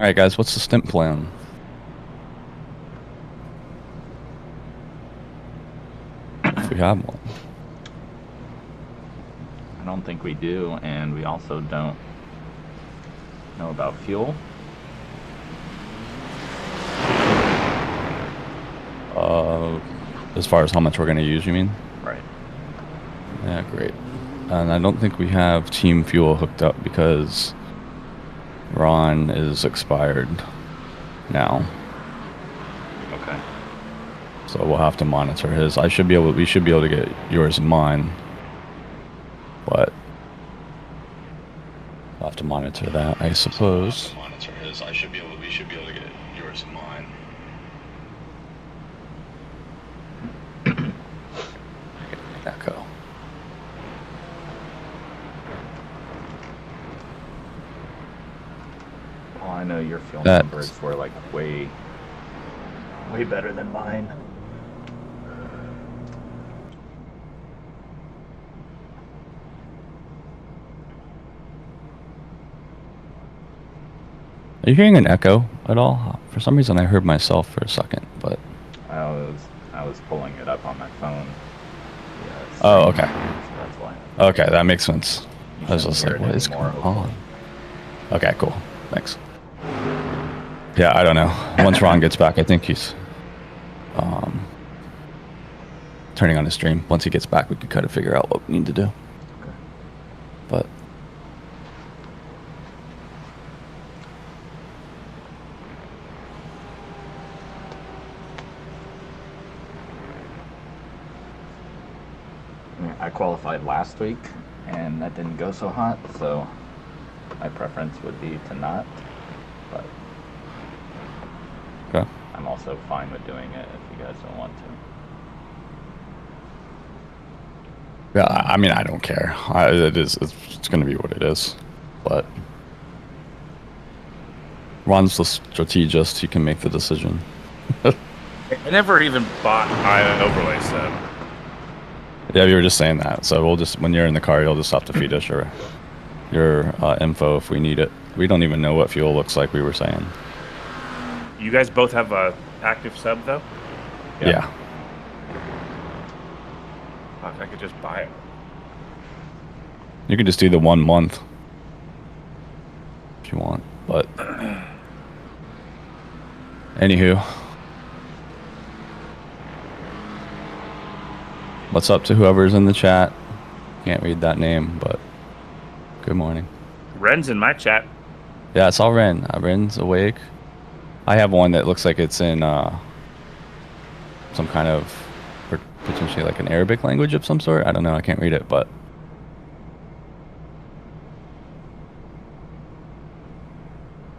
All right, guys, what's the stint plan? If we have one. I don't think we do, and we also don't know about fuel. As far as how much we're going to use, you mean? Right. Yeah, great. And I don't think we have team fuel hooked up because Ron is expired now. Okay. So we'll have to monitor his. We should be able to get yours and mine. But we'll have to monitor that, I suppose. We should be able to get yours and mine. Echo. Well, I know your fuel numbers were like way better than mine. Are you hearing an echo at all? For some reason, I heard myself for a second, but I was pulling it up on my phone. Yeah, oh, okay. So that's why. Okay, that makes sense. I was just like, what is going on? Okay, cool. Thanks. Yeah, I don't know. Once Ron gets back, I think he's turning on his stream. Once he gets back, we can kind of figure out what we need to do. Okay. But I qualified last week, and that didn't go so hot, so my preference would be to not, but okay. I'm also fine with doing it if you guys don't want to. Yeah, I mean, I don't care. It's going to be what it is. But Ron's the strategist. He can make the decision. I never even bought overlay set. Yeah, you were just saying that. So we'll just, when you're in the car, you'll just have to feed us your info if we need it. We don't even know what fuel looks like, we were saying. You guys both have a active sub, though? Yeah. I could just buy it. You could just do the 1 month if you want, but anywho, what's up to whoever's in the chat? Can't read that name, but good morning. Ren's in my chat. Yeah, I saw Ren. Ren's awake. I have one that looks like it's in some kind of potentially like an Arabic language of some sort. I don't know. I can't read it, but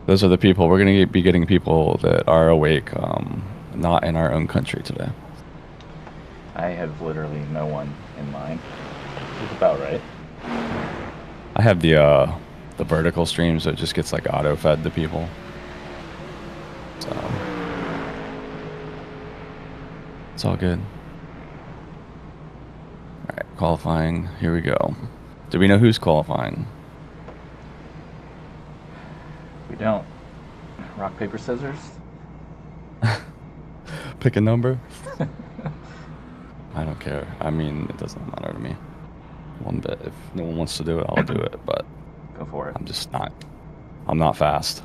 those are the people. We're going to be getting people that are awake, not in our own country today. I have literally no one in mind. It's about right. I have the vertical stream, so it just gets like auto-fed to people. So it's all good. All right, qualifying. Here we go. Do we know who's qualifying? We don't. Rock, paper, scissors? Pick a number. I don't care. I mean, it doesn't matter to me one bit. If no one wants to do it, I'll do it, but Go for it. I'm not fast.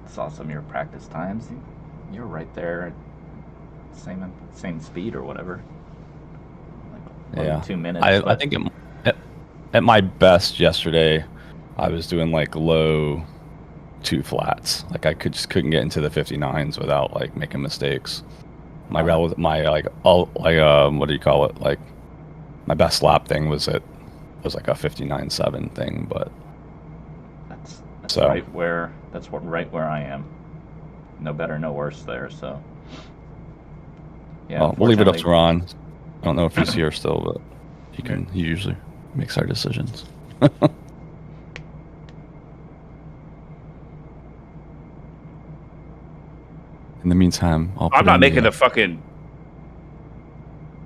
It's awesome, your practice times. You're right there at same speed or whatever. Like Yeah. 2 minutes. I think at my best yesterday, I was doing like low 2 flats. Like I couldn't get into the 59s without like making mistakes. What do you call it? Like my best lap thing was like a 59.7 thing, but that's right where I am. No better, no worse there. So yeah, well, we'll leave it up to Ron. I don't know if he's here still, but he usually makes our decisions. In the meantime, I'm not making the fucking...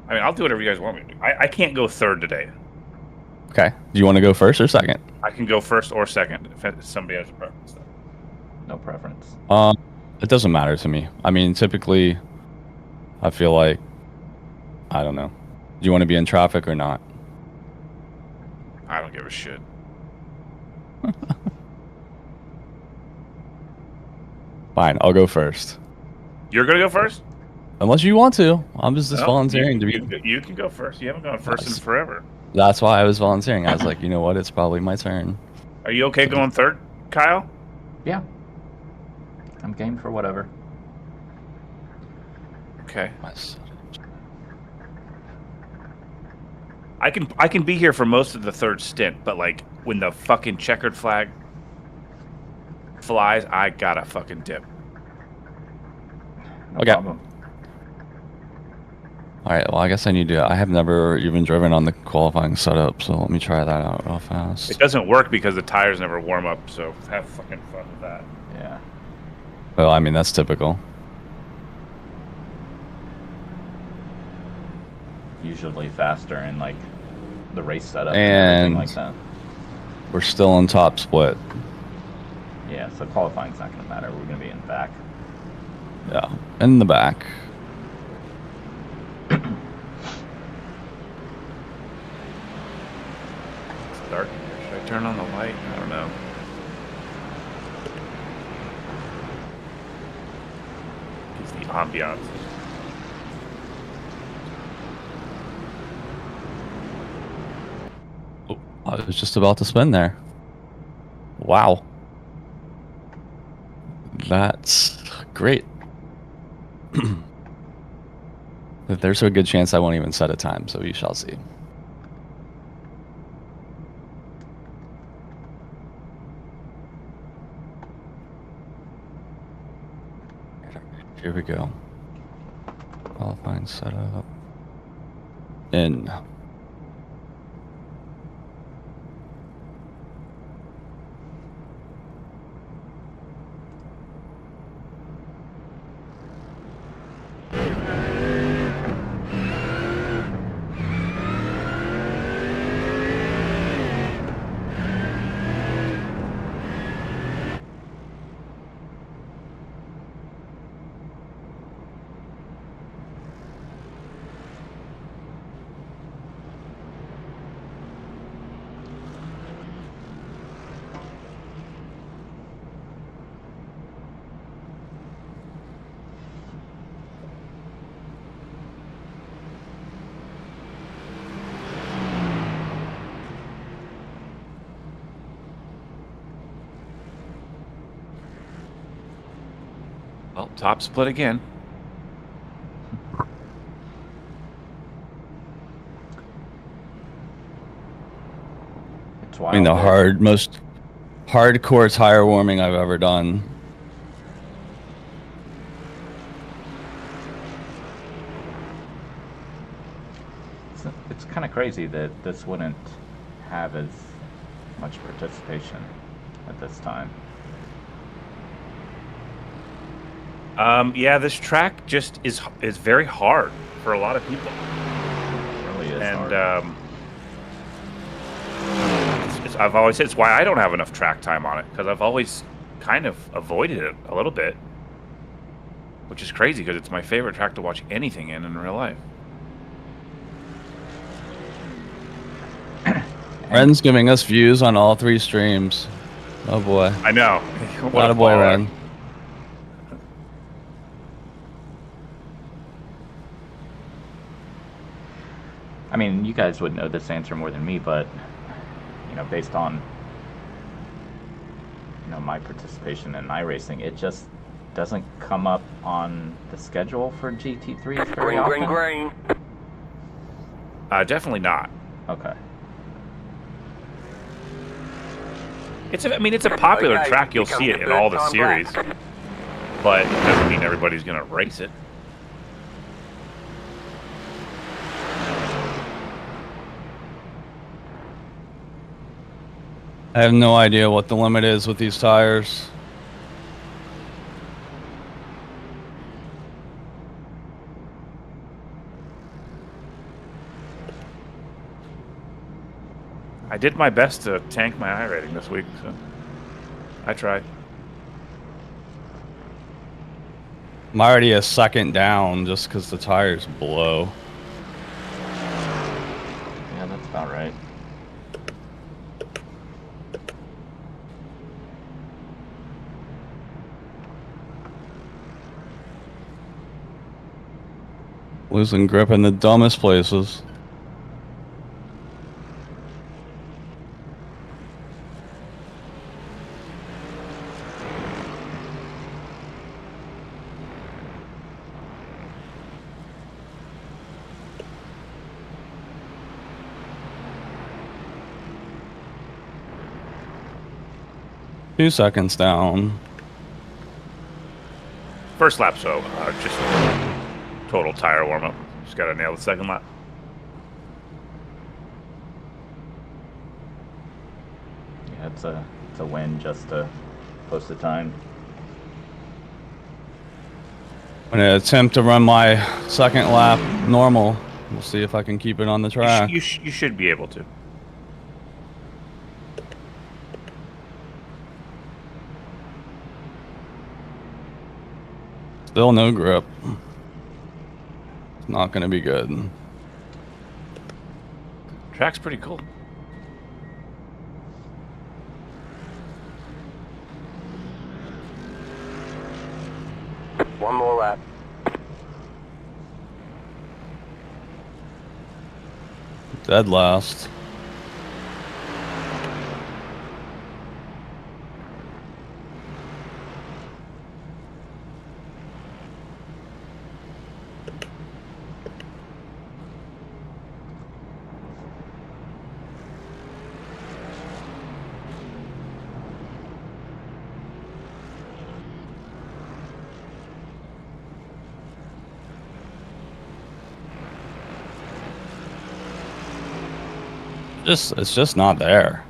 I mean, I'll do whatever you guys want me to do. I can't go third today. Okay. Do you want to go first or second? I can go first or second if somebody has a preference. Though. No preference. It doesn't matter to me. I mean, typically, I feel like, I don't know. Do you want to be in traffic or not? I don't give a shit. Fine, I'll go first. You're gonna go first? Unless you want to. I'm just No, volunteering to be. You can go first. You haven't gone first in forever. That's why I was volunteering. I was like, you know what? It's probably my turn. Are you okay going third, Kyle? Yeah. I'm game for whatever. Okay. I can be here for most of the third stint, but like when the fucking checkered flag flies, I gotta fucking dip. No Okay. problem. All right. Well, I guess I need to. I have never even driven on the qualifying setup, so let me try that out real fast. It doesn't work because the tires never warm up, so have fucking fun with that. Yeah. Well, I mean, that's typical. Usually faster in like the race setup And everything like that. We're still in top split. Yeah, so qualifying's not going to matter. We're going to be in the back. Yeah, in the back. It's dark. Should I turn on the light? I don't know. It's the ambiance. Oh, I was just about to spin there. Wow. That's great. There's a good chance I won't even set a time, so we shall see. Here we go. Qualifying setup. In. Well, top split again. It's I wild. mean, the most hardcore tire warming I've ever done. It's kind of crazy that this wouldn't have as much participation at this time. Yeah, this track just is very hard for a lot of people. It really is And hard. I've always said it's why I don't have enough track time on it, because I've always kind of avoided it a little bit, which is crazy because it's my favorite track to watch anything in real life. Ren's giving us views on all 3 streams. Oh boy. I know. What a boy, baller. Ren. I mean, you guys would know this answer more than me, but you know, based on my participation in iRacing, it just doesn't come up on the schedule for GT3 very often. Green. Definitely not. Okay. It's a popular Okay, track. You'll here see comes it in the all the third time series, back. but it doesn't mean everybody's gonna race it. I have no idea what the limit is with these tires. I did my best to tank my iRating this week, so I tried. I'm already a second down just because the tires blow. Yeah, that's about right. Losing grip in the dumbest places. Two seconds down. First lap, so just total tire warm up. Just got to nail the second lap. Yeah, it's a win just to post the time. I'm gonna attempt to run my second lap normal. We'll see if I can keep it on the track. You should be able to. Still no grip. It's not gonna be good. Track's pretty cool. One more lap. Dead last. It's just not there.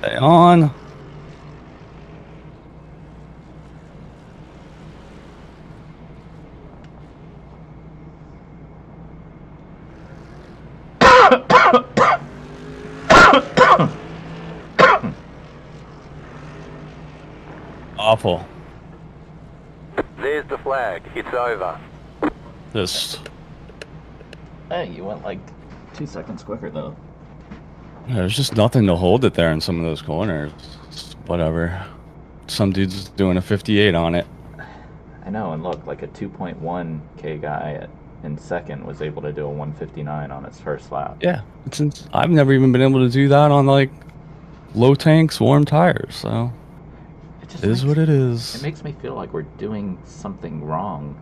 Stay on. Awful. There's the flag. It's over. Just Hey, you went like 2 seconds quicker though. there's just nothing to hold it there in some of those corners. It's whatever. Some dude's doing a 58 on it. I know, and look, like a 2.1K guy in second was able to do a 159 on his first lap. Yeah, I've never even been able to do that on like low tanks, warm tires. So It just it is what it is. It makes me feel like we're doing something wrong,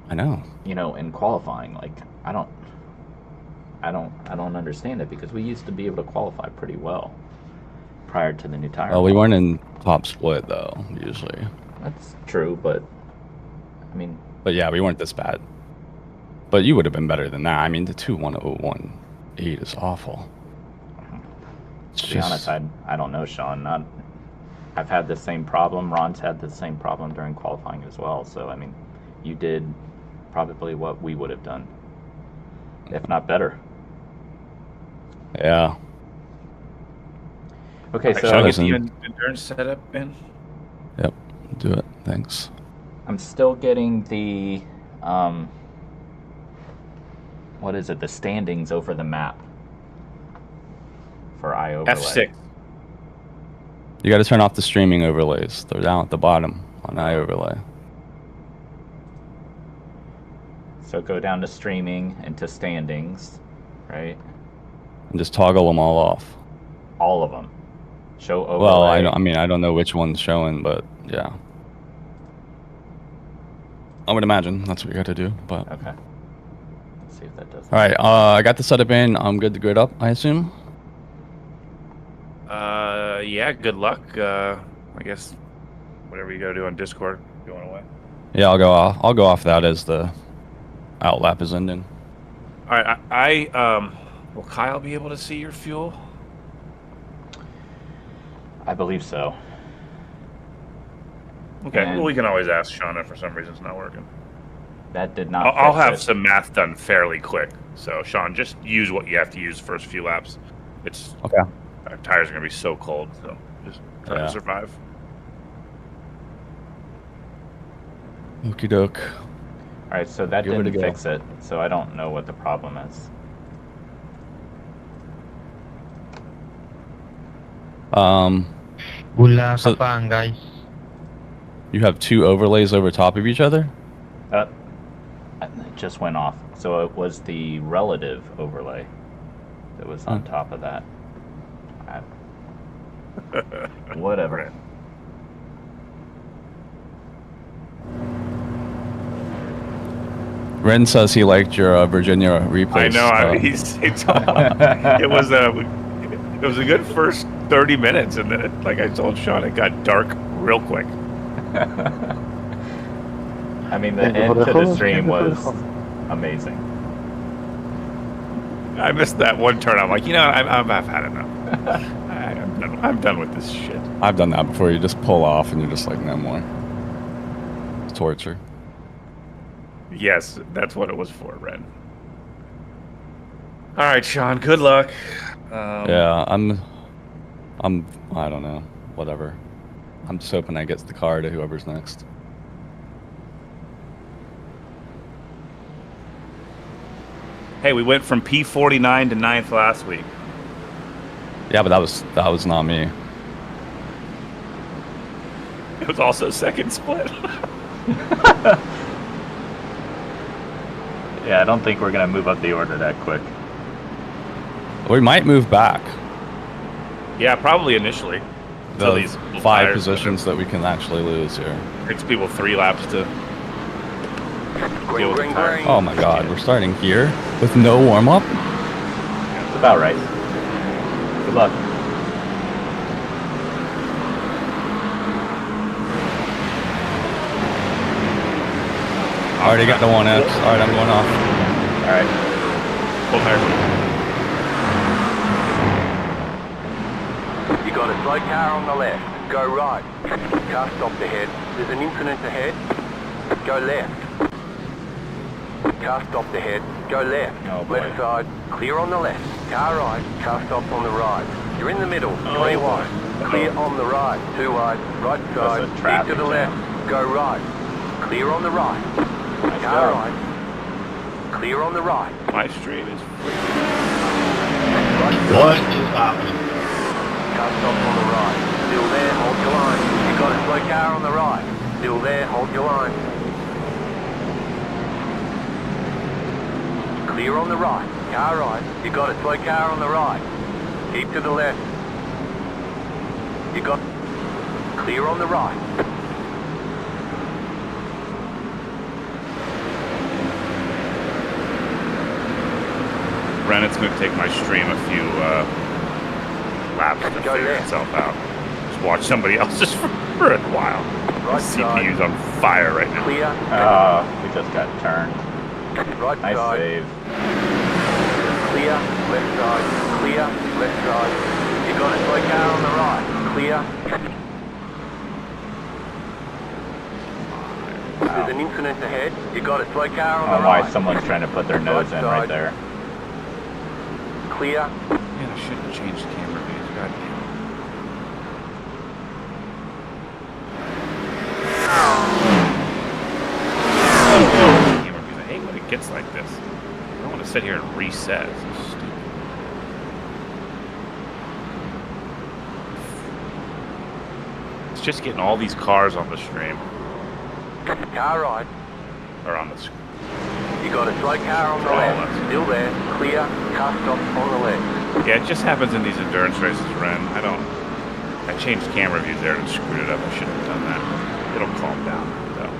I know. you know, in qualifying. Like I don't understand it, because we used to be able to qualify pretty well prior to the new tire. Well, we weren't in top split though, usually. That's true, but I mean, But yeah, we weren't this bad. But you would have been better than that. I mean, the 2.1018 is awful. It's to be honest, I don't know, Sean. I've had the same problem. Ron's had the same problem during qualifying as well. So I mean, you did probably what we would have done, if not better. Yeah. Okay, Should so I get the endurance setup in? Yep. Do it. Thanks. I'm still getting the what is it? The standings over the map for iOverlay. F6. You got to turn off the streaming overlays. They're down at the bottom on iOverlay. So go down to streaming and to standings, right? And just toggle them all off. All of them. Show overlay. Well, I mean, I don't know which one's showing, but yeah. I would imagine that's what you got to do, but... Okay. Let's see if that does. All right, I got the setup in. I'm good to grid up, I assume? Yeah, good luck. I guess whatever you gotta do on Discord, going away. Yeah, I'll go off that as the outlap is ending. All right, will Kyle be able to see your fuel? I believe so. Okay, And well, we can always ask Sean if for some reason it's not working. that did not. I'll fix have it. some math done fairly quick. So, Sean, just use what you have to use first few laps. It's Okay. our tires are gonna be so cold, so just try Yeah. to survive. Okie doke. All right, so that Give it a didn't go. fix it. So I don't know what the problem is. Wala So- ka pa, guys. You have two overlays over top of each other? It just went off. So it was the relative overlay that was on top of that. Whatever. Ren says he liked your Virginia replay. I know. It was a good first 30 minutes, and then, like I told Sean, it got dark real quick. I mean, the end to the stream was amazing. I missed that one turn. I'm like, I've had enough. I'm done with this shit. I've done that before. You just pull off and you're just like, no more. It's torture. Yes, that's what it was for, Ren. All right, Sean. Good luck. Yeah, I don't know. Whatever. I'm just hoping I get the car to whoever's next. Hey, we went from P49 to 9th last week. Yeah, but that was not me. It was also second split. Yeah, I don't think we're gonna move up the order that quick. We might move back. Yeah, probably initially. Until The these five tires positions that we can actually lose here. takes people 3 laps to. Green, with the green, tire. green. Oh my god, we're starting here with no warm up? It's about right. Good luck. Already got the 1X. Alright, I'm going off. All right. Full tire. You got a slow car on the left. Go right. Car stopped ahead. There's an incident ahead. Go left. Car stopped ahead. Go left. Oh, boy. Left side. Clear on the left. Car right. Car stopped on the right. You're in the middle. 3 wide. Clear on the right. 2 wide. Right side. a Keep traffic to the jam. left. Go right. Clear on the right. Nice Car job. right. Clear on the right. My street is. Right side. What is happening? Car stopped on the right. Still there, hold your line. You got a slow car on the right. Still there, hold your line. Clear on the right. Car right. You got a slow car on the right. Keep to the left. You got clear on the right. Brennan's going to take my stream a few laps to Go figure left. itself out. Just watch somebody else just for a while. My Right side. CPU's on fire right now. Clear. We just got turned. Right Nice side. save. Clear. Left side. Clear. Left side. You got a slow car on the right. Clear. There's an incident ahead. You got a slow car I on don't the know why right. someone's trying to put their nose in right there. Clear. Yeah, I should have changed the camera views. God damn it. gets like this. I don't want to sit here and reset. It's so stupid. It's just getting all these cars on the stream. Car right. Or on the screen. You got a slow car on the left. Still there. Clear. Car stop on the left. Yeah, it just happens in these endurance races, Ren. I changed camera views there and screwed it up. I shouldn't have done that. It'll calm down, though.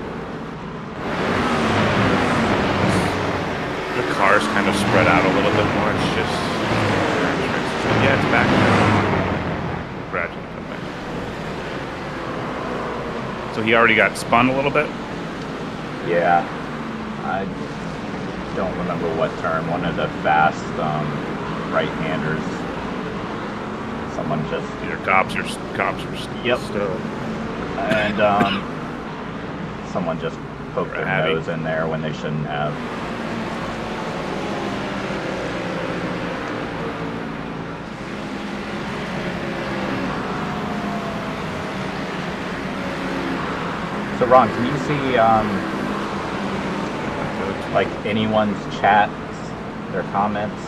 The cars kind of spread out a little bit more. It's just endurance races. Yeah, it's back now. Gradually come back. So he already got spun a little bit? Yeah. I don't remember what turn. One of the fast right-handers. Someone just... Your cops are Yep. still... And someone just poked their nose in there when they shouldn't have. So Ron, can you see like anyone's chats, their comments?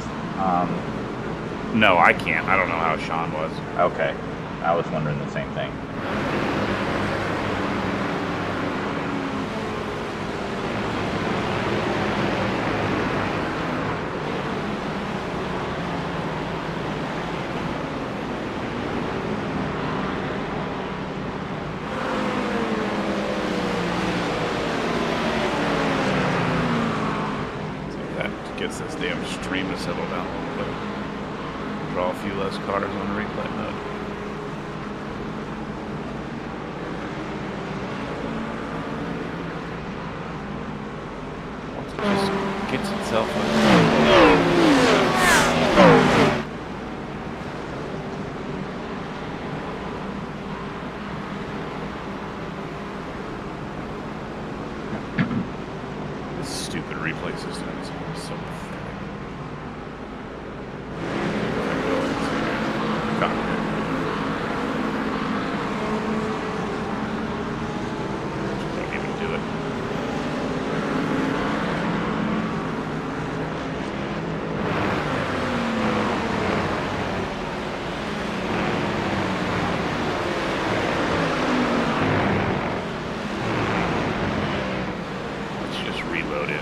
No, I can't. I don't know how Sean was. Okay, I was wondering the same thing. Gets this damn stream to settle down a little bit. Draw a few less cars on replay mode. Once it just gets itself this stupid replay system is so pathetic. Don't even do it. Let's just reload in.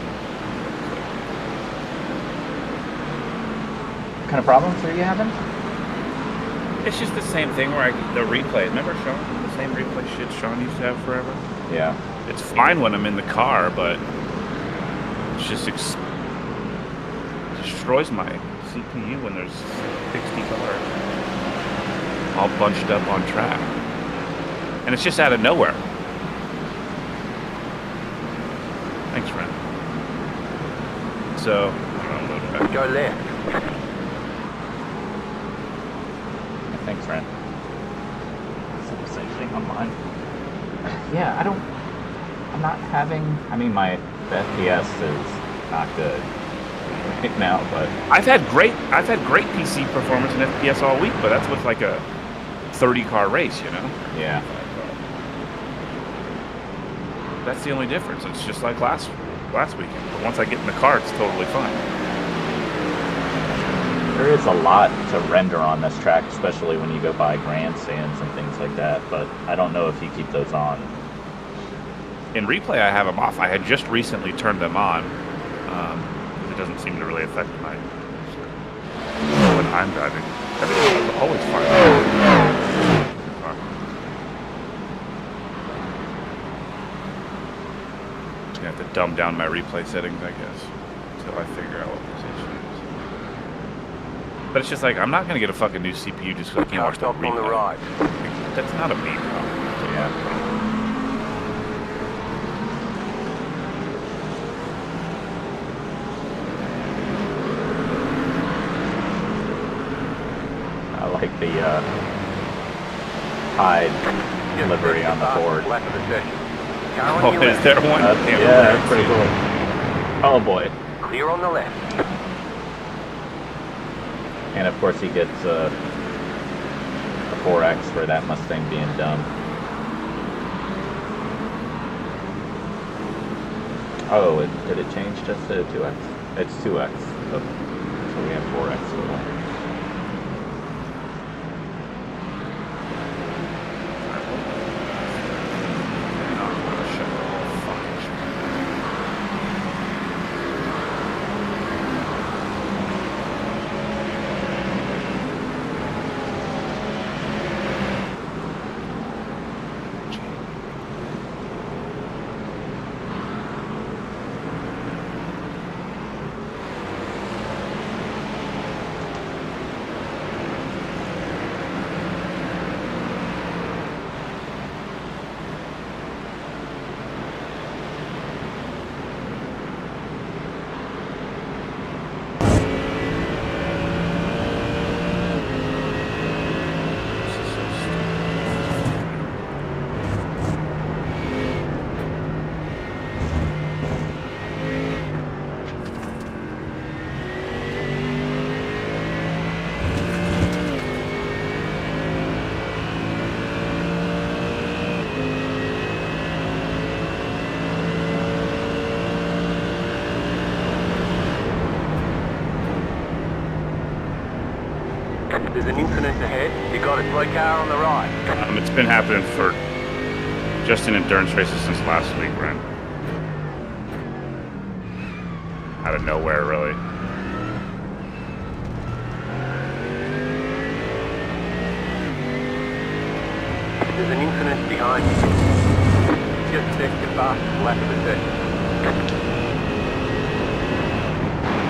What kind of problems are you having? It's just the same thing where the replay. Remember Sean? The same replay shit Sean used to have forever? Yeah. It's fine when I'm in the car, but it's just destroys my CPU when there's 60 cars all bunched up on track. And it's just out of nowhere. Thanks, Ren. So, Go left. Thanks, Ren. Said the same thing on mine. Yeah, I'm not having, I mean, my FPS is not good right now, but I've had great PC performance and FPS all week, but that's with like a 30-car race, you know? yeah. That's the only difference. It's just like last weekend. But once I get in the car, it's totally fine. There is a lot to render on this track, especially when you go by grandstands and things like that, but I don't know if you keep those on. In replay, I have them off. I had just recently turned them on. It doesn't seem to really affect my when I'm driving. Everything is always fine. Just gonna have to dumb down my replay settings, I guess, until I figure out what this issue is. But it's just like I'm not gonna get a fucking new CPU just because I can't watch the Car stop on the replay. right. That's not a me problem. Yeah. I like the Tide livery on the board. Left of the session. Car Oh, on your is left. there one? Yeah, that's pretty cool. Oh boy. Clear on the left. And of course he gets a 4X for that Mustang being dumb. Oh, did it change just to 2x? It's 2x. So we have 4x total. There's an incident ahead. You got a slow car on the right. It's been happening for just in endurance races since last week, Brent. Out of nowhere, really. There's an incident behind you. Just a second fast, lap of the session.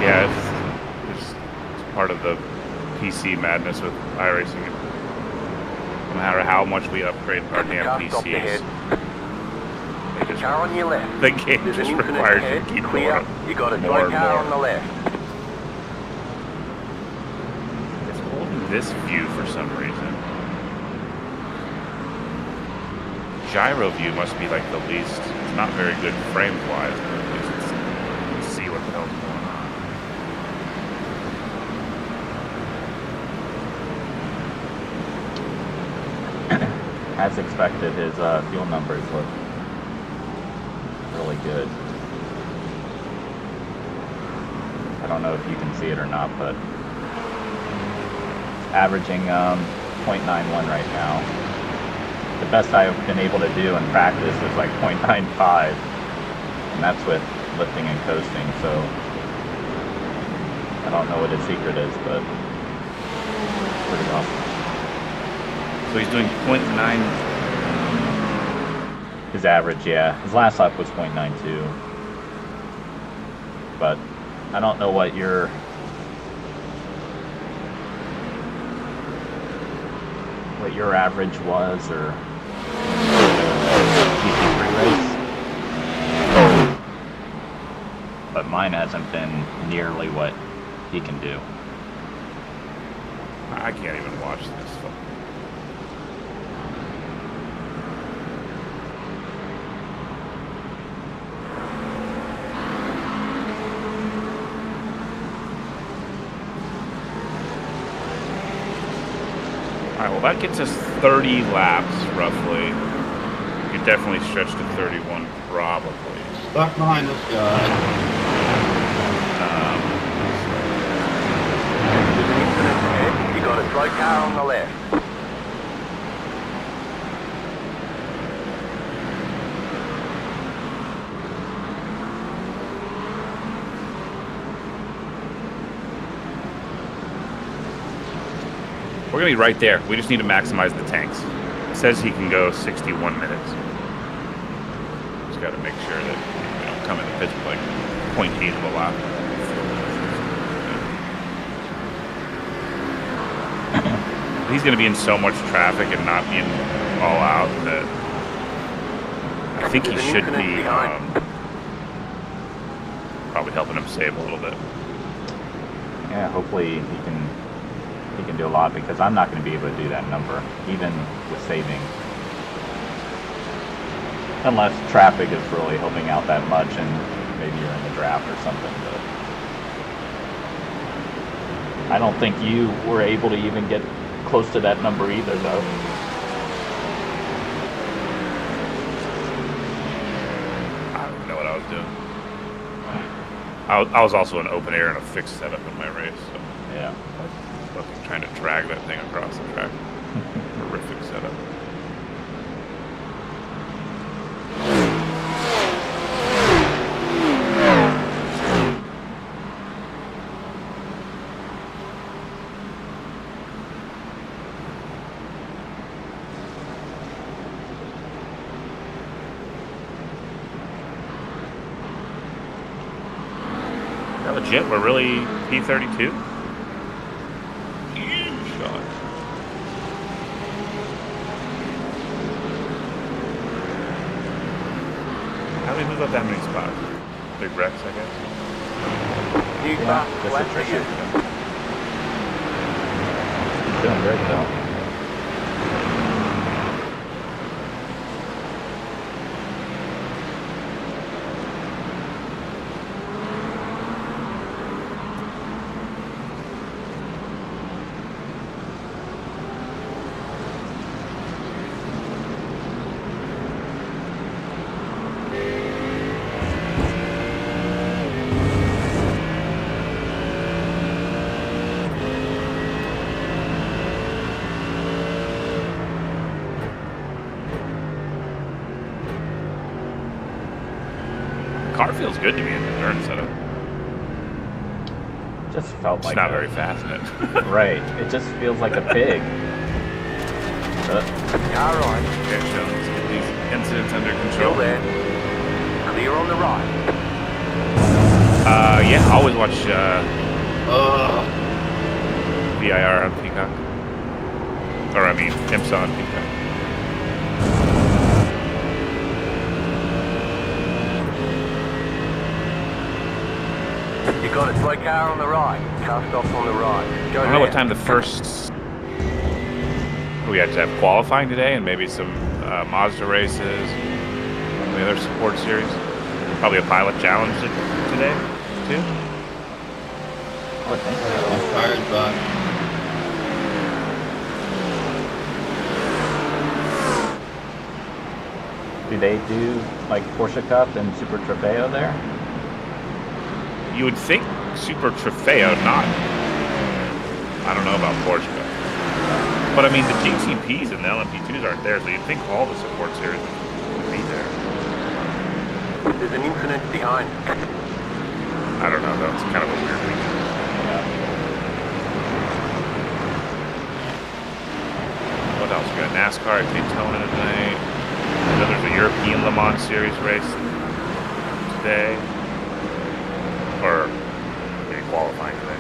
Yeah, it's part of the PC madness with iRacing. No matter how much we upgrade our damn PCs, There's a car on your left. the game There's an just infinite requires ahead. you to keep Clear. going You got a more slow and car more. on the left. It's holding this view for some reason. Gyro view must be like the least. It's not very good frame-wise, but at least you can see what the hell's going on. As expected, his fuel numbers look really good. I don't know if you can see it or not, but averaging 0.91 right now. The best I've been able to do in practice is like 0.95, and that's with lifting and coasting, so I don't know what his secret is, but it's pretty awesome. So he's doing 0.9. His average, yeah. His last lap was 0.92. But I don't know what your average was, or GT3 race. But mine hasn't been nearly what he can do. I can't even watch this. Alright, well that gets us 30 laps, roughly. You could definitely stretch to 31, probably. Stuck behind this guy. There's an incident ahead. You got a slow car on the left. We're going to be right there. We just need to maximize the tanks. It says he can go 61 minutes. Just got to make sure that we don't come into pits with like 0.8 of a lap. He's going to be in so much traffic and not being all out that I think he should be probably helping him save a little bit. Yeah, hopefully he can do a lot, because I'm not going to be able to do that number, even with saving. Unless traffic is really helping out that much and maybe you're in the draft or something. But I don't think you were able to even get close to that number either, though. I don't know what I was doing. I was also in open air and a fixed setup in my race, so Yeah. fucking trying to drag that thing across the track. Horrific setup. Is that legit? We're really P32? Shot. How do we move up that many spots? Big Rex, I guess. New Yeah, car, just flat for you. attrition. Doing great though. Car feels good to me in the turn setup. Just felt It's like not a- very fast in it. Right. It just feels like a pig. Car right, Okay, so let's get these incidents under still control. there. Clear on the right. Yeah, I always watch Ugh. VIR on Peacock. Or I mean, IMSA on Peacock. You got it, slow car on the right. Car stops on the right. Go I don't know what left. time the first. We had to have qualifying today and maybe some Mazda races, the other support series. Probably a pilot challenge today, too. I would think so. I'm tired, but Do they do like Porsche Cup and Super Trofeo there? You would think Super Trofeo, not. I don't know about Porsche. But I mean, the GTPs and the LMP2s aren't there, so you'd think all the support series would be there. There's an incident behind. I don't know, though. It's kind of a weird weekend. What else? We got NASCAR at Daytona tonight. I know there's a European Le Mans Series race today. Or maybe qualifying today.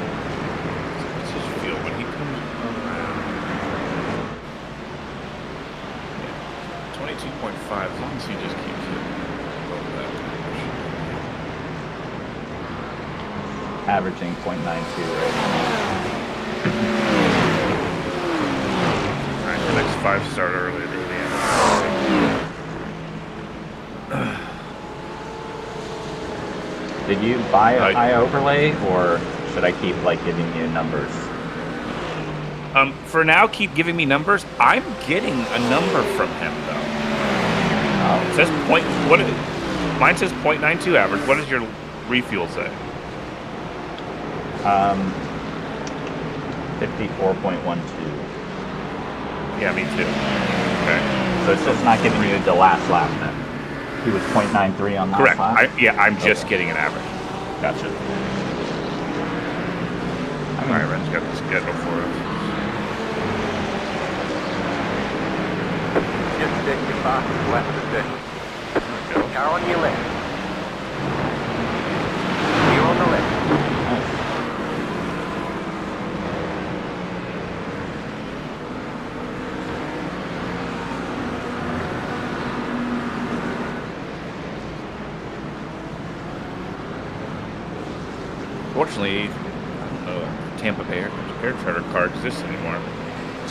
What's his feel when he comes around? 22.5, as long as he just keeps it above that. Averaging 0.92 right Alright, the next 5 start early at 8 a.m. Did you buy an I- iOverlay, or should I keep like giving you numbers? For now, keep giving me numbers. I'm getting a number from him, though. It says mine says 0.92 average. What does your refuel say? 54.12. Yeah, me too. Okay. So it's just not giving you the last lap then. He was 0.93 on last Correct. lap? I'm just Okay. getting an average. Gotcha. I mean, Alright, Ren's got the schedule for us. Just set your fastest lap of the session. There we go. Car on your left. Clear on the left. unfortunately, I don't know, Tampa Bay air charter car exists anymore.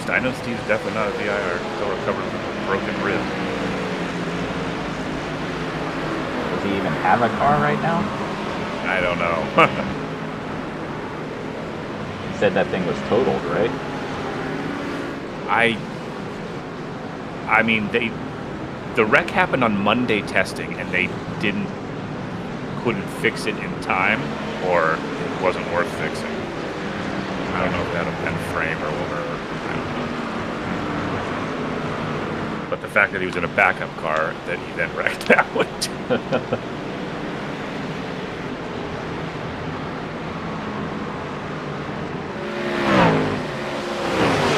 Dino Steve's definitely not a VIR. Still recovering from a broken rib. Does he even have a car right now? I don't know. He said that thing was totaled, right? I mean, the wreck happened on Monday testing, and they couldn't fix it in time, or it wasn't worth fixing. I don't know if they had a bent frame or whatever. I don't know. But the fact that he was in a backup car that he then wrecked that one.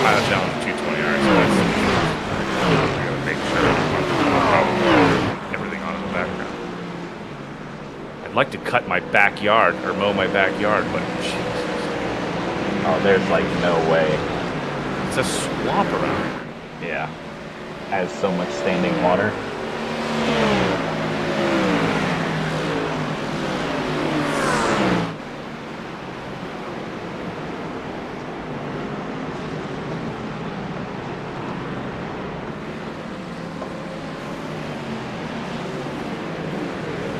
Pilot challenge 220 hours. So that's, I gotta make sure everything on in the background. I'd like to cut my backyard or mow my backyard, but Jesus. Oh, there's like no way. It's a swamp around here. Yeah. Has so much standing water.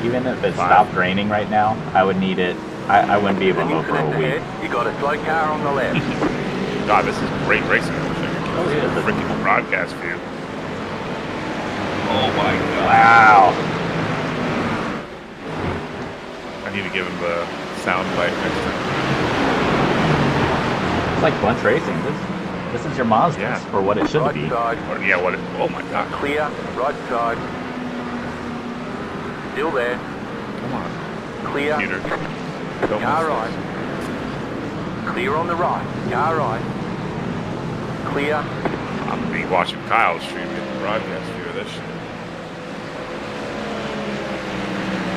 Even if it stopped raining right now, I would need it. I wouldn't be able to go for a week. You got a slow car on the left. God, this is great racing. Oh, yeah. The freaking broadcast view. Oh my god. Wow. I need to give him the sound bite next time. It's like bunch racing. This is your Mazda for what it should Right be. side, Or, yeah, what? Oh my God! clear. Right side. Still there. Come on, Clear. Peter. Car right. Clear on the right. Car right. Clear. I'm gonna be watching Kyle stream the broadcast view of this shit.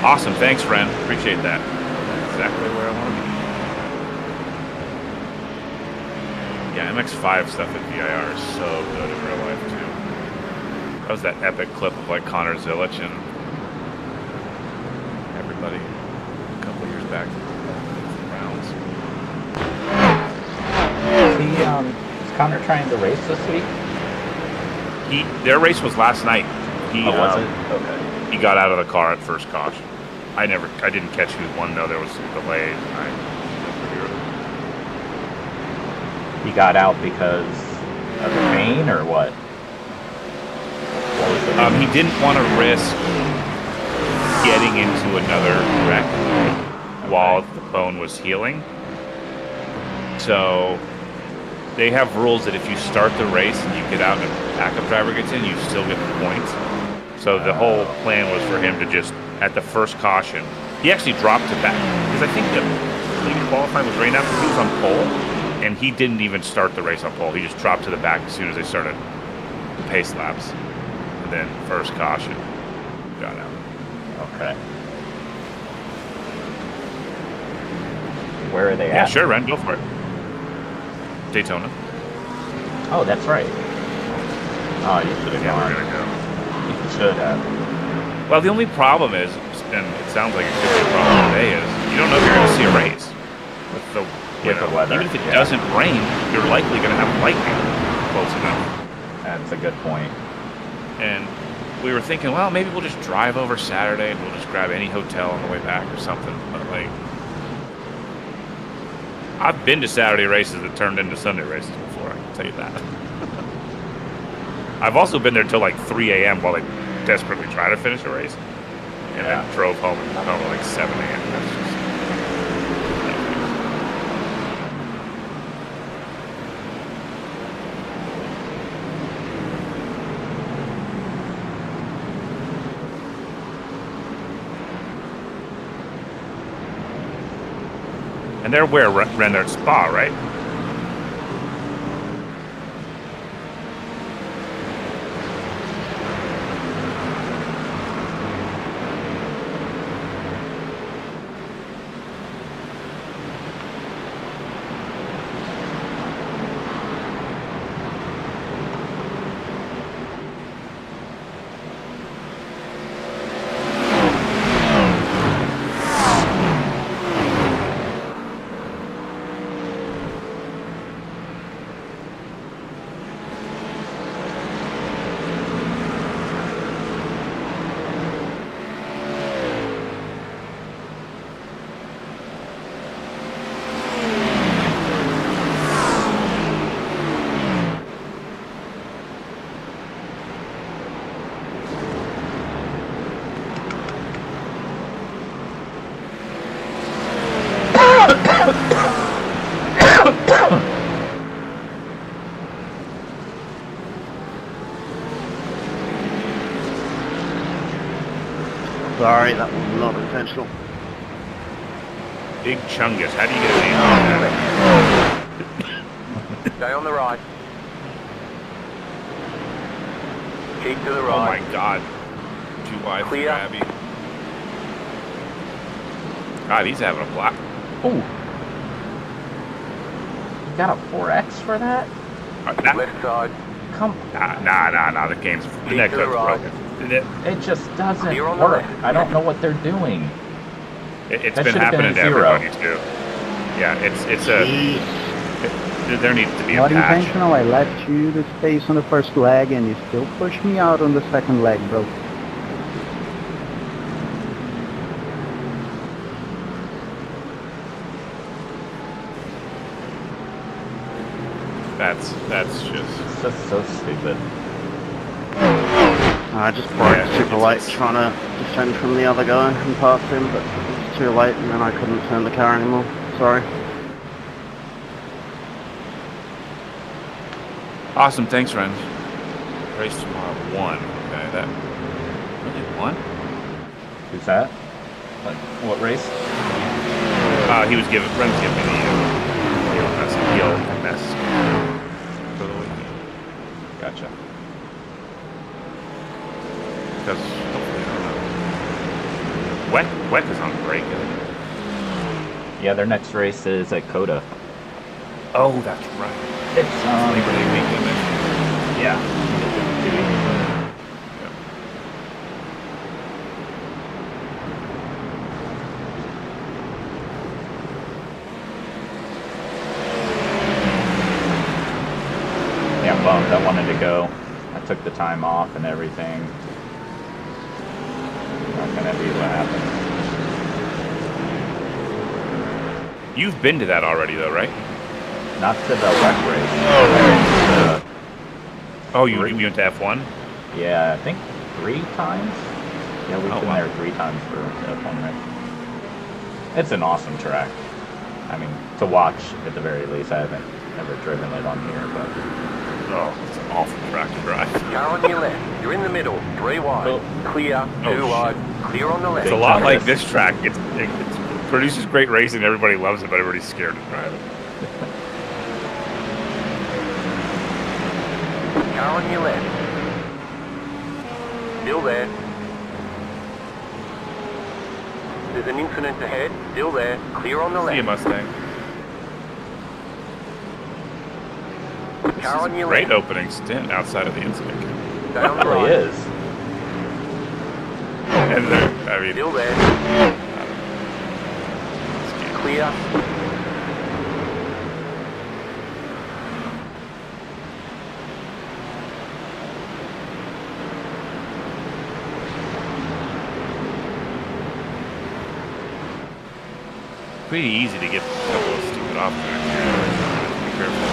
Awesome, thanks, friend. Appreciate that. Exactly where I want to be. Yeah, MX-5 stuff at VIR is so good in real life too. That was that epic clip of like Connor Zilich and everybody a couple years back. Rounds. Is Connor trying to race this week? Their race was last night. Was it? Okay. He got out of the car at first caution. I didn't catch who won though. There was some delay. He got out because of the rain or what? What was the He didn't want to risk getting into another wreck while the bone was healing. So they have rules that if you start the race and you get out and a backup driver gets in, you still get the points. So the whole plan was for him to just, at the first caution, he actually dropped to back. Because I think the qualifying was rained out because he was on pole, and he didn't even start the race on pole. He just dropped to the back as soon as they started the pace laps. And then first caution, got out. Okay. Where are they Yeah, at? sure, Ren, go for it. Daytona. Oh, that's right. Oh, you should have Yeah, gone. we're gonna go. You should have. Well, the only problem is, and it sounds like it could be a problem today, is you don't know if you're going to see a race with the weather. Even if it doesn't rain, you're likely going to have lightning close enough. That's a good point. And we were thinking, well, maybe we'll just drive over Saturday and we'll just grab any hotel on the way back or something. But like, I've been to Saturday races that turned into Sunday races before. I can tell you that. I've also been there till like 3 a.m. while they desperately try to finish a race, and then drove home and got home at like 7 a.m. That's just... And they're where Ren, they're at Spa, right? Sorry, that was not intentional. Big Chungus. How do you get a name? Stay on the right. Keep to the Oh right. my god. Too wide for Clear. Abby. God, he's having a block. Ooh. You got a 4X for that? Left side. Come Nah. The game's Keep the net to the code's right. broken. It just doesn't Clear on the work. left. I don't know what they're doing. It's That been should have been happening to a 0. everybody too. Yeah, it's a. There needs to be a Not patch. intentional, I left you the space on the first leg and you still pushed me out on the second leg, bro. That's just. It's just so stupid. I just broke Yeah, super late trying to defend from the other guy and past him, but it was too late and then I couldn't turn the car anymore. Sorry. Awesome, thanks, Ren. Race tomorrow 1. Okay, that really 1? Who's that? What race? He was giving Ren's giving me the ELMS for the weekend. Gotcha. Because hopefully, I don't know. Weck is on break, isn't it? Yeah, their next race is at Coda. Oh, that's right. It's Labor Day weekend. yeah. Yeah, I'm bummed. I wanted to go. I took the time off and everything. Not gonna be what happened. You've been to that already, though, right? Not to the WEC race. Oh, you went to F1? Yeah, I think 3 times. Yeah, we've Oh, been wow. there 3 times for F1 race. It's an awesome track. I mean, to watch at the very least. I haven't ever driven it on here, but Oh, it's an awful track to drive. Car on your left. You're in the middle. 3 wide. Oh. Clear. 2 shit. wide. Clear on the left. It's a lot Chungus. like this track. It produces great racing. Everybody loves it, but everybody's scared to drive it. Car on your left. Still there. There's an incident ahead. Still there. Clear on the See you, left. Mustang. Car on your Great left. opening stint outside of the incident. Stay on the it really right. is. And there, I mean, Still there. Clear. pretty easy to get a couple of stupid off there. Be careful.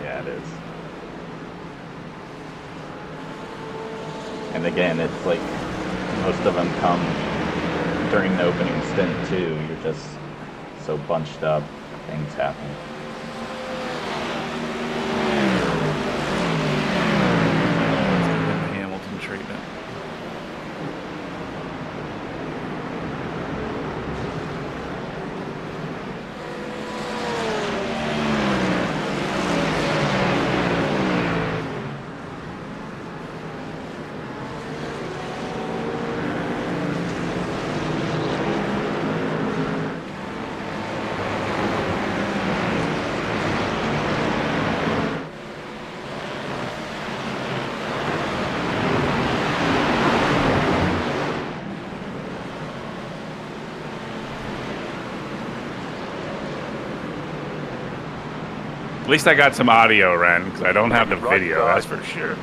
Yeah, it is. And again, it's like most of them come during the opening stint too. You're just so bunched up, things happen. Hamilton treatment. At least I got some audio, Ren, because I don't have the video, that's for sure.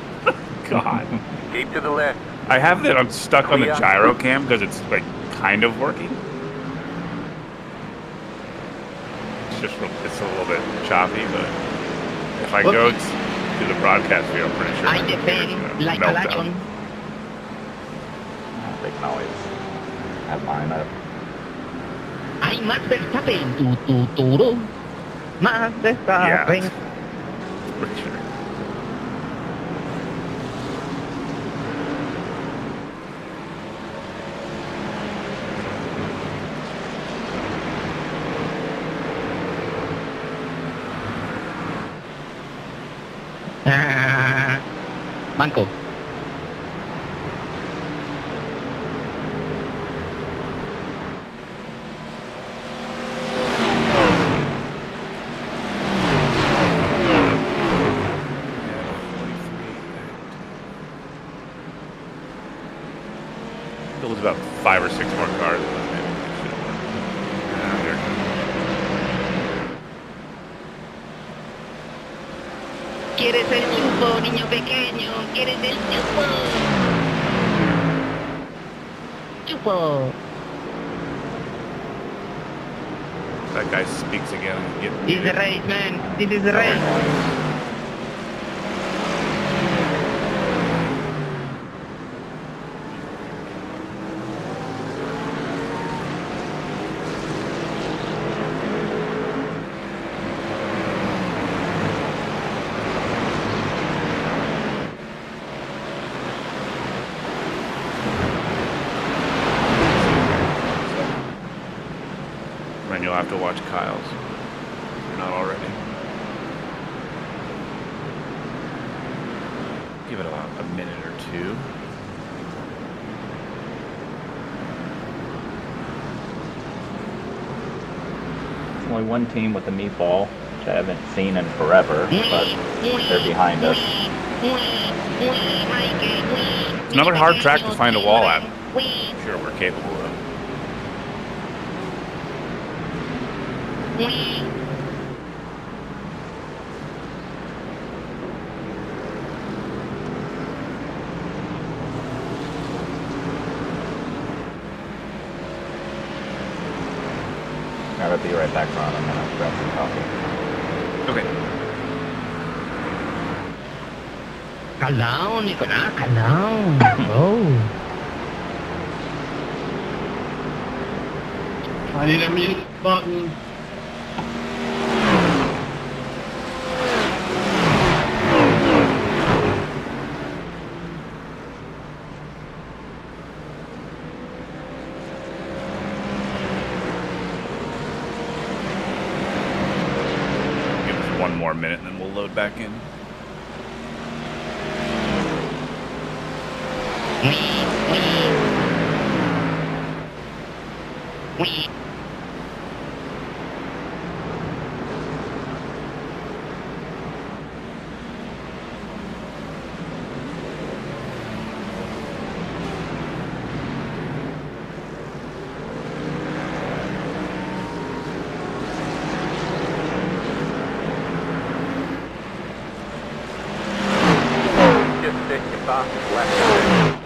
God. Keep to the left. I have that I'm stuck on the gyro cam because it's like kind of working. It's just it's a little bit choppy, but if I go to the broadcast view, I'm pretty sure I defend like a lion. They can always have mine up. I must Verstappen. Max Verstappen. Yeah, for sure. Banco. There was about 5 or 6 more cars. Maybe it should have won. There it ¿Quieres el chupo, niño pequeño? ¿Quieres el chupo? Chupo. goes. That guy speaks again. This is the race, man. This is the race. And you'll have to watch Kyle's. If you're not already. Give it a minute or two. There's only one team with a meatball, which I haven't seen in forever, but they're behind us. It's another hard track to find a wall at. I'm sure we're capable of. I'll be right back, Ron. I'm gonna grab some coffee. Okay. Calm down, Nicolás, calm down. Oh. I need a mute button. Give us one more minute and then we'll load back in. Just set your fastest lap.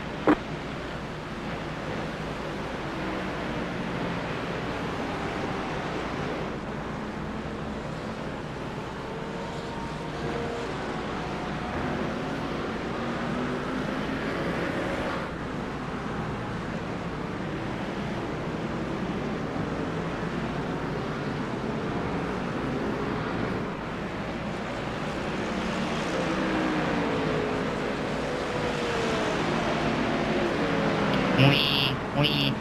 Wee.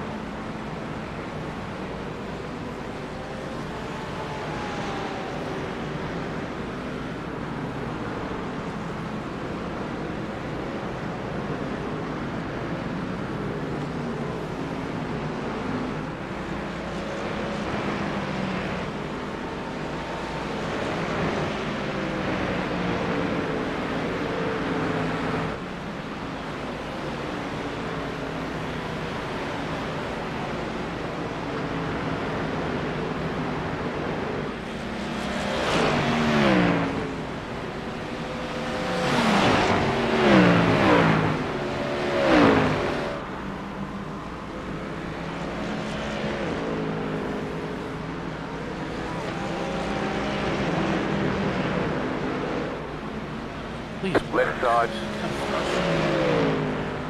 Please. Left side.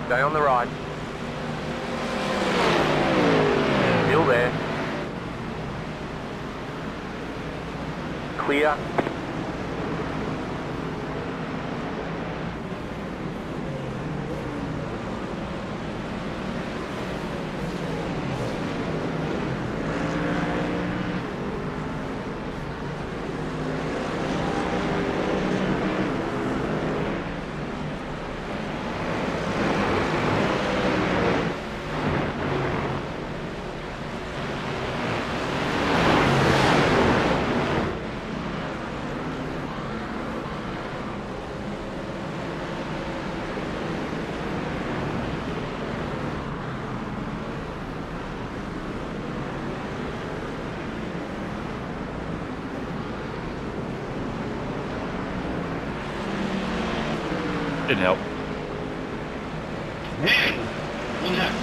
Stay on the right. Still there. Clear. Didn't help. Man, one lap.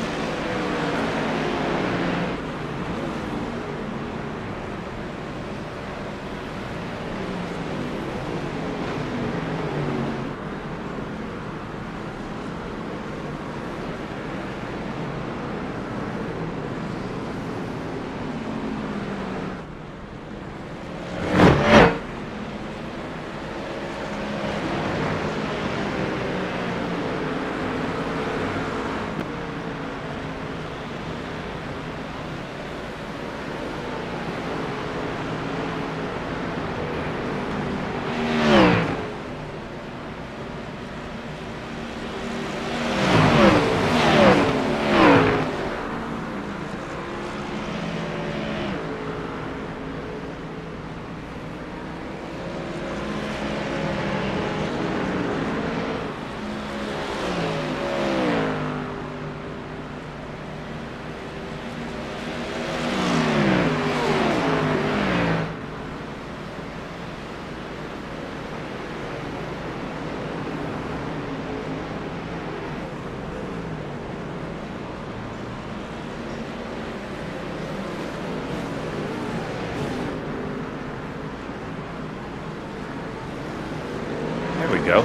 There we go.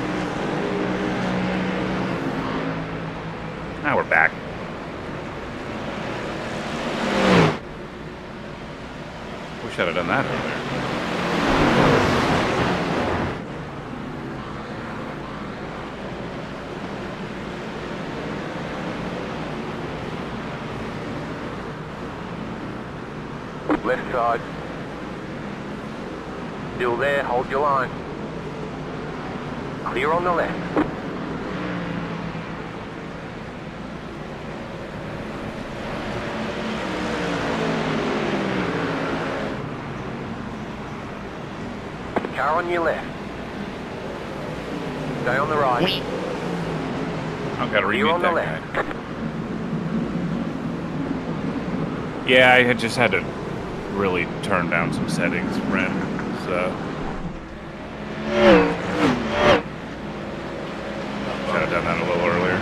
Now we're back. Wish I'd have done that earlier. Left side. Still there, hold your line. Clear on the left. Car on your left. Stay on the right. I've got to Clear remute on the that left. guy. Yeah, I had just had to really turn down some settings, Ren. So should have done that a little earlier.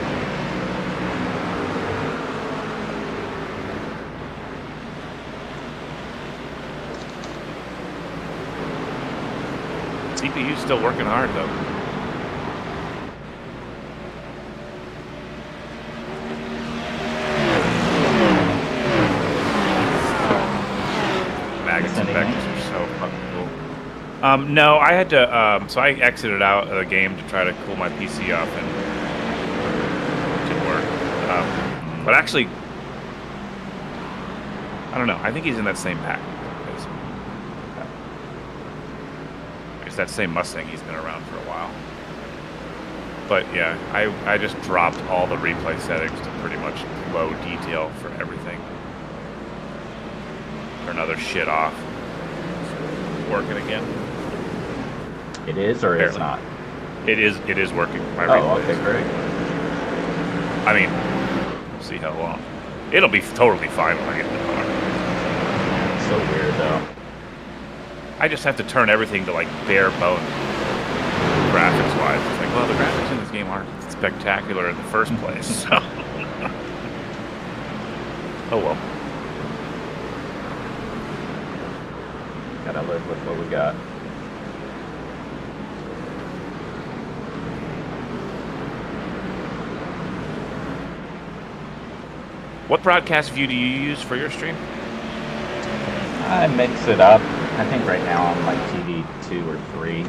CPU's still working hard though. Magnets and vectors are so fucking cool. No, I had to, so I exited out of the game to try to cool my PC off and it didn't work. But actually, I don't know, I think he's in that same pack. It's that same Mustang, he's been around for a while. But yeah, I just dropped all the replay settings to pretty much low detail for everything. Turn other shit off. It's working again. It is or is not? It is working. My Oh, replays. okay, great. I mean, we'll see how long. It'll be totally fine when I get in the car. So weird though. I just have to turn everything to like bare bone graphics wise. It's like, well, the graphics in this game aren't spectacular in the first place, so. Oh well. Gotta live with what we got. What broadcast view do you use for your stream? I mix it up. I think right now I'm like TV 2 or 3.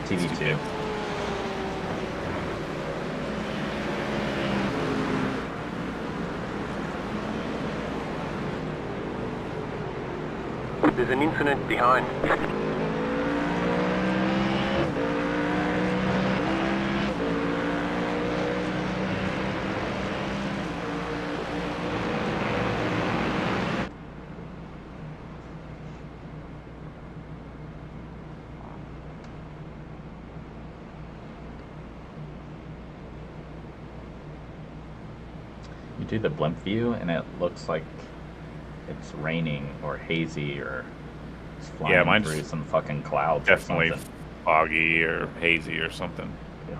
TV 2. There's an incident behind. You do the blimp view and it looks like it's raining or hazy or it's flying Yeah, mine's through some fucking clouds. Definitely or something. foggy or hazy or something. Yep.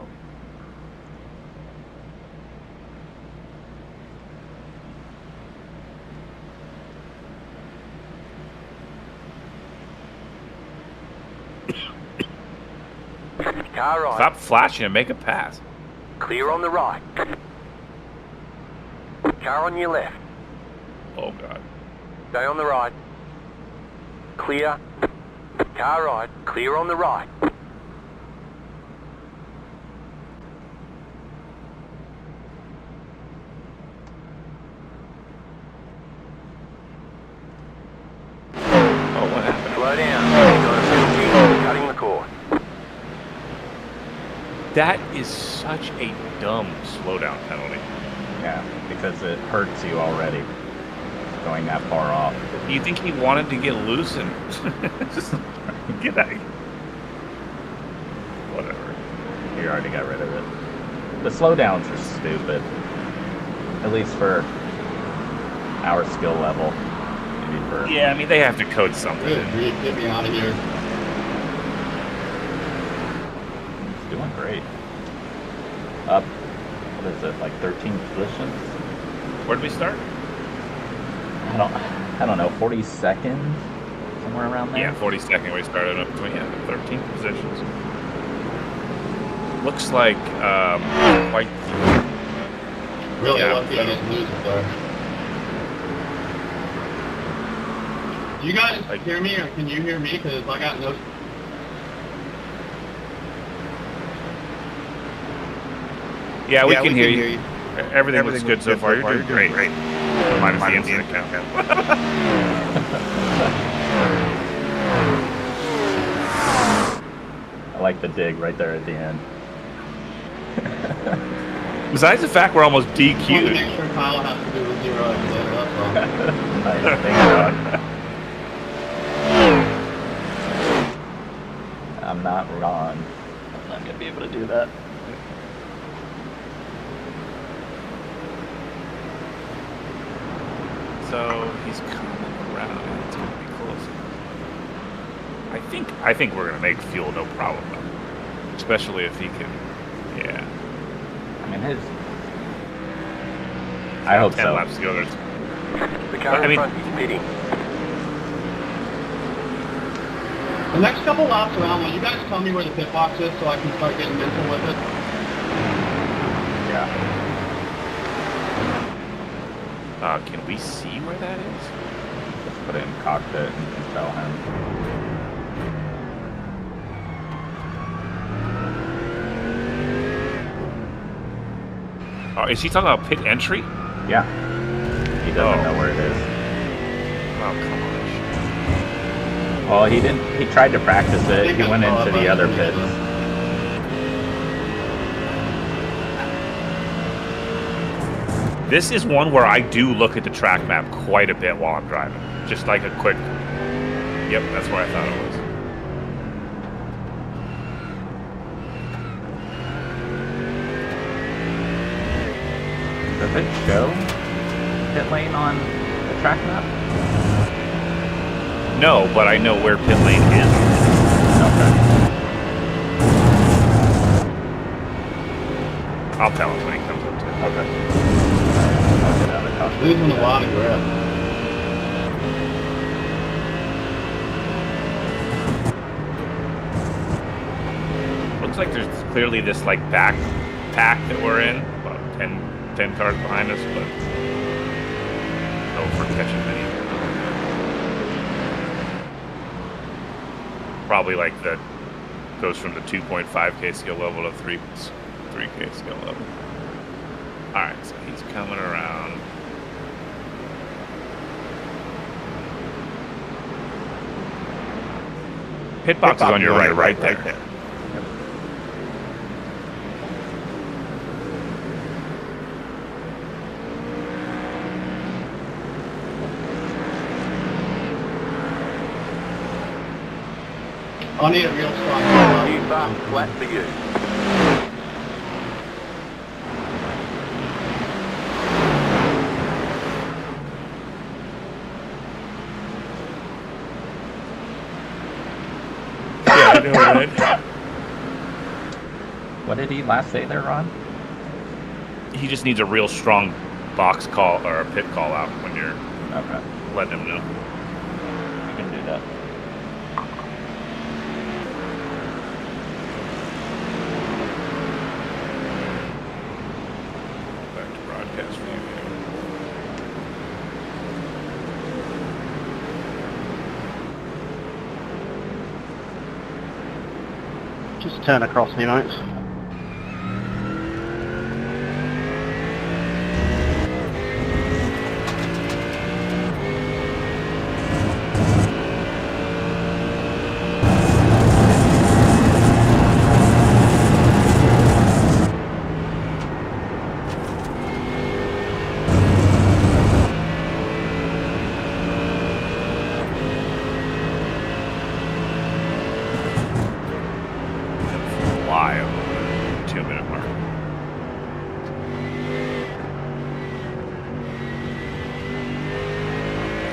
Car right. Stop flashing and make a pass. Clear on the right. Car on your left. Oh god. Stay on the right. Clear. Car right. Clear on the right. Oh, what happened? Slow down. You've got a penalty. Cutting the cord. That is such a dumb slowdown penalty. Yeah, because it hurts you already going that far off. Do you think he wanted to get loose and just get out? Whatever. You already got rid of it. The slowdowns are stupid. At least for our skill level. Maybe for... Yeah, I mean, they have to code something. Get me out of here. It's doing great. Up, what is it, like 13 positions? Where did we start? I don't know, 42nd? Somewhere around there? Yeah, 42nd we started up to, yeah, 13 positions. Looks like quite... Really Yeah, lucky I didn't lose it there. Do you guys hear me, or can you hear me? Because I got no... Yeah, we can hear you. Everything looks good so far. You're doing great. Minus the incident count. I like the dig right there at the end. Besides the fact we're almost I want to DQ'd. make sure Kyle has to do with 0 exit, that's all. Nice, thank God. I'm not wrong. I'm not gonna be able to do that. So he's coming around. It's gonna be close. I think we're gonna make fuel no problem though. Especially if he can. Yeah. I mean, his. I hope 10 so. laps to go. There's The car I in mean- front is pitting. The next couple laps around, will you guys tell me where the pit box is so I can start getting mental with it? Yeah. Can we see where that is? Just put it in cockpit and you can tell him. Is he talking about pit entry? Yeah. He doesn't know where it is. Oh, come on. Well, he didn't. He tried to practice it. He went into the other pits. This is one where I do look at the track map quite a bit while I'm driving. Just like a quick... Yep, that's where I thought it was. Does it show pit lane on the track map? No, but I know where pit lane is. Okay. I'll tell him when he comes up to it. Okay. I'll get out of cockpit. Losing a lot of grip. Looks like there's clearly this like back pack that we're in, about 10 cars behind us, but no for catching many. Probably like the goes from the 2.5k skill level to 3k skill level. All right, so he's coming around. Pit box is on your right there. I need a real strong New bump, flat for you. Yeah, I know, right? What did he last say there, Ron? He just needs a real strong box call or a pit call out when you're letting him know. You can do that. Back to broadcast view. Just turn across me, mates. Fly over the 2-minute mark.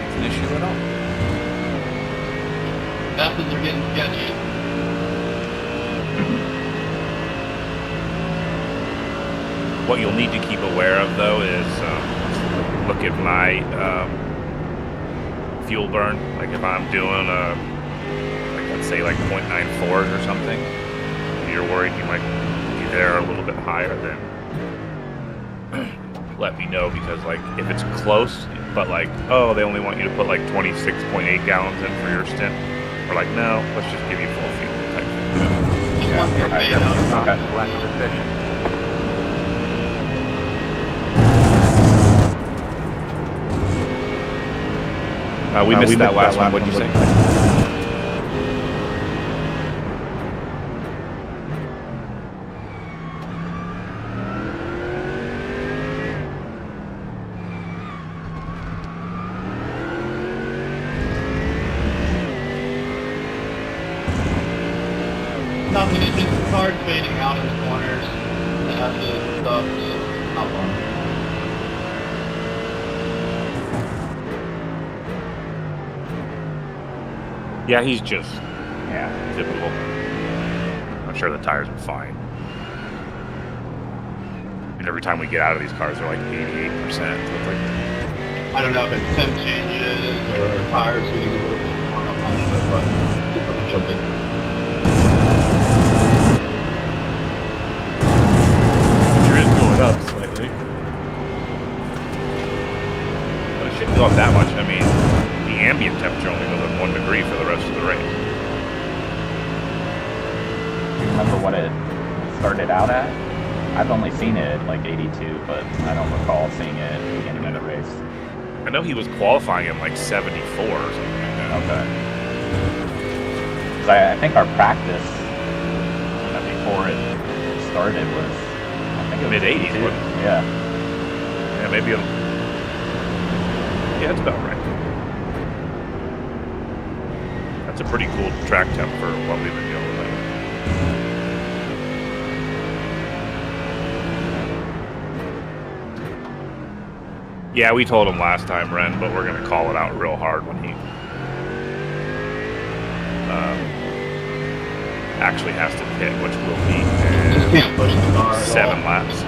It's an issue at all. Methods are getting sketchy. What you'll need to keep aware of, though, is look at my fuel burn. Like if I'm doing let's say like 0.94s or something, and you're worried you might be there a little bit higher, then let me know, because like if it's close, but like, oh, they only want you to put like 26.8 gallons in for your stint, we're like, no, let's just give you full fuel type thing. Less efficient. We missed that last one. What'd you say? Nothing, it's just cars fading out in the corners. And that's the stuff. It's not fun. Yeah, he's just typical. I'm sure the tires are fine. And every time we get out of these cars, they're like 88%. So it's like, I don't know if it's temp changes or tires getting a little bit more. I'm not sure, but it's pretty jumpy. temperature is going up slightly. But it shouldn't go up that much. I mean, the ambient temperature only goes up 1 degree for the rest of the race. Do you remember what it started out at? I've only seen it at like 82, but I don't recall seeing it at the beginning of the race. I know he was qualifying in like 74 or something like that. Okay. 'Cause I think our practice, before it started, was I think it was Mid-80s, 82. wasn't it? Yeah. Yeah, maybe it'll... Yeah, that's about right. That's a pretty cool track temp for what we've been dealing with. Yeah, we told him last time, Ren, but we're going to call it out real hard when he actually has to pit, which will be Just can't push the car at 7 all. laps.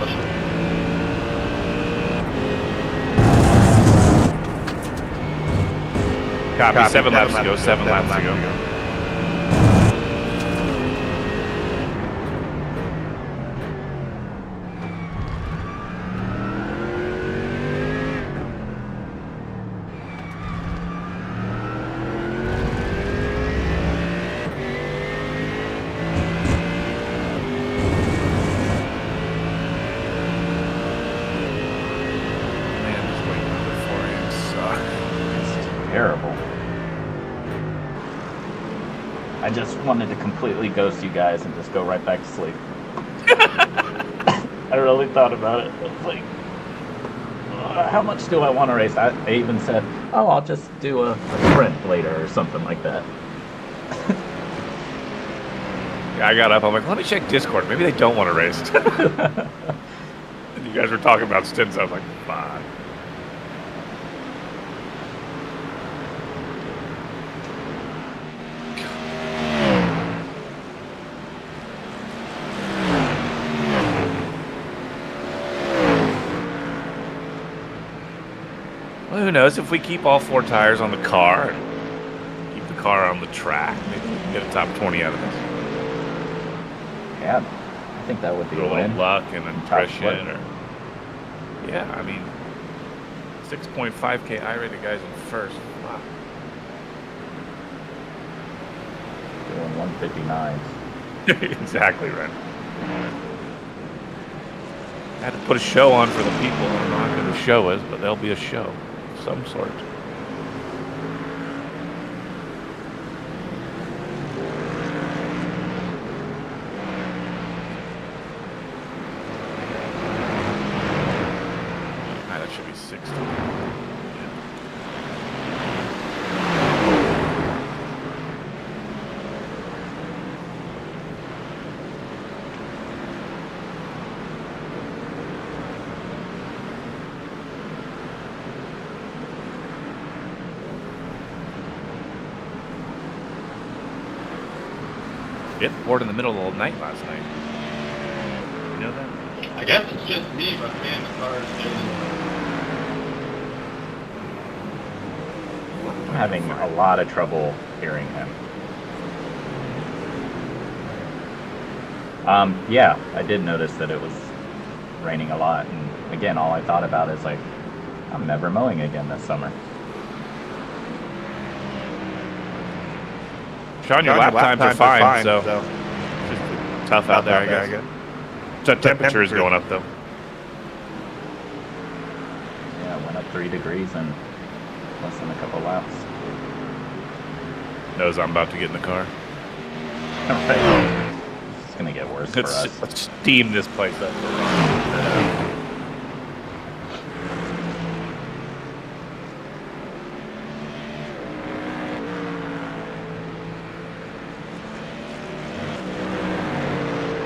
Copy. 7 laps to go. 7 laps to go. Man, just waiting for the 4 a.m. suck. It's terrible. I just wanted to completely ghost you guys and just go right back to sleep. I really thought about it. I was like, how much do I want to race? I even said, oh, I'll just do a sprint later or something like that. Yeah, I got up. I'm like, let me check Discord. Maybe they don't want to race. And you guys were talking about stints. I was like, fine. Well, who knows? If we keep all 4 tires on the car and keep the car on the track, maybe we can get a top 20 out of this. Yeah, I think that would be A a little win. luck and Top attrition, or yeah, I mean, 6.5K I-rated guys in first. Wow. Doing 159s. Exactly right. I had to put a show on for the people. I don't know how good the show is, but there'll be a show of some sort. That should be 60. It poured in the middle of the night last night. You know that? I guess it's just me, but man, the car is I'm having a lot of trouble hearing him. Yeah, I did notice that it was raining a lot, and again, all I thought about is like, I'm never mowing again this summer. Sean, your lap times are fine, so it's just tough out there, I guess. The temperature is going up, though. Yeah, it went up 3 degrees in less than a couple laps. Knows I'm about to get in the car. Right. It's gonna get worse for us. Let's steam this place up.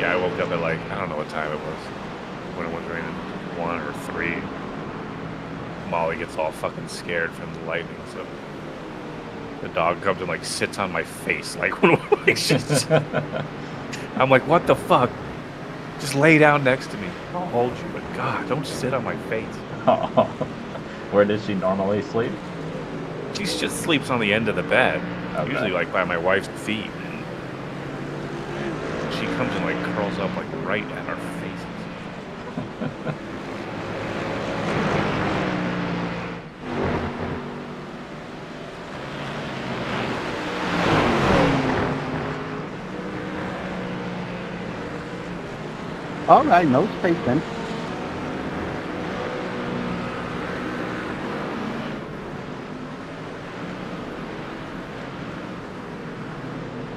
Yeah, I woke up at like, I don't know what time it was. When it was raining, 1 or 3. Molly gets all fucking scared from the lightning, so the dog comes and like sits on my face, like, I'm like, what the fuck? Just lay down next to me. I'll hold you, but God, don't sit on my face. Oh. Where does she normally sleep? She just sleeps on the end of the bed, Okay. usually like by my wife's feet. And she comes and like curls up like right at our faces. All right, no space then.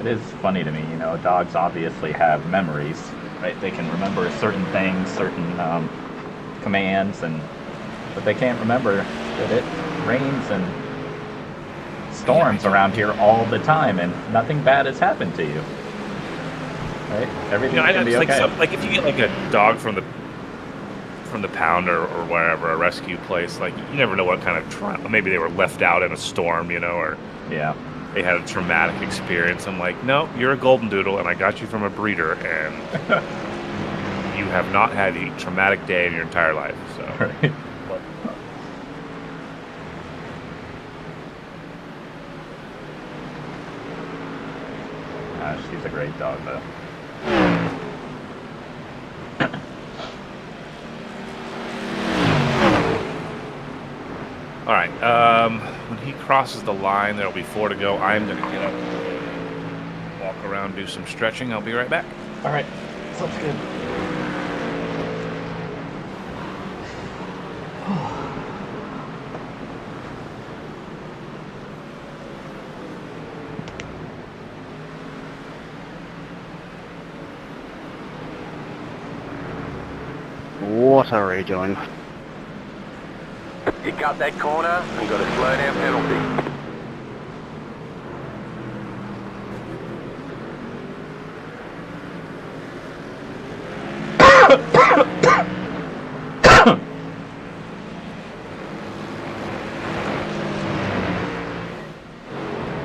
It is funny to me, you know, dogs obviously have memories, right? They can remember certain things, certain commands, but they can't remember that it rains and storms around here all the time, and nothing bad has happened to you. Right? Everything's gonna be okay. Like if you get like a dog from the pound or wherever, a rescue place, like you never know what kind of maybe they were left out in a storm, you know, or Yeah. they had a traumatic experience. I'm like, no, you're a golden doodle, and I got you from a breeder, and you have not had a traumatic day in your entire life. So, Right. She's a great dog, though. all right, when he crosses the line, there'll be 4 to go. I'm gonna get up, walk around, do some stretching. I'll be right back. All right. Sounds good. What a rejoin. You cut that corner and got a slow down penalty.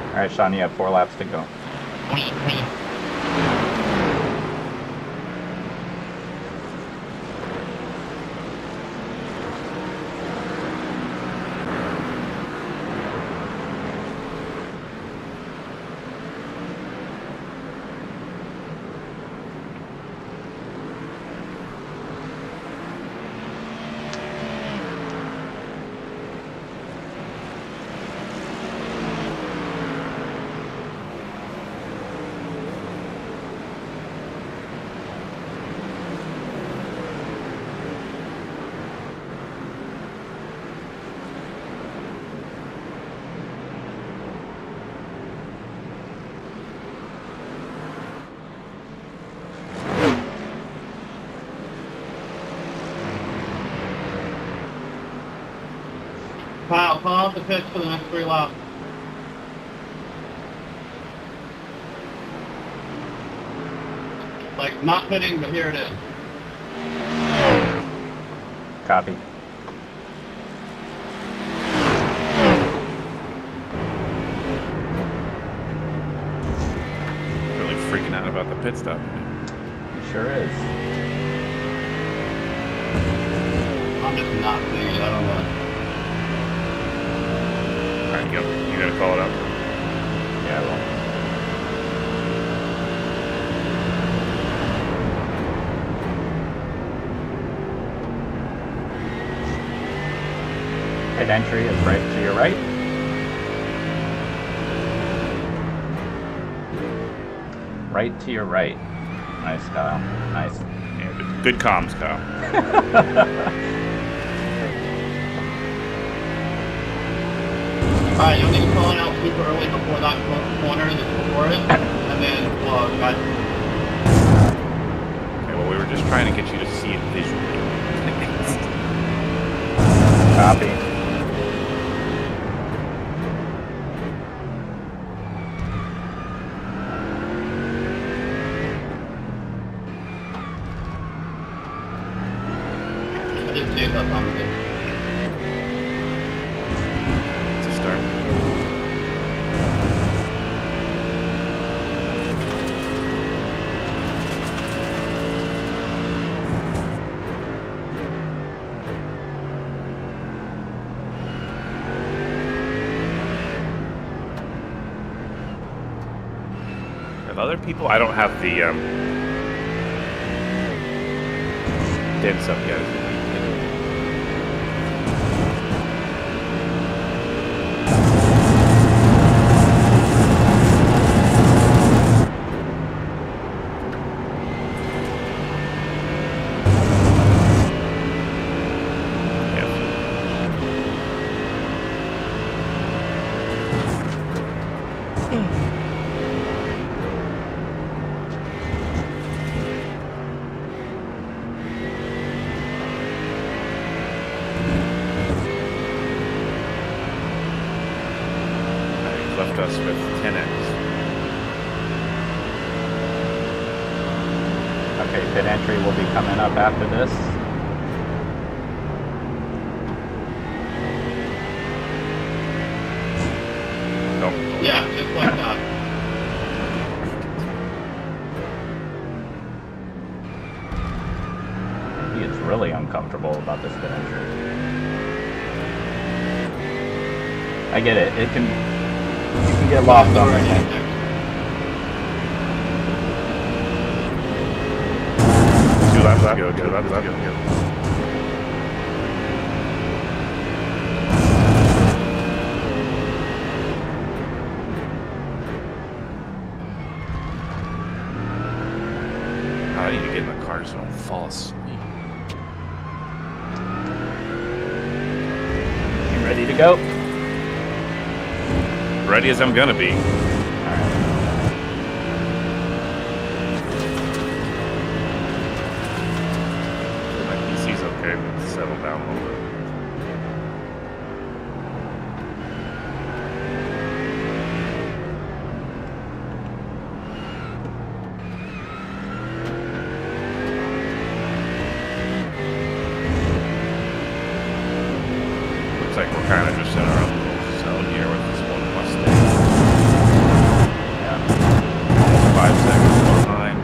All right, Sean, you have 4 laps to go. the pits for the next 3 laps. Like, not pitting, but here it is. Copy. Really freaking out about the pit stop. He sure is. I'm just not seeing it, I don't know. Alright, you gotta call it out. Yeah, well. Pit entry is right to your right. Right to your right. Nice, Kyle. Nice. Yeah, good comms, Kyle. Alright, you'll need to call it out super early before that corner that's before it, and then, guys. Okay, well, we were just trying to get you to see it visually. Copy. I didn't see it that time ago. It's a start. With other people, I don't have the dense up yet. Left us with 10x. Okay, pit entry will be coming up after this. Nope. Yeah, just like that. He is really uncomfortable about this pit entry. I get it. It can get lost on the thing. Two laps left. Go. 2 laps left. Go. I need to get in the car so I don't fall asleep. You ready to go? Ready as I'm gonna be. My PC's okay, but settle down a little bit. Looks like we're kind of just in our own little zone here with this one Mustang. Yeah. 5 seconds behind.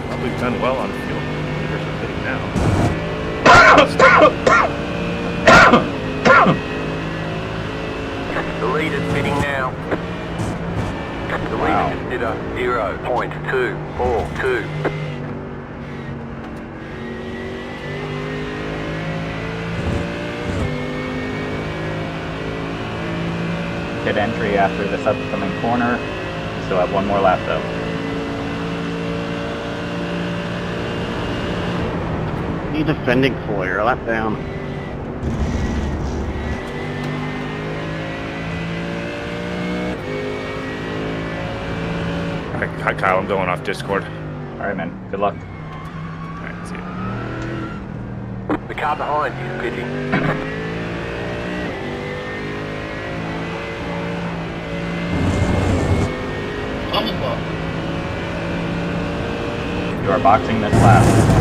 Probably done well on fuel. Meters are hitting now. The leader's fitting now. The Wow. leader just did a 0.242. Pit entry after this upcoming corner. Still have one more lap though. You defending for your lap down. Hi, Kyle. I'm going off Discord. Alright, man. Good luck. Alright, see you. The car behind you is pitting. Bubble Buff. You are boxing this lap.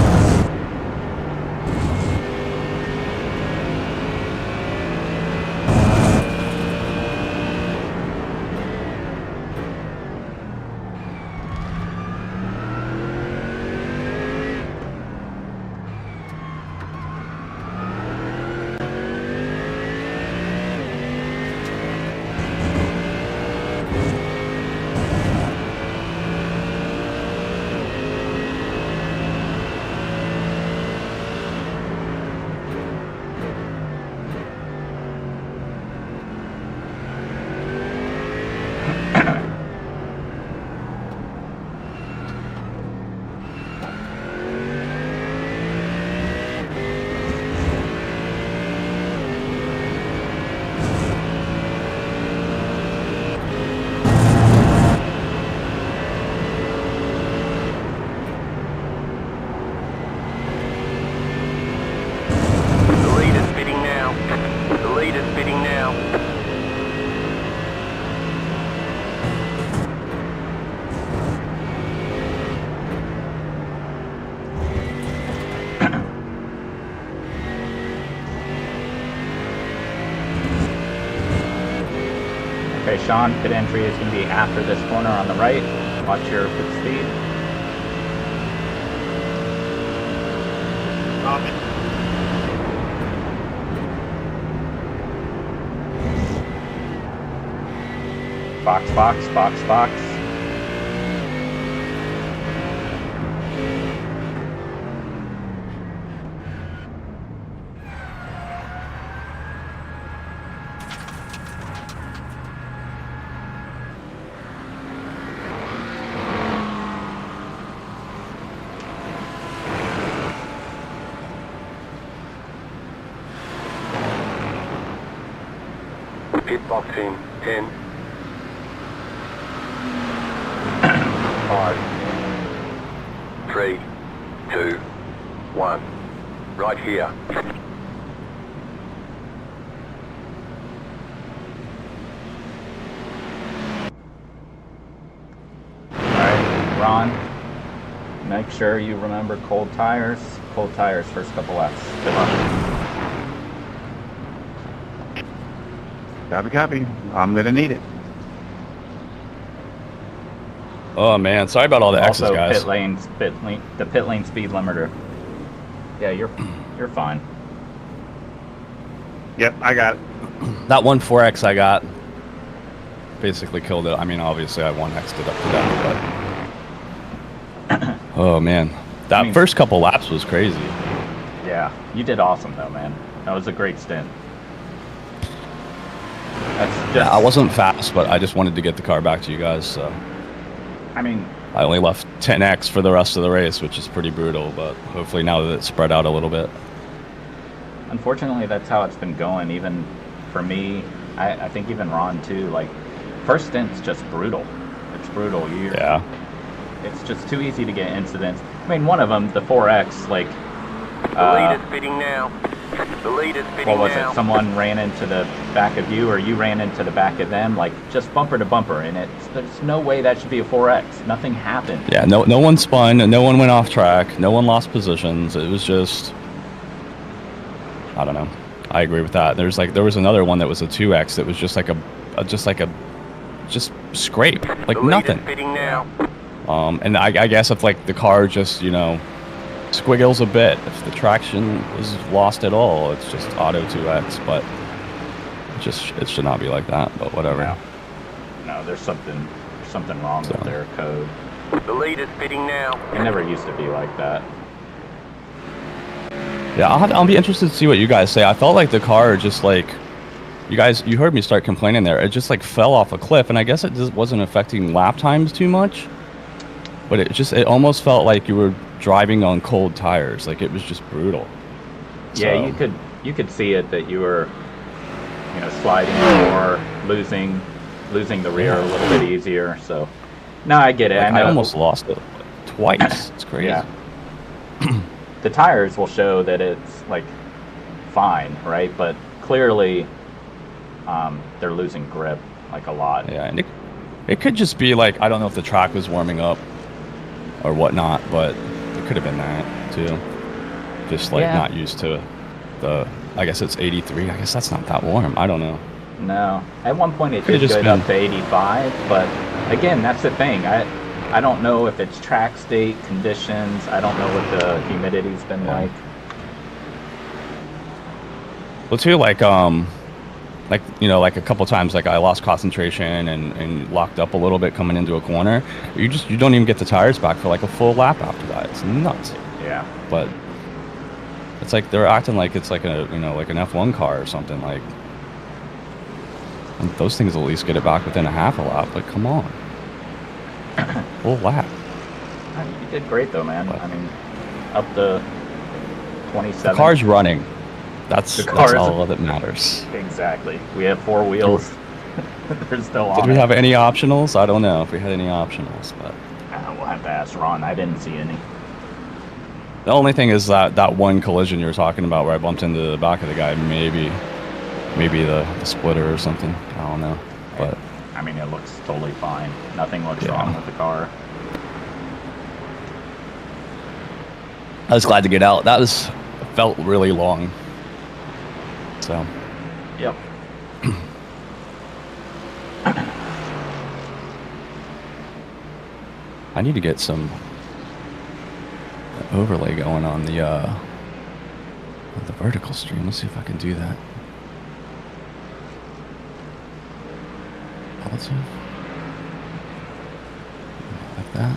Okay, Sean, pit entry is going to be after this corner on the right. Watch your pit speed. Box, box, box, box. Pit box in 10, 5, 3, 2, 1. Right here. Alright, Ron, make sure you remember cold tires. Cold tires first couple laps. Good luck. Copy. I'm gonna need it. Oh man, sorry about all the X's, Also, guys. the pit lane speed limiter. Yeah, you're fine. Yep, I got it. That one 4X I got basically killed it. I mean, obviously I 1X'd it up to that, but oh man, that first couple laps was crazy. Yeah, you did awesome though, man. That was a great stint. That's just, Yeah, I wasn't fast, but I just wanted to get the car back to you guys, so. I mean, I only left 10X for the rest of the race, which is pretty brutal, but hopefully now that it's spread out a little bit. unfortunately, that's how it's been going. Even for me, I think even Ron too. Like, first stint's just brutal. It's brutal. Yeah. It's just too easy to get incidents. I mean, one of them, the 4X, like. The lead is bidding now. The lead is bidding now. What was it? Someone ran into the back of you, or you ran into the back of them, like just bumper to bumper, and there's no way that should be a 4X. Nothing happened. Yeah, no one spun, no one went off track, no one lost positions. It was just, I don't know. I agree with that. There was another one that was a 2X that was just like just scrape, like The lead nothing. is bidding now. And I guess if like the car just, squiggles a bit, if the traction is lost at all, it's just auto 2X, but it should not be like that, but whatever. No, there's something wrong with their code. The lead is bidding now. It never used to be like that. Yeah, I'll be interested to see what you guys say. I felt like the car just like, you heard me start complaining there. It just like fell off a cliff, and I guess it just wasn't affecting lap times too much, but it almost felt like you were driving on cold tires. Like, it was just brutal. Yeah, you could see it that you were, sliding or losing the rear a little bit easier. So, no, I get it. Like, I know. I almost lost it twice. It's crazy. Yeah. The tires will show that it's like fine, right? But clearly, they're losing grip like a lot. Yeah, and It could just be like, I don't know if the track was warming up or whatnot, but it could have been that too. Just like not used to the, I guess it's 83. I guess that's not that warm. I don't know. No. At one point it Could've did just go up been- to 85, but again, that's the thing. I don't know if it's track state conditions. I don't know what the humidity's been like. Well, too, like you know, like a couple times, like I lost concentration and locked up a little bit coming into a corner. You don't even get the tires back for like a full lap after that. It's nuts. Yeah. But it's like they're acting like it's like a, you know, like an F1 car or something. Like, and those things will at least get it back within a half a lap. Like, come on, full lap. I mean, you did great though, man. I mean, up to 27. The car's running. That's The car is- all that matters. Exactly. We have 4 wheels. They're still on. Did we have any optionals? I don't know if we had any optionals, but We'll have to ask Ron. I didn't see any. the only thing is that one collision you were talking about where I bumped into the back of the guy, maybe the splitter or something. I don't know, but I mean, it looks totally fine. Nothing looks Yeah. wrong with the car. I was glad to get out. That felt really long. So Yep. I need to get some overlay going on the vertical stream. Let's see if I can do that. Relative. Like that.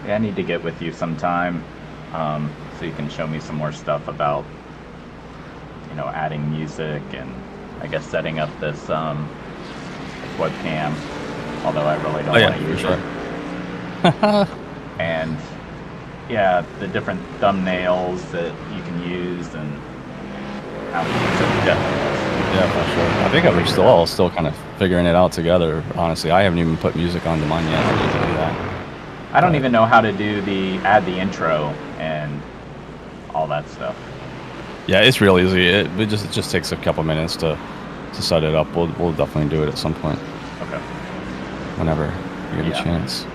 Yeah, I need to get with you sometime, so you can show me some more stuff about, you know, adding music and I guess setting up this webcam. Although I really don't want to use it. And yeah, the different thumbnails that you can use and how to use it. Yeah, for sure. I think we're still kind of figuring it out together. Honestly, I haven't even put music onto mine yet. I need to do that. I don't even know how to do add the intro and all that stuff. Yeah, it's real easy. It just takes a couple minutes to set it up. We'll definitely do it at some point. Okay. Whenever you get Yeah. a chance.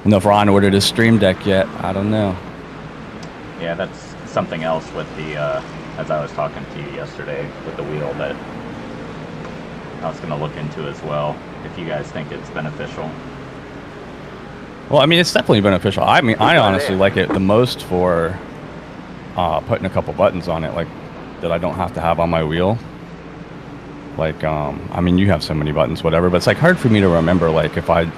know if Ron ordered his Stream Deck yet. I don't know. Yeah, that's something else with the, as I was talking to you yesterday, with the wheel that I was going to look into as well, if you guys think it's beneficial. Well, I mean, it's definitely beneficial. I mean, I honestly like it the most for putting a couple buttons on it, like, that I don't have to have on my wheel. Like, I mean, you have so many buttons, whatever, but it's, like, hard for me to remember, like, if I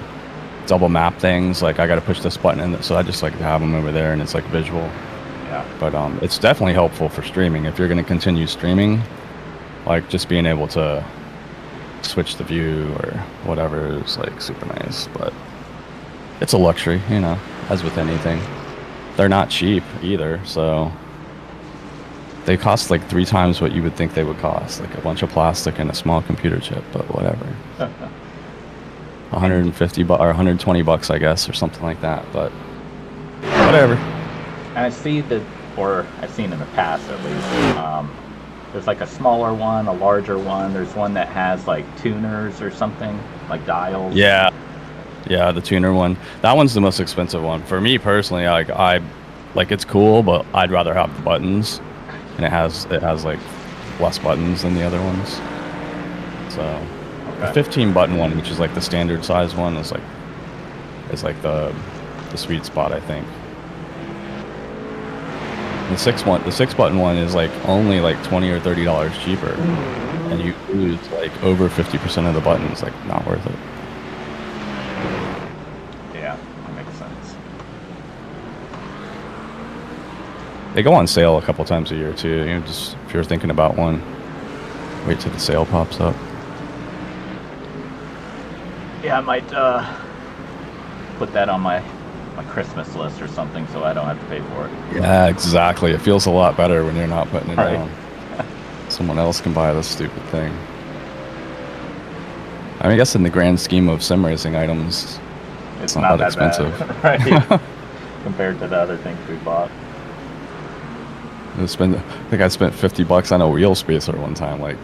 double map things, like, I got to push this button in, so I just like to have them over there, and it's, like, visual. Yeah. But it's definitely helpful for streaming. If you're going to continue streaming, like, just being able to switch the view or whatever is, like, super nice. But it's a luxury, you know, as with anything. They're not cheap either, so they cost like 3 times what you would think they would cost, like a bunch of plastic and a small computer chip, but whatever. 150 or 120 bucks, I guess, or something like that, but whatever. And I see that, or I've seen in the past at least, there's like a smaller one, a larger one. There's one that has like tuners or something, like dials. Yeah. Yeah, the tuner one. That one's the most expensive one. For me personally, like it's cool, but I'd rather have the buttons. And it has like less buttons than the other ones. So the 15 button one, which is like the standard size one, is like the sweet spot, I think. The 6 button one is like only like $20 or $30 cheaper, and you lose like over 50% of the buttons. Like, not worth it. Yeah, that makes sense. They go on sale a couple times a year too. You know, just if you're thinking about one, wait till the sale pops up. Yeah, I might put that on my Christmas list or something, so I don't have to pay for it. Yeah, exactly. It feels a lot better when you're not putting it Right. down. Someone else can buy this stupid thing. I mean, I guess in the grand scheme of sim racing items, It's not that bad, expensive. right? Compared to the other things we bought. I think I spent $50 on a wheel spacer one time. Like,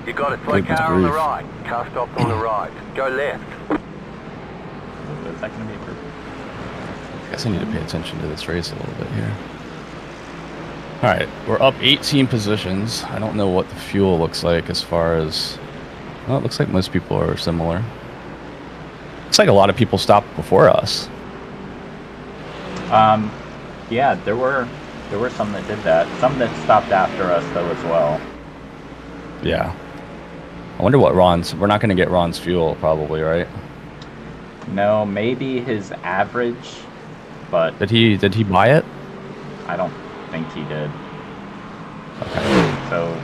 You got a slow goodness car on the grief. right. Car stopped on the right. Go left. What's that going to be for? I guess I need to pay attention to this race a little bit here. All right, we're up 18 positions. I don't know what the fuel looks like as far as. Well, it looks like most people are similar. Looks like a lot of people stopped before us. Yeah, there were some that did that. Some that stopped after us though as well. Yeah. I wonder what Ron's. We're not going to get Ron's fuel probably, right? No, maybe his average, but Did he buy it? I don't think he did. Okay. So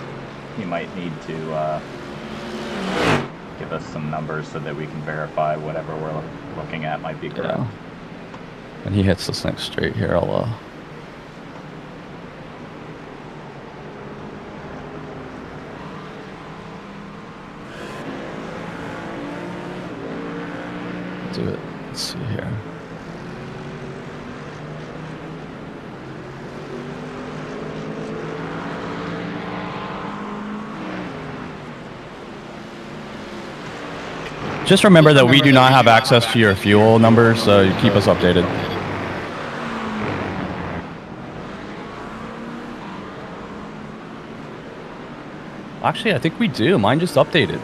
he might need to give us some numbers so that we can verify whatever we're looking at might be correct. Yeah. When he hits this next straight here, I'll do it. Let's see here. Just remember that we do not have access to your fuel numbers, so you keep us updated. Actually, I think we do. Mine just updated.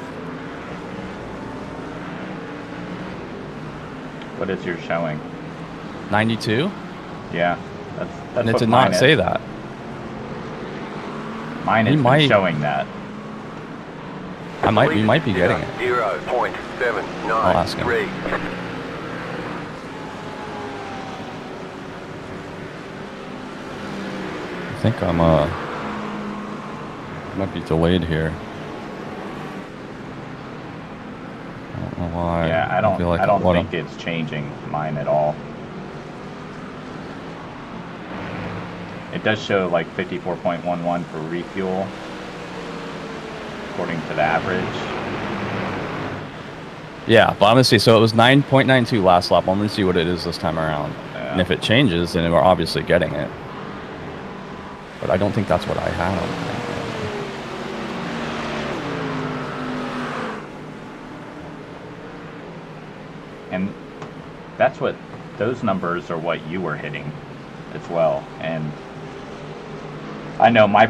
What is your showing? 92? Yeah, that's And it what did mine not is. say that. Mine We is might- showing that. We might be getting it. 0.793. I think I'm might be delayed here. I don't know why. Yeah, I don't feel like think wanna- it's changing mine at all. It does show like 54.11 for refuel, according to the average. Yeah, but I'm gonna see. So it was 9.92 last lap. I'm gonna see what it is this time around. Yeah. And if it changes, then we're obviously getting it. But I don't think that's what I have. And that's what, those numbers are what you were hitting as well. And I know all my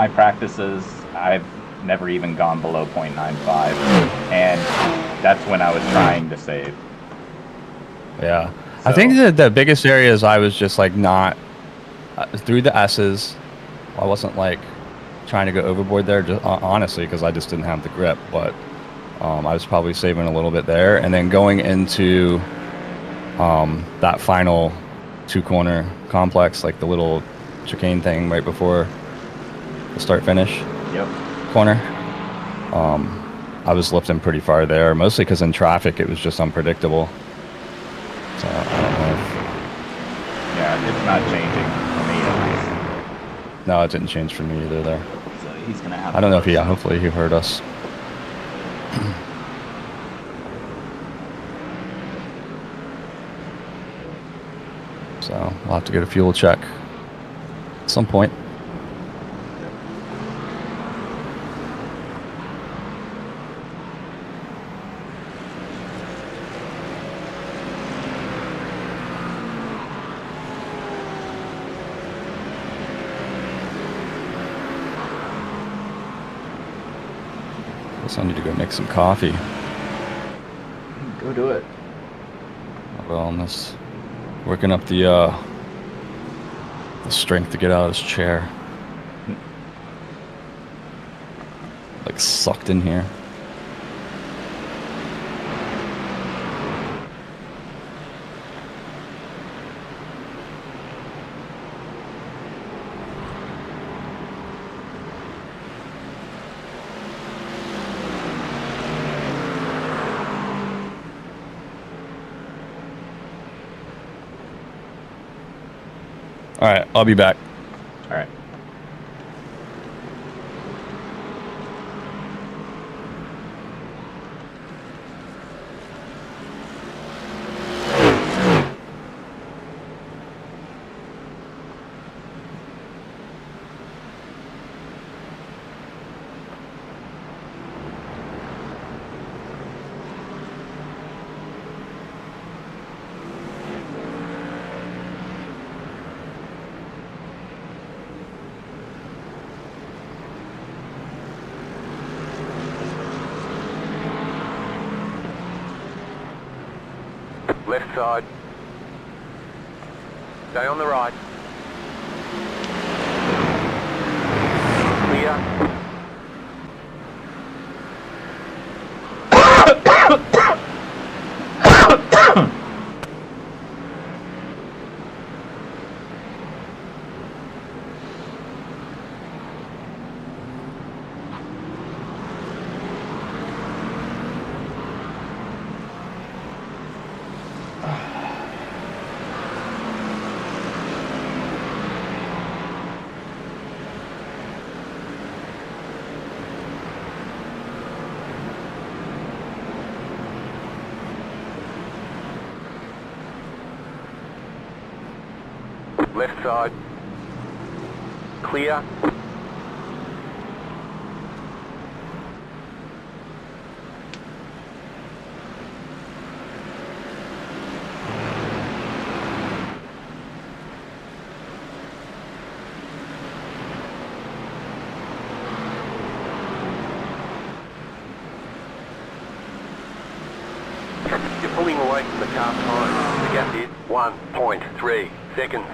practices, I've never even gone below 0.95. And that's when I was trying to save. Yeah. So- I think the biggest area is I was just like not through the S's. I wasn't like trying to go overboard there, just, honestly, because I just didn't have the grip. But I was probably saving a little bit there, and then going into that final two-corner complex, like the little chicane thing right before the start-finish corner. I was lifting pretty far there, mostly because in traffic it was just unpredictable. So I don't know if... Yeah, it's not changing for me at least. No, it didn't change for me either there. So he's going to have I don't know if hopefully he heard us. So we'll have to get a fuel check at some point. Guess I need to go make some coffee. Go do it. Well, I'm just working up the strength to get out of this chair. Like sucked in here. All right, I'll be back. All right. Left side. Stay on the right. Clear. Left side. Clear. You're pulling away from the car time. The gap is 1.3 seconds.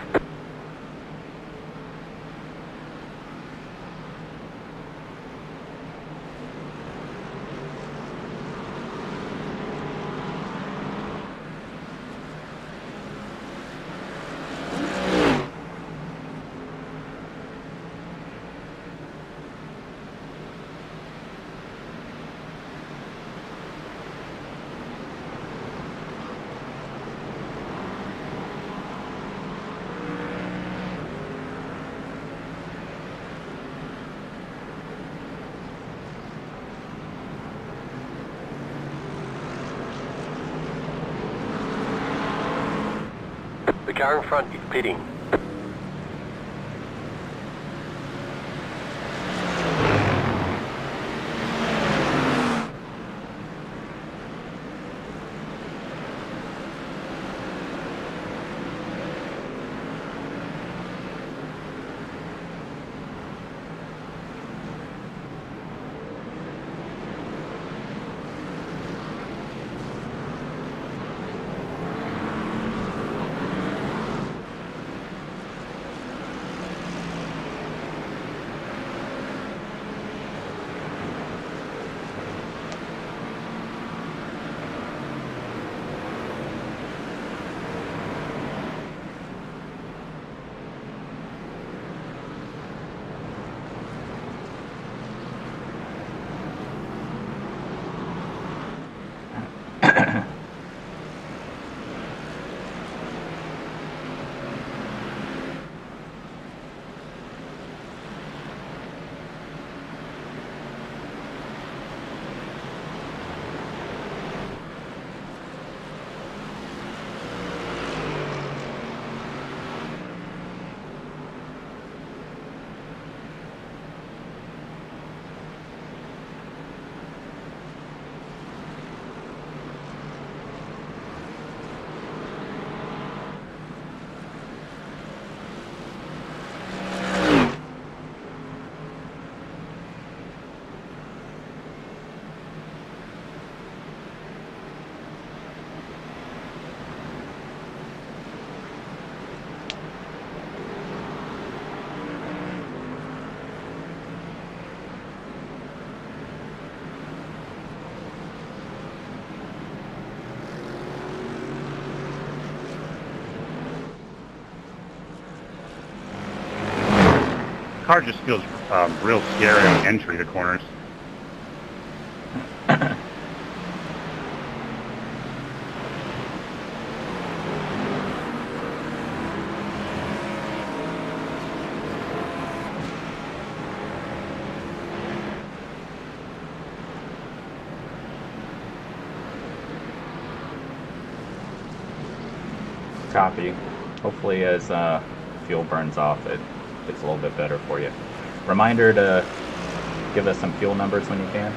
The car in front is pitting. Car just feels real scary on entry to corners. Copy. Hopefully as fuel burns off, it gets a little bit better for you. Reminder to give us some fuel numbers when you can.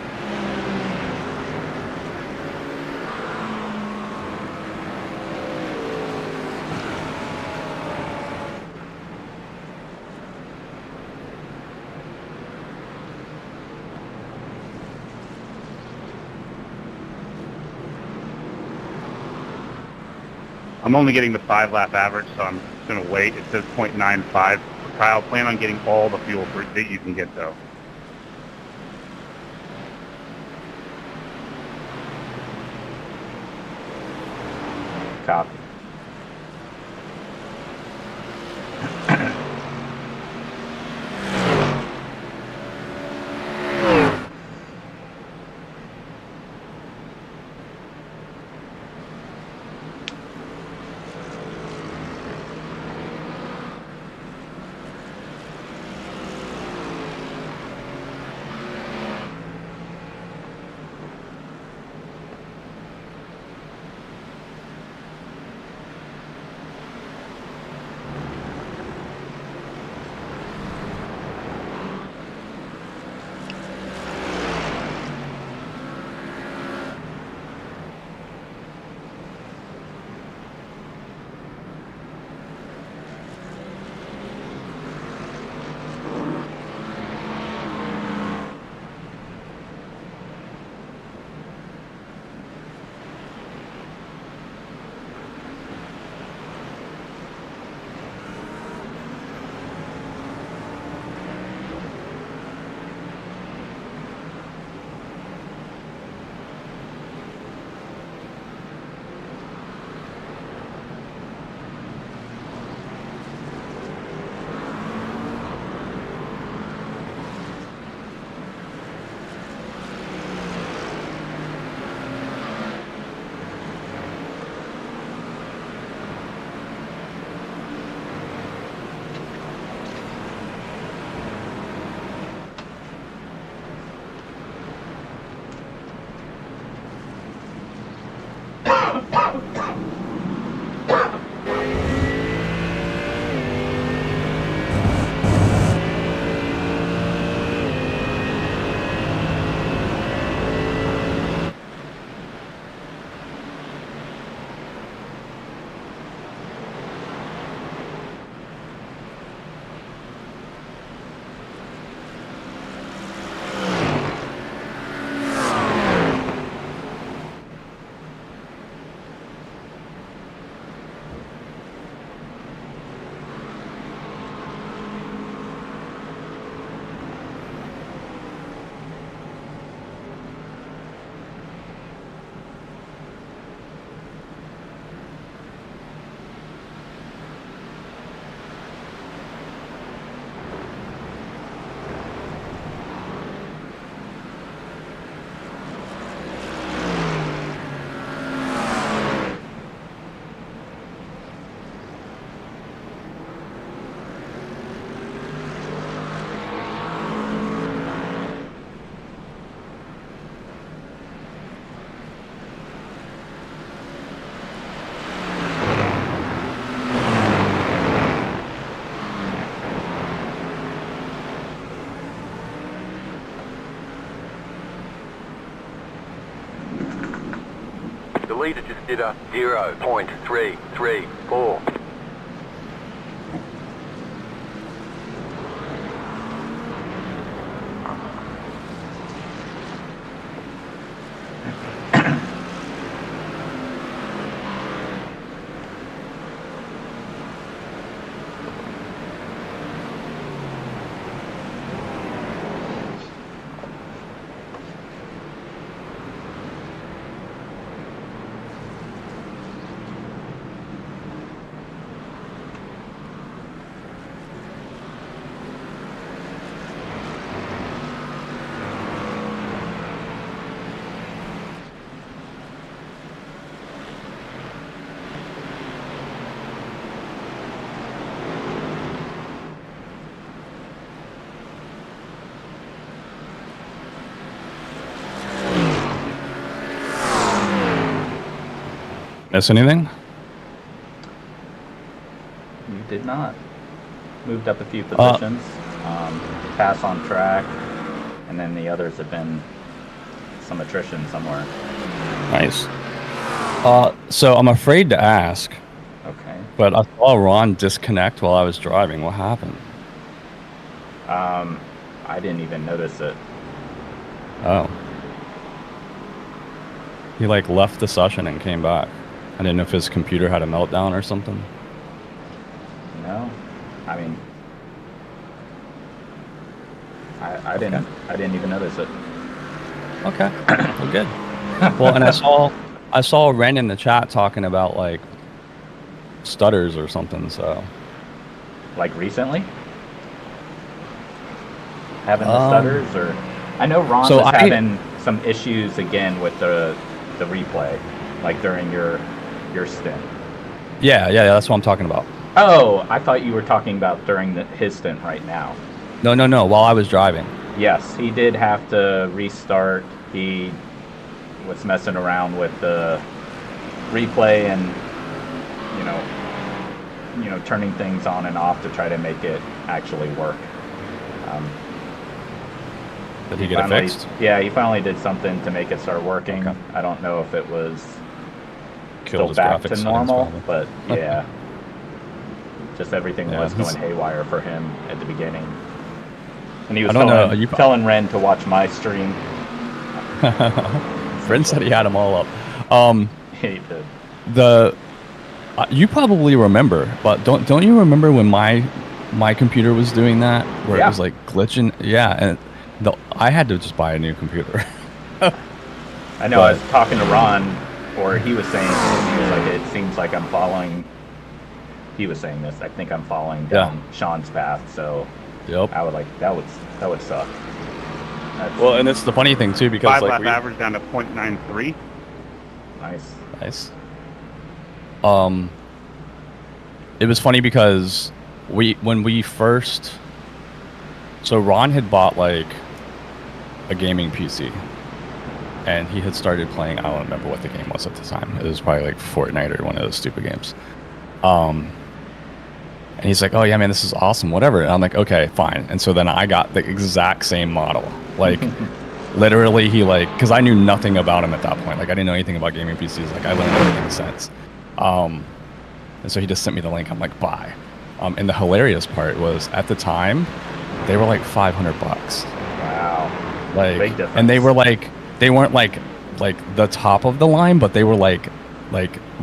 I'm only getting the 5-lap average, so I'm just going to wait. It says 0.95 for Kyle. Plan on getting all the fuel that you can get, though. Copy. The leader just did a 0.334. Miss anything? You did not. Moved up a few positions. Pass on track, and then the others have been some attrition somewhere. Nice. So I'm afraid to ask, Okay. but I saw Ron disconnect while I was driving. What happened? I didn't even notice it. Oh. He like left the session and came back. I didn't know if his computer had a meltdown or something. No, I mean, I didn't even notice it. Okay, well, good. Well, and I saw Ren in the chat talking about like stutters or something. So, Like recently, having the stutters, or I know Ron was having some issues again with the replay, like during your stint. Yeah, that's what I'm talking about. Oh, I thought you were talking about during his stint right now. No, while I was driving. Yes, he did have to restart. He was messing around with the replay and you know turning things on and off to try to make it actually work. Did he get it fixed? Yeah, he finally did something to make it start working. Okay. I don't know if it was Killed still back his graphics to settings, normal, probably. but yeah. Just everything Yeah, was going haywire for him at the beginning. And he was telling Ren to watch my stream. Ren said he had them all up. He did. You probably remember, but don't you remember when my computer was doing that, where it was like glitching? Yeah, and I had to just buy a new computer. I know. I was talking to Ron, or he was saying, he was like, it seems like I'm following. He was saying this. I think I'm following down Sean's path. So, I would like that would suck. Well, and it's the funny thing too, because 5 lap average down to 0.93. Nice. It was funny because when we first, so Ron had bought like a gaming PC, and he had started playing. I don't remember what the game was at the time. It was probably like Fortnite or one of those stupid games. And he's like, "Oh yeah, man, this is awesome, whatever." And I'm like, "Okay, fine." And so then I got the exact same model, like. Literally, he because I knew nothing about him at that point. Like, I didn't know anything about gaming PCs. Like, I learned everything since. And so he just sent me the link. I'm like, buy. And the hilarious part was, at the time, they were like $500. Wow. Like, big difference. and they were like, they weren't like the top of the line, but they were like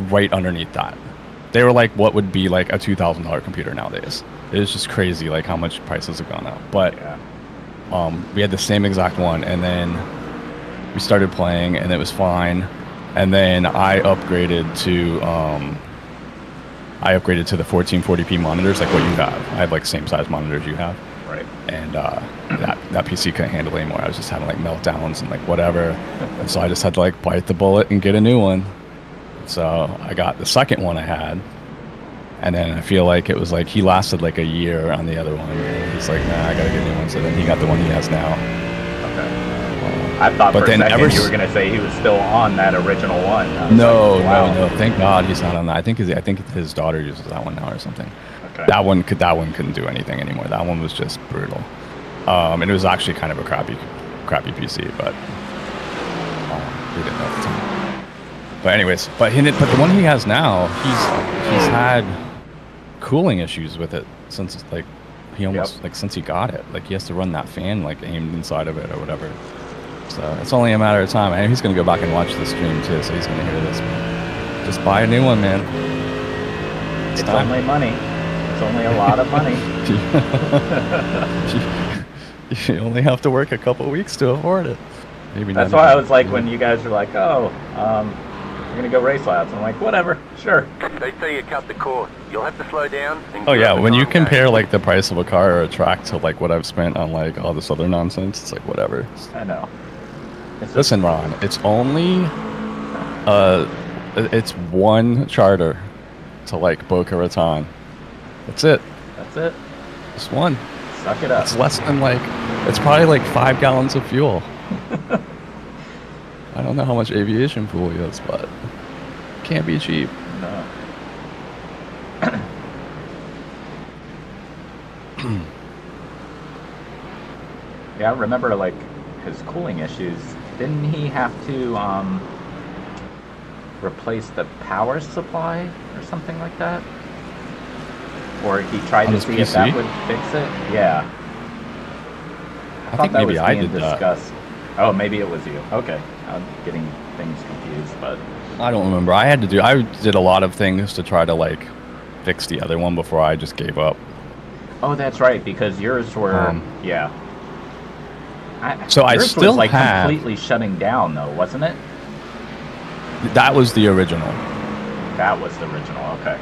right underneath that. They were like what would be like a $2,000 computer nowadays. It was just crazy, like how much prices have gone up. But we had the same exact one, and then we started playing, and it was fine. And then I upgraded to the 1440p monitors, like what you have. I have like same size monitors you have. Right. And that PC couldn't handle it anymore. I was just having like meltdowns and like whatever. And so I just had to like bite the bullet and get a new one. So I got the second one I had. And then I feel like it was like he lasted like a year on the other one. And he's like, nah, I gotta get a new one. So then he got the one he has now. Okay. I thought for a second you were gonna say he was still on that original one. No. Thank God he's not on that. I think his daughter uses that one now or something. Okay. That one couldn't do anything anymore. That one was just brutal. And it was actually kind of a crappy PC, but we didn't know at the time. But anyways, but the one he has now, he's had cooling issues with it since like he almost like since he got it. Like he has to run that fan like aimed inside of it or whatever. So it's only a matter of time. And he's gonna go back and watch the stream too, so he's gonna hear this. Just buy a new one, man. It's only money. It's only a lot of money. You only have to work a couple weeks to afford it. Maybe that's why I was like, when you guys were like, "Oh, we're gonna go race laps," I'm like, "Whatever, sure." They say you cut the cord. You'll have to slow down. And oh yeah, when you compare like the price of a car or a track to like what I've spent on like all this other nonsense, it's like whatever. I know. Listen, Ron, it's only it's one charter to like Boca Raton. That's it. That's it. Just one. Suck it up. It's less than it's probably like 5 gallons of fuel. I don't know how much aviation fuel is, but it can't be cheap. No. Yeah, I remember like his cooling issues. Didn't he have to replace the power supply or something like that? Or he tried to see if that would fix it? Yeah. I think maybe I did that. Oh, maybe it was you. Okay, I'm getting things confused, but I don't remember. I did a lot of things to try to like fix the other one before I just gave up. oh, that's right, because yours were yeah. So I yours still was like have completely shutting down, though, wasn't it? that was the original. That was the original. Okay.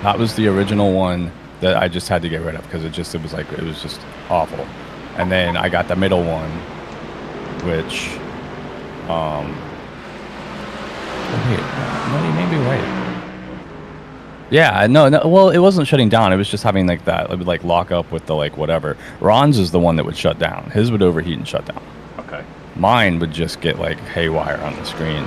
That was the original one that I just had to get rid of because it was just awful. And then I got the middle one, which wait, no, you may be right. Yeah, no, well, it wasn't shutting down. It was just having like that. It would like lock up with the like whatever. Ron's is the one that would shut down. His would overheat and shut down. Okay. Mine would just get like haywire on the screen.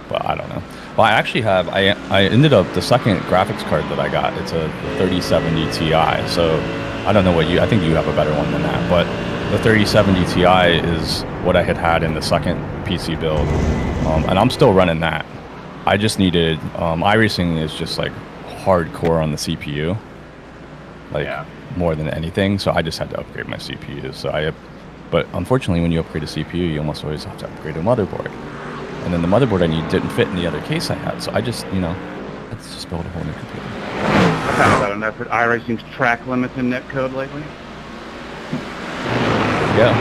But I don't know. Well, I actually have. I ended up the second graphics card that I got. It's a 3070 Ti. So I don't know what you. I think you have a better one than that. But the 3070 Ti is what I had in the second PC build, and I'm still running that. I just needed iRacing is just like hardcore on the CPU, like more than anything. So I just had to upgrade my CPU. But unfortunately, when you upgrade a CPU, you almost always have to upgrade a motherboard. And then the motherboard I need didn't fit in the other case I had. So I just, let's just build a whole new computer. I found about enough with iRacing's track limits in netcode lately. Yeah.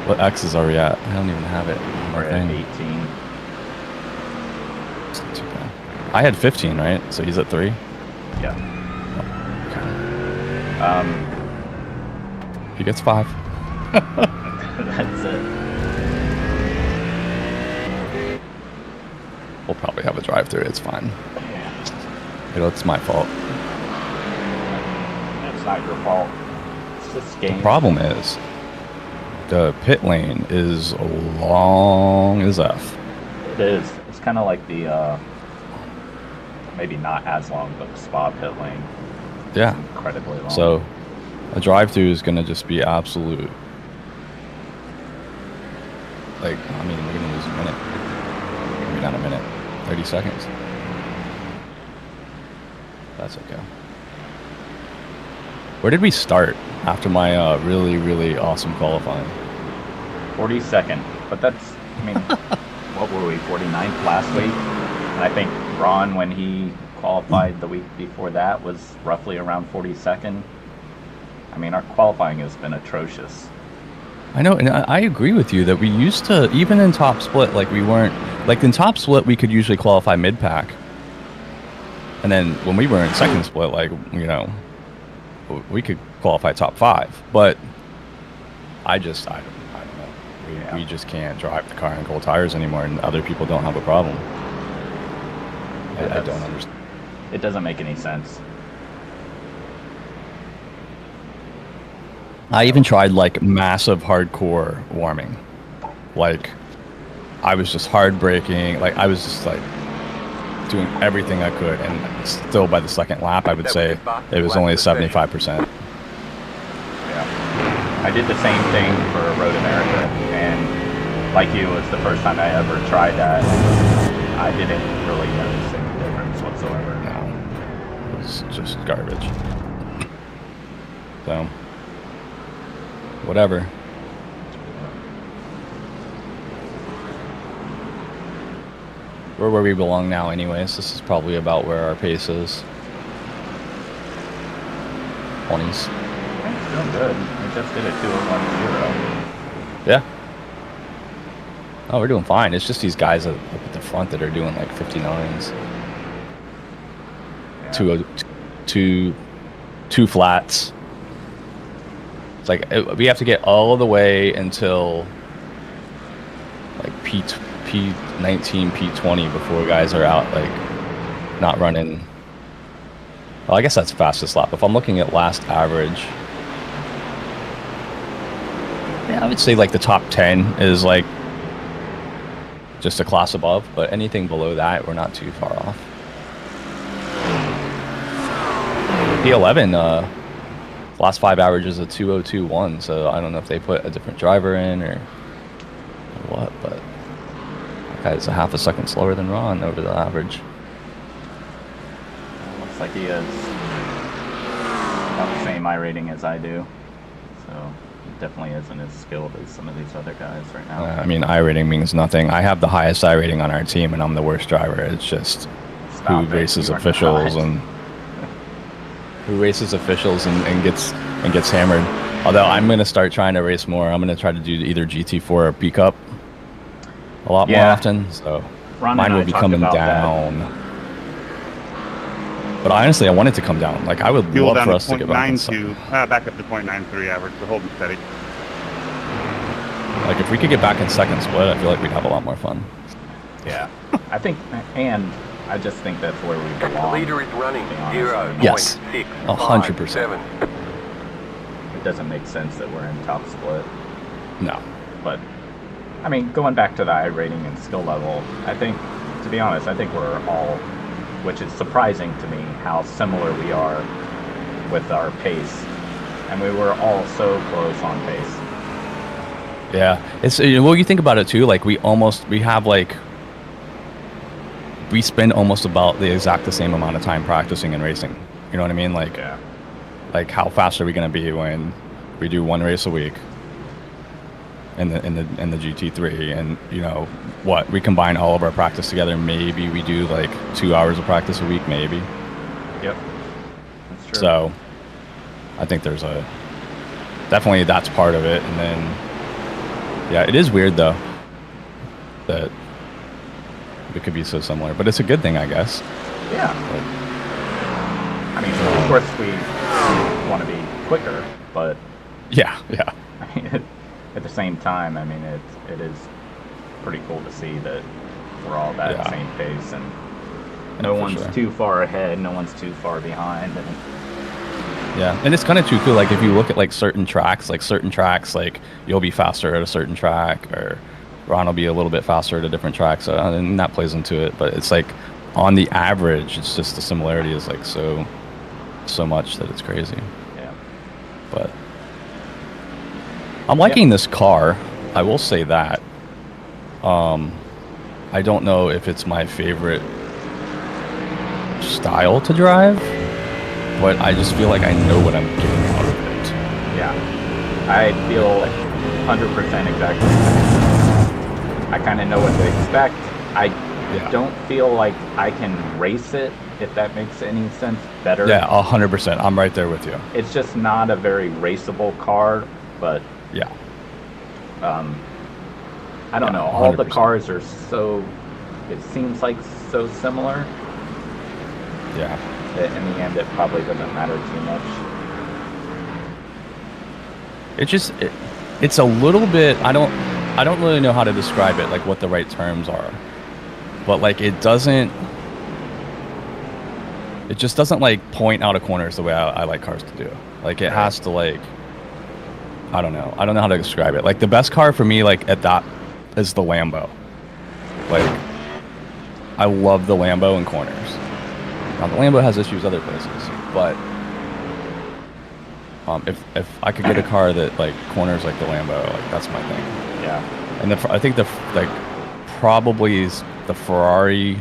What X's are we at? I don't even have it. We're at 18. It's not too bad. I had 15, right? So he's at 3? Yeah. Okay. He gets 5. That's it. We'll probably have a drive-through. It's fine. Yeah. It's my fault. That's not your fault. It's this game. The problem is, the pit lane is long as F. It is. It's kind of like the, maybe not as long, but the Spa pit lane. Yeah. It's incredibly long. So, a drive-through is going to just be absolute. Like, I mean, we're going to lose a minute. Maybe not a minute. 30 seconds. That's okay. Where did we start after my really, really awesome qualifying? 42nd. But that's, I mean, what were we, 49th last week? And I think Ron, when he qualified the week before that, was roughly around 42nd. I mean, our qualifying has been atrocious. I know, and I agree with you that we used to, even in top split, like we weren't, like in top split, we could usually qualify mid-pack. And then when we were in second split, like, we could qualify top 5. But I don't know. We just can't drive the car on cold tires anymore, and other people don't have a problem. I don't understand. It doesn't make any sense. I even tried like massive hardcore warming. Like I was just hard braking. Like I was just like doing everything I could, and still by the second lap I would say it was only 75%. Yeah. I did the same thing for Road America, and like you, it was the first time I ever tried that. I didn't really notice any difference whatsoever. No. It was just garbage. So whatever. We're where we belong now anyways. This is probably about where our pace is. 20s. It's doing good. We just did a 2:01.0. Yeah. Oh, we're doing fine. It's just these guys up at the front that are doing like 59s. Yeah. Two flats. It's like we have to get all the way until like P19, P20 before guys are out, like not running. Well, I guess that's fastest lap. If I'm looking at last average, yeah, I would say like the top 10 is like just a class above, but anything below that, we're not too far off. P11, last 5 averages a 2:02.1, so I don't know if they put a different driver in or what, but that guy's a half a second slower than Ron over the average. Looks like he has about the same iRating as I do. So so he definitely isn't as skilled as some of these other guys right now. I mean, iRating means nothing. I have the highest iRating on our team, and I'm the worst driver. It's just Stop who it, races you are officials not. and who races officials and gets hammered. Although I'm gonna start trying to race more. I'm gonna try to do either GT4 or P Cup a lot more Yeah. often. So Ron mine and will I be talked coming about down. But honestly, I want it to come down. Like I would Fuel love down for to us to get back in 0.92, back up to 0.93 average, so holding steady. Like if we could get back in second split, I feel like we'd have a lot more fun. Yeah, I think, and I just think that's where we The belong. leader is running to be honest. Yes. 0.657. It doesn't make sense that we're in top split. No. But, I mean, going back to the iRating and skill level, I think, to be honest, I think we're all, which is surprising to me, how similar we are with our pace. And we were all so close on pace. Yeah, it's well, you think about it too. Like we have like we spend almost about the same amount of time practicing and racing. You know what I mean? Like, Yeah. like how fast are we gonna be when we do one race a week in the GT3? And you know what? We combine all of our practice together. Maybe we do like 2 hours of practice a week. Maybe. Yep. That's true. So, I think there's definitely that's part of it, and then. Yeah, it is weird though that it could be so similar, but it's a good thing, I guess. Yeah. I mean, of course we want to be quicker, but Yeah. I mean, at the same time, I mean, it is pretty cool to see that we're all at the same pace, and no one's too far ahead, no one's too far behind, and Yeah, and it's kind of too cool. Like if you look at like certain tracks, like you'll be faster at a certain track, or Ron will be a little bit faster at a different track. So and that plays into it. But it's like on the average, it's just the similarity is like so much that it's crazy. yeah. But I'm liking this car. I will say that. I don't know if it's my favorite style to drive. But I just feel like I know what I'm getting out of it. Yeah, I feel 100% exactly the same. I kind of know what to expect. I don't feel like I can race it, if that makes any sense, better. Yeah, 100%. I'm right there with you. It's just not a very raceable car, but yeah. I don't know. All the cars are so, it seems like so similar. Yeah. That in the end, it probably doesn't matter too much. It's a little bit. I don't really know how to describe it, like what the right terms are. But like it just doesn't like point out of corners the way I like cars to do. Like it has to like. I don't know how to describe it. Like the best car for me, like at that, is the Lambo. Like I love the Lambo in corners. Now, the Lambo has issues other places, but if I could get a car that like corners like the Lambo, like that's my thing. Yeah. And I think probably the Ferrari.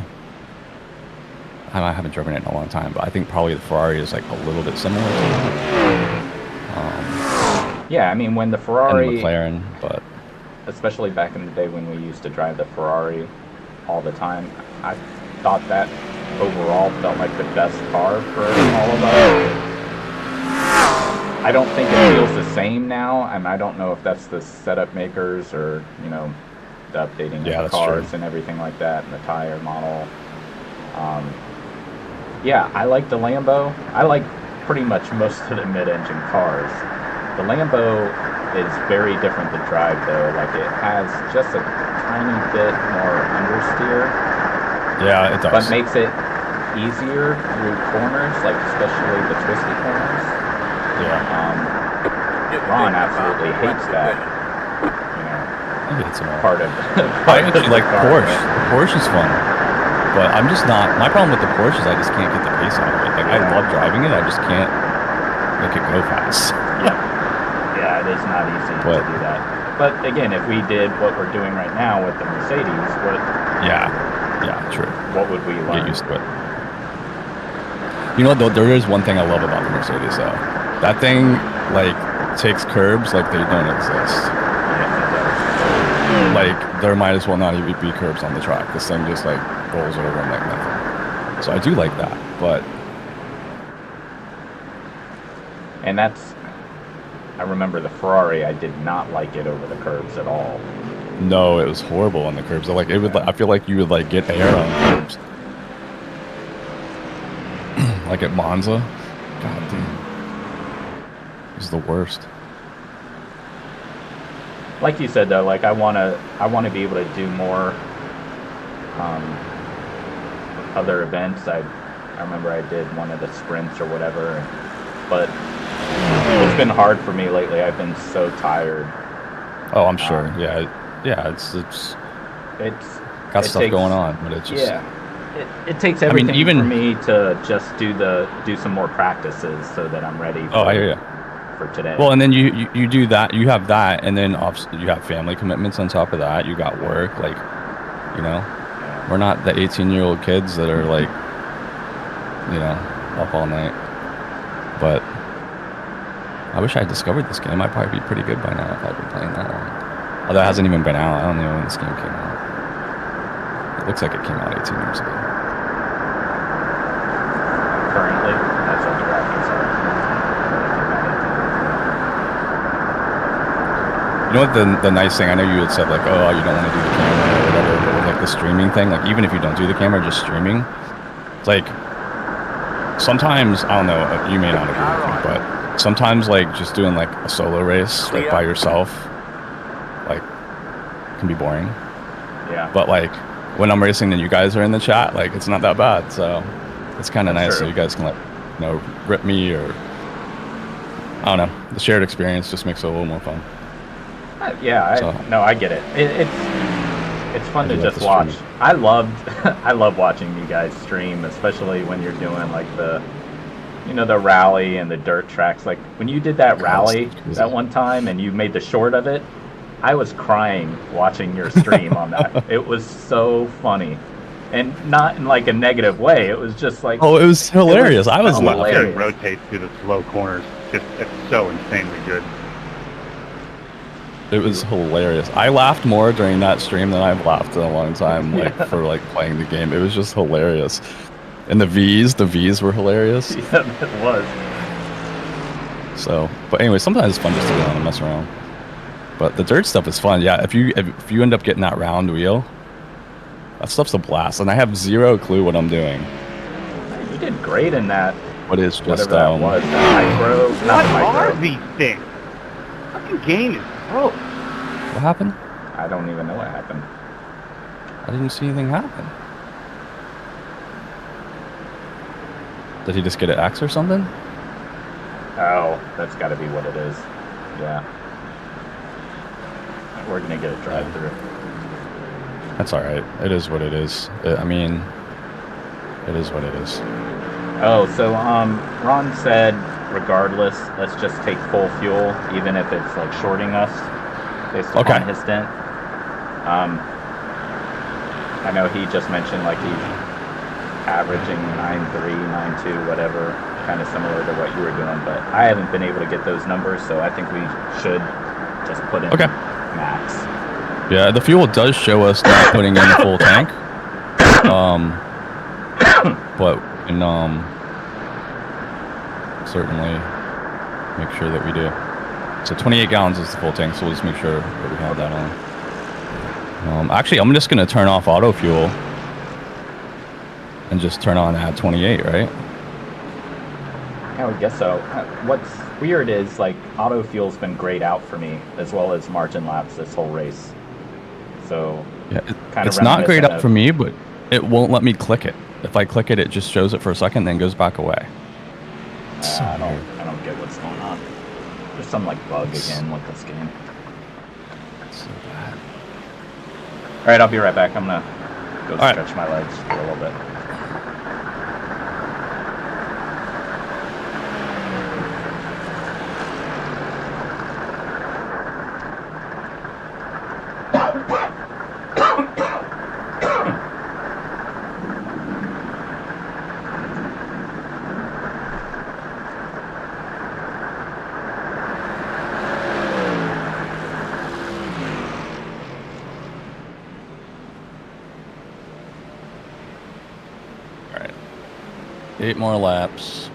I haven't driven it in a long time, but I think probably the Ferrari is like a little bit similar to it. Yeah, I mean when the Ferrari and the McLaren, but especially back in the day when we used to drive the Ferrari all the time, I thought that overall felt like the best car for all of us. I don't think it feels the same now, and I don't know if that's the setup makers or, you know, the updating of the cars and everything like that, and the tire model. Yeah, I like the Lambo. I like pretty much most of the mid-engine cars. The Lambo is very different to drive, though. Like, it has just a tiny bit more understeer. Yeah, it does. But makes it easier through corners, like especially the twisty corners. Yeah. Ron absolutely hates that. You know, it's part of. I actually like Porsche. Porsche is fun, but I'm just not. My problem with the Porsche is I just can't get the pace out of it. Like I love driving it, I just can't make it go fast. Yeah, it is not easy to do that. But again, if we did what we're doing right now with the Mercedes, what? Yeah, true. What would we learn? Get used to it. You know, though, there is one thing I love about the Mercedes, though. That thing, like, takes curbs like they don't exist. Yeah, Like there might as well not even be curbs on the track. This thing just like rolls over them like nothing. So I do like that, but and that's. I remember the Ferrari. I did not like it over the curbs at all. no, it was horrible on the curbs. Like it would. I feel like you would like get air on curbs. Like at Monza. God damn. It was the worst. Like you said though, like I wanna be able to do more other events. I remember I did one of the sprints or whatever, but it's been hard for me lately. I've been so tired. Oh, I'm sure. Yeah, it's got stuff going on, but it just it takes everything for me to just do some more practices so that I'm ready. I hear you. For today. Well, and then you do that. You have that, and then you have family commitments on top of that. You got work, like, you know, we're not the 18-year-old kids that are like, you know, up all night. But I wish I had discovered this game. I'd probably be pretty good by now if I'd been playing that long. Although it hasn't even been out. I don't know when this game came out. It looks like it came out 18 years ago. Currently, that's what the graphics are. You know what the nice thing, I know you had said like, oh, you don't want to do the camera or whatever, but with like the streaming thing, like even if you don't do the camera, just streaming, it's like sometimes, I don't know, you may not agree with me, but sometimes like just doing like a solo race like by yourself, like can be boring. Yeah. But like when I'm racing and you guys are in the chat, like it's not that bad. So it's kind of nice. So you guys can like, you know, rip me or I don't know. The shared experience just makes it a little more fun. I get it. It's fun to just watch. I love watching you guys stream, especially when you're doing like the rally and the dirt tracks. Like when you did that rally that one time and you made the short of it, I was crying watching your stream on that. It was so funny, and not in like a negative way. It was just like, oh, it was hilarious. I was laughing. Rotate through the slow corners. It's so insanely good. It was hilarious. I laughed more during that stream than I've laughed in a long time, like for like playing the game. It was just hilarious. And the V's were hilarious. Yeah, it was. So, but anyway, sometimes it's fun just to get on and mess around. But the dirt stuff is fun. Yeah, if you end up getting that round wheel, that stuff's a blast. And I have zero clue what I'm doing. You did great in that. What is just that was micro? What are these things? Fucking game is broke. What happened? I don't even know what happened. I didn't see anything happen. Did he just get an X or something? Oh, that's got to be what it is. Yeah. We're going to get a drive-through. That's all right. It is what it is. I mean, it is what it is. Oh, so Ron said, regardless, let's just take full fuel, even if it's like shorting us based upon his stint. I know he just mentioned like he's averaging 9.3, 9.2, whatever, kind of similar to what you were doing, but I haven't been able to get those numbers, so I think we should just put in max. Yeah, the fuel does show us not putting in the full tank. But we can certainly make sure that we do. So 28 gallons is the full tank, so we'll just make sure that we have that on. Actually, I'm just going to turn off auto fuel and just turn on add 28, right? I would guess so. What's weird is like auto fuel's been grayed out for me, as well as margin laps this whole race. So yeah, it's not grayed out for me, but it won't let me click it. If I click it, it just shows it for a second, then goes back away. I don't get what's going on. There's some like bug again with this game. So bad. All right, I'll be right back. I'm gonna go stretch my legs for a little bit. 8 more laps.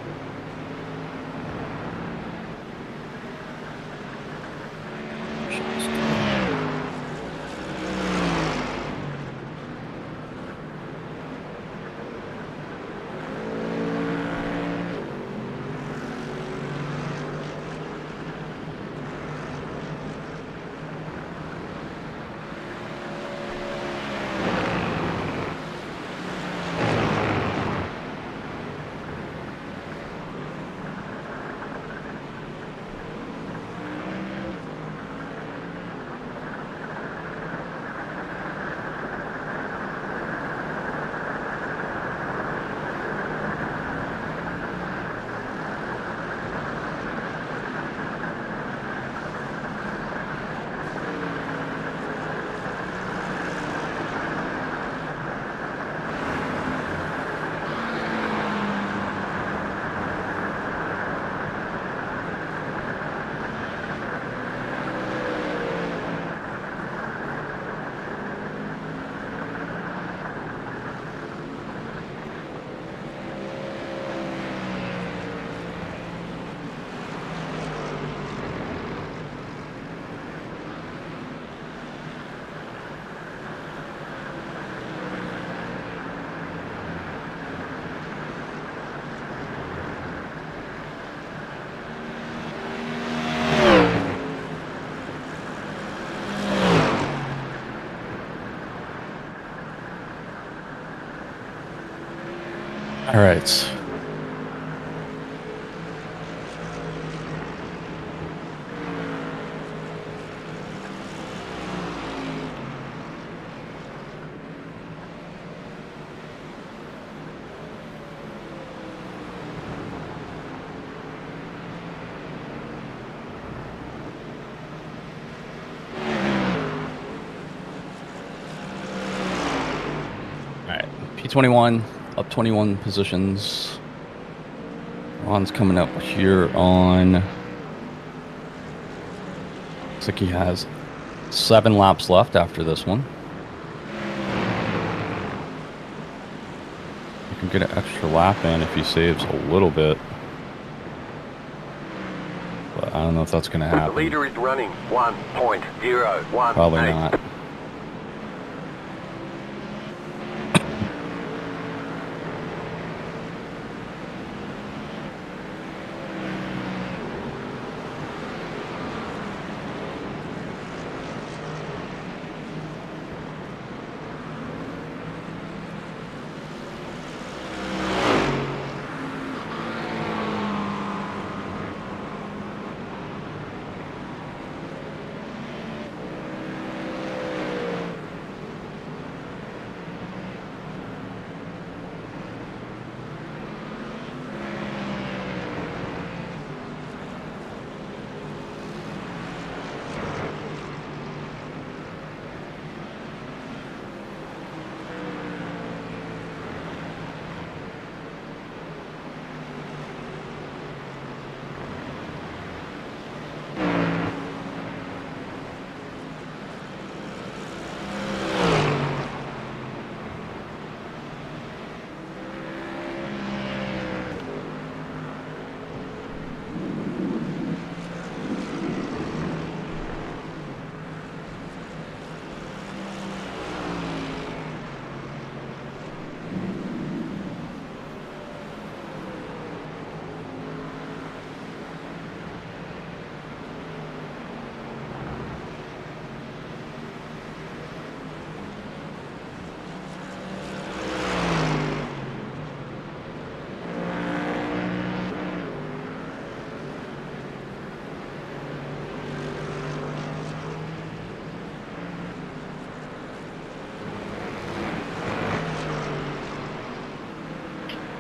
All right. All right. P21 up 21 positions. Ron's coming up here on. Looks like he has 7 laps left after this one. You can get an extra lap in if he saves a little bit. But I don't know if that's going to The happen. leader is running 1.018. Probably not.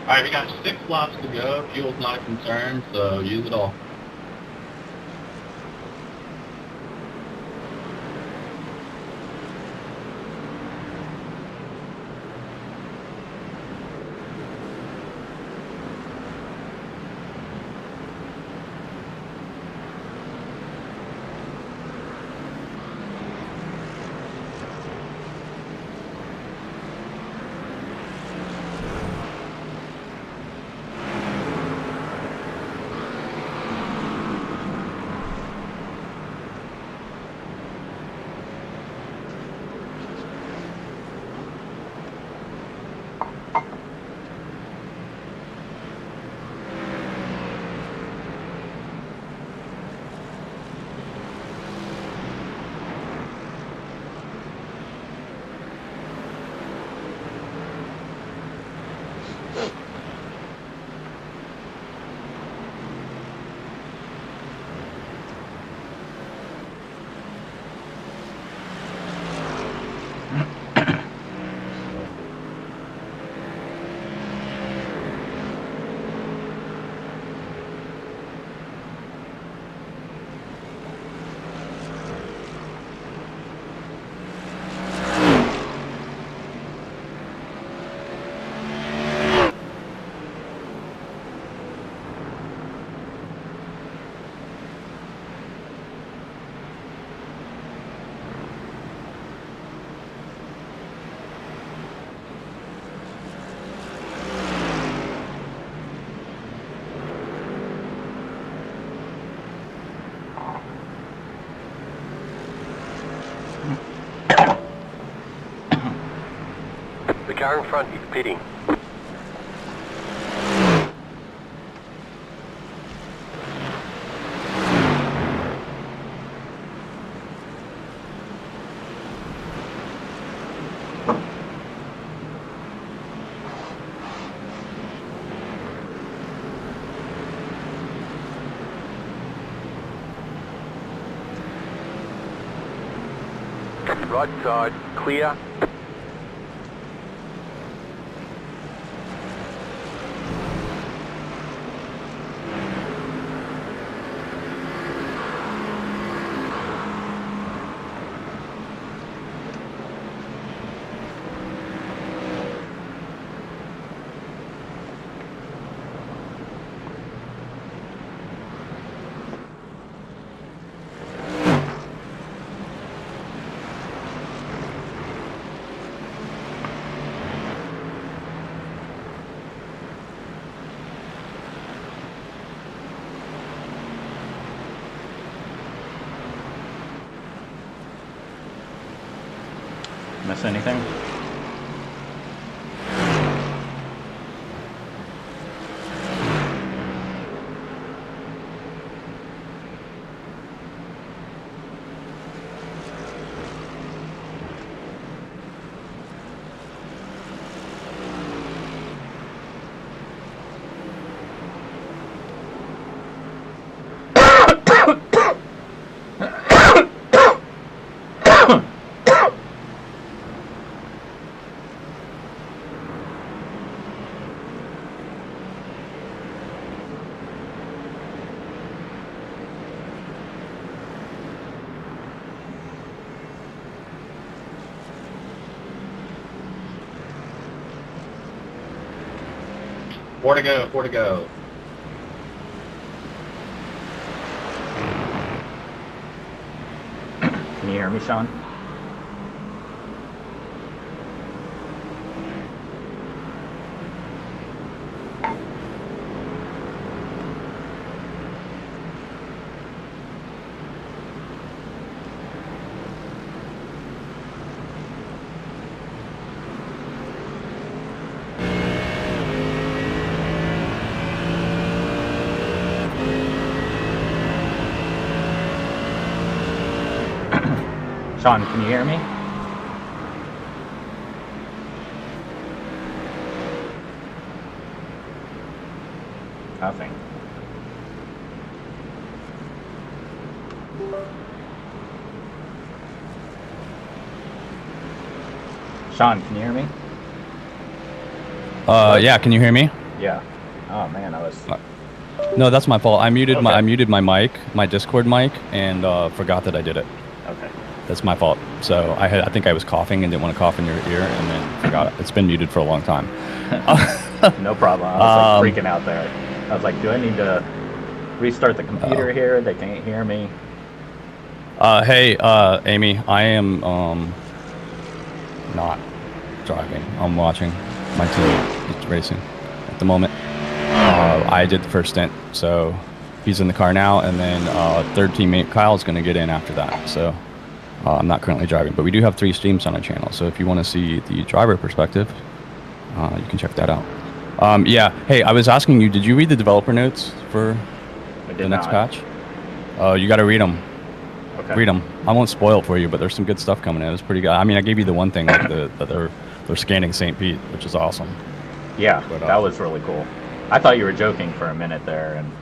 Alright, we got 6 laps to go. Fuel's not a concern, so use it all. car in front is pitting. Right side, clear. Miss anything? Four to go, 4 to go. Can you hear me, Sean? Sean, can you hear me? Nothing. Sean, can you hear me? Yeah, can you hear me? Yeah. Oh man, I was. No, that's my fault. I muted Okay. my mic, my Discord mic, and forgot that I did it. Okay. That's my fault. So I think I was coughing and didn't want to cough in your ear, and then forgot it. It's been muted for a long time. No problem. I was like freaking out there. I was like, do I need to restart the computer here? They can't hear me. Hey, Amy, I am not driving. I'm watching my teammate is racing at the moment. I did the first stint, so he's in the car now, and then third teammate Kyle is going to get in after that. So I'm not currently driving, but we do have 3 streams on our channel. So if you want to see the driver perspective, you can check that out. Yeah. Hey, I was asking you, did you read the developer notes for the next patch? Oh, you got to read them. Okay. Read them. I won't spoil it for you, but there's some good stuff coming in. It's pretty good. I mean, I gave you the one thing, like that they're scanning St. Pete, which is awesome. Yeah, But, that was really cool. I thought you were joking for a minute there and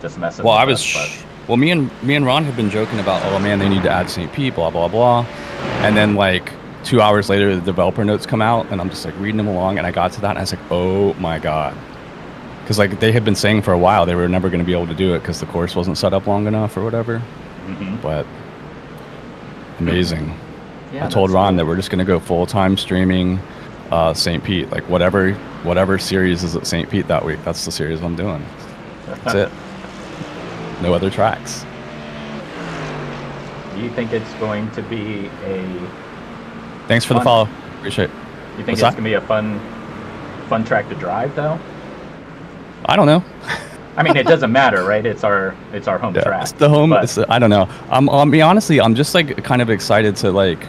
just messing Well, with I was. us, Well, me and Ron had been joking about, oh man, they need to add St. Pete, blah blah blah, and then like 2 hours later, the developer notes come out, and I'm just like reading them along, and I got to that, and I was like, oh my god, because like they had been saying for a while they were never going to be able to do it because the course wasn't set up long enough or whatever. But amazing. Yeah, I told that's Ron cool. that we're just going to go full-time streaming St. Pete, like whatever series is at St. Pete that week. That's the series I'm doing. That's it. No other tracks. Do you think it's going to be a? Thanks for the Fun. follow. Appreciate it. You think What's it's that? going to be a fun track to drive though? I don't know. I mean, it doesn't matter, right? It's our home Yeah, track. it's the home. but- I don't know. I'll be honestly, I'm just like kind of excited to like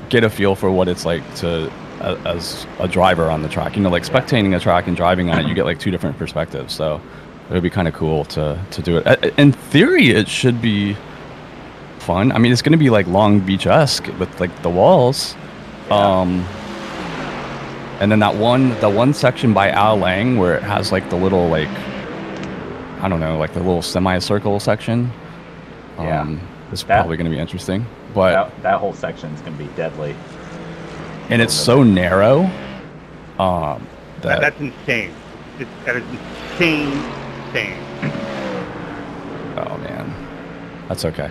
get a feel for what it's like to as a driver on the track. You know, like spectating a track and driving on it, you get like 2 different perspectives. So it would be kind of cool to do it. In theory, it should be fun. I mean, it's going to be like Long Beach-esque with like the walls. And then the one section by Al Lang where it has like the little like, I don't know, like the little semicircle section. It's probably going to be interesting. But that whole section is going to be deadly. And it's so narrow. That's insane. That is insane. Oh man, that's okay.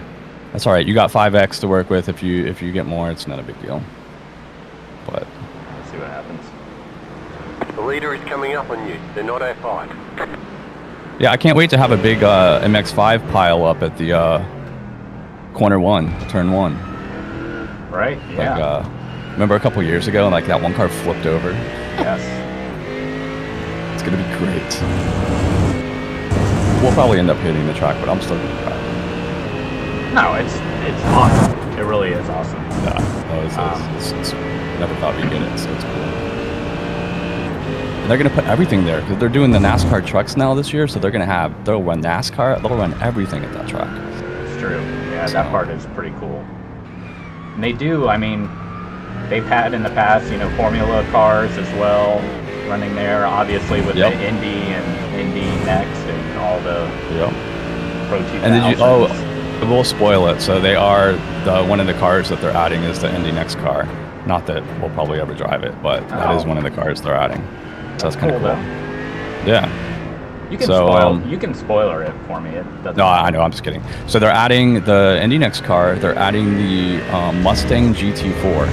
That's all right. You got 5x to work with. If you get more, it's not a big deal. But let's see what happens. The leader is coming up on you. They're not F5. Yeah, I can't wait to have a big MX-5 pile up at the corner 1, turn 1. Right. Yeah. Like, remember a couple years ago, like that one car flipped over. Yes. It's gonna be great. We'll probably end up hitting the track, but I'm still gonna drive. No, it's awesome. It really is awesome. Yeah, it's never thought we'd get it, so it's cool. And they're gonna put everything there because they're doing the NASCAR trucks now this year, so they'll run NASCAR. They'll run everything at that track. It's true. Yeah, so that part is pretty cool. And they do. I mean, they've had in the past, you know, Formula cars as well running there. Obviously with the Indy and Indy Next and all the Pro 2000s. And did you? We'll spoil it. So they are one of the cars that they're adding is the Indy Next car. Not that we'll probably ever drive it, but that is one of the cars they're adding. So that's kind of cool. Yeah. You can spoiler it for me. It doesn't. No, I know. I'm just kidding. So they're adding the Indy Next car. They're adding the Mustang GT4.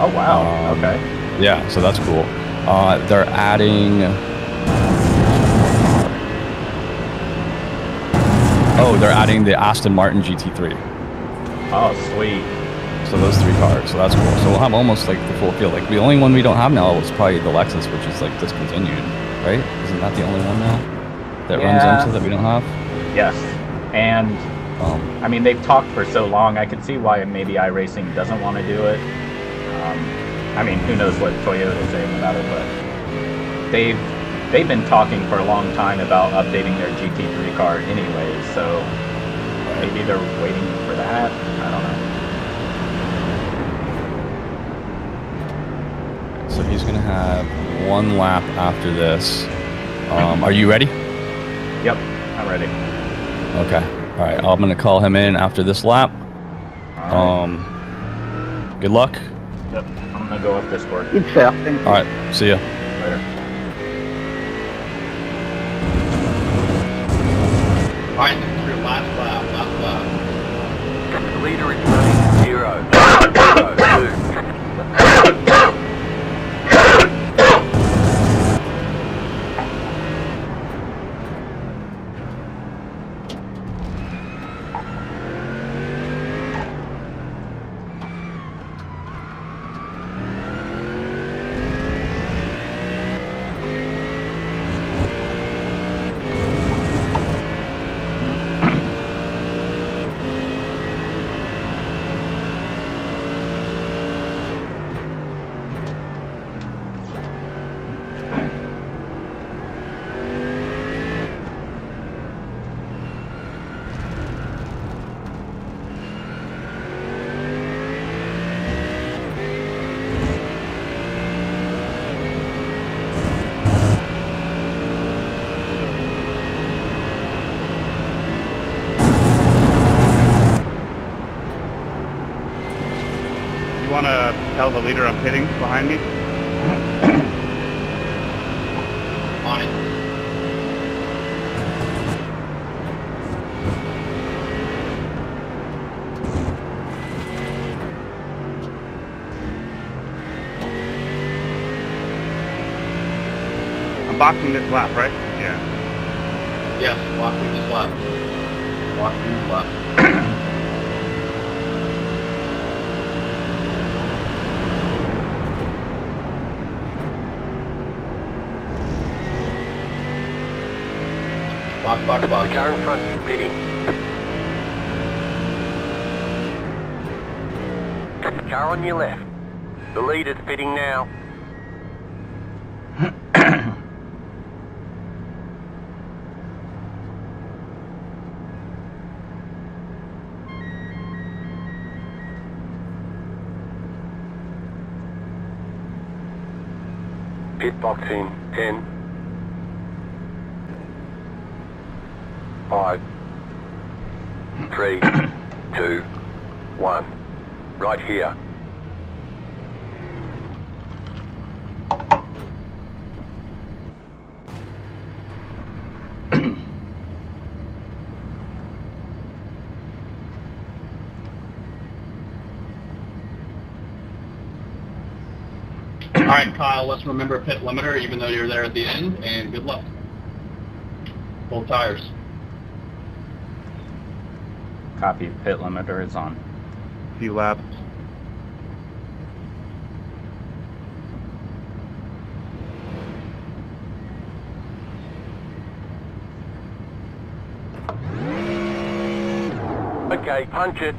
Oh wow. Okay. Yeah. So that's cool. They're adding. They're adding the Aston Martin GT3. Oh, sweet. So those 3 cars. So that's cool. So we'll have almost like the full field. Like the only one we don't have now is probably the Lexus, which is like discontinued, right? Isn't that the only one now that runs into that we don't have? Yes. And I mean, they've talked for so long. I could see why maybe iRacing doesn't want to do it. I mean, who knows what Toyota's saying about it, but they've been talking for a long time about updating their GT3 car anyways, so maybe they're waiting for that. I don't know. So he's gonna have 1 lap after this. Are you ready? Yep, I'm ready. Okay. All right. I'm gonna call him in after this lap. Good luck. Yep. I'm gonna go up Discord. It's fair. Thank you. All right. See ya. Later. Alright, this is your last lap. The leader is running 0, 2. You want to tell the leader I'm pitting behind me? On it. I'm boxing this lap, right? Yeah. Yes, walking this lap. Walking this lap. Box. The car in front is pitting. Car on your left. The leader's pitting now. Pit box in 10, 5, 3, 2, 1. Right here. Alright, Kyle, let's remember pit limiter even though you're there at the end, and good luck. Full tires. Copy. Pit limiter is on. Few laps. Okay, punch it.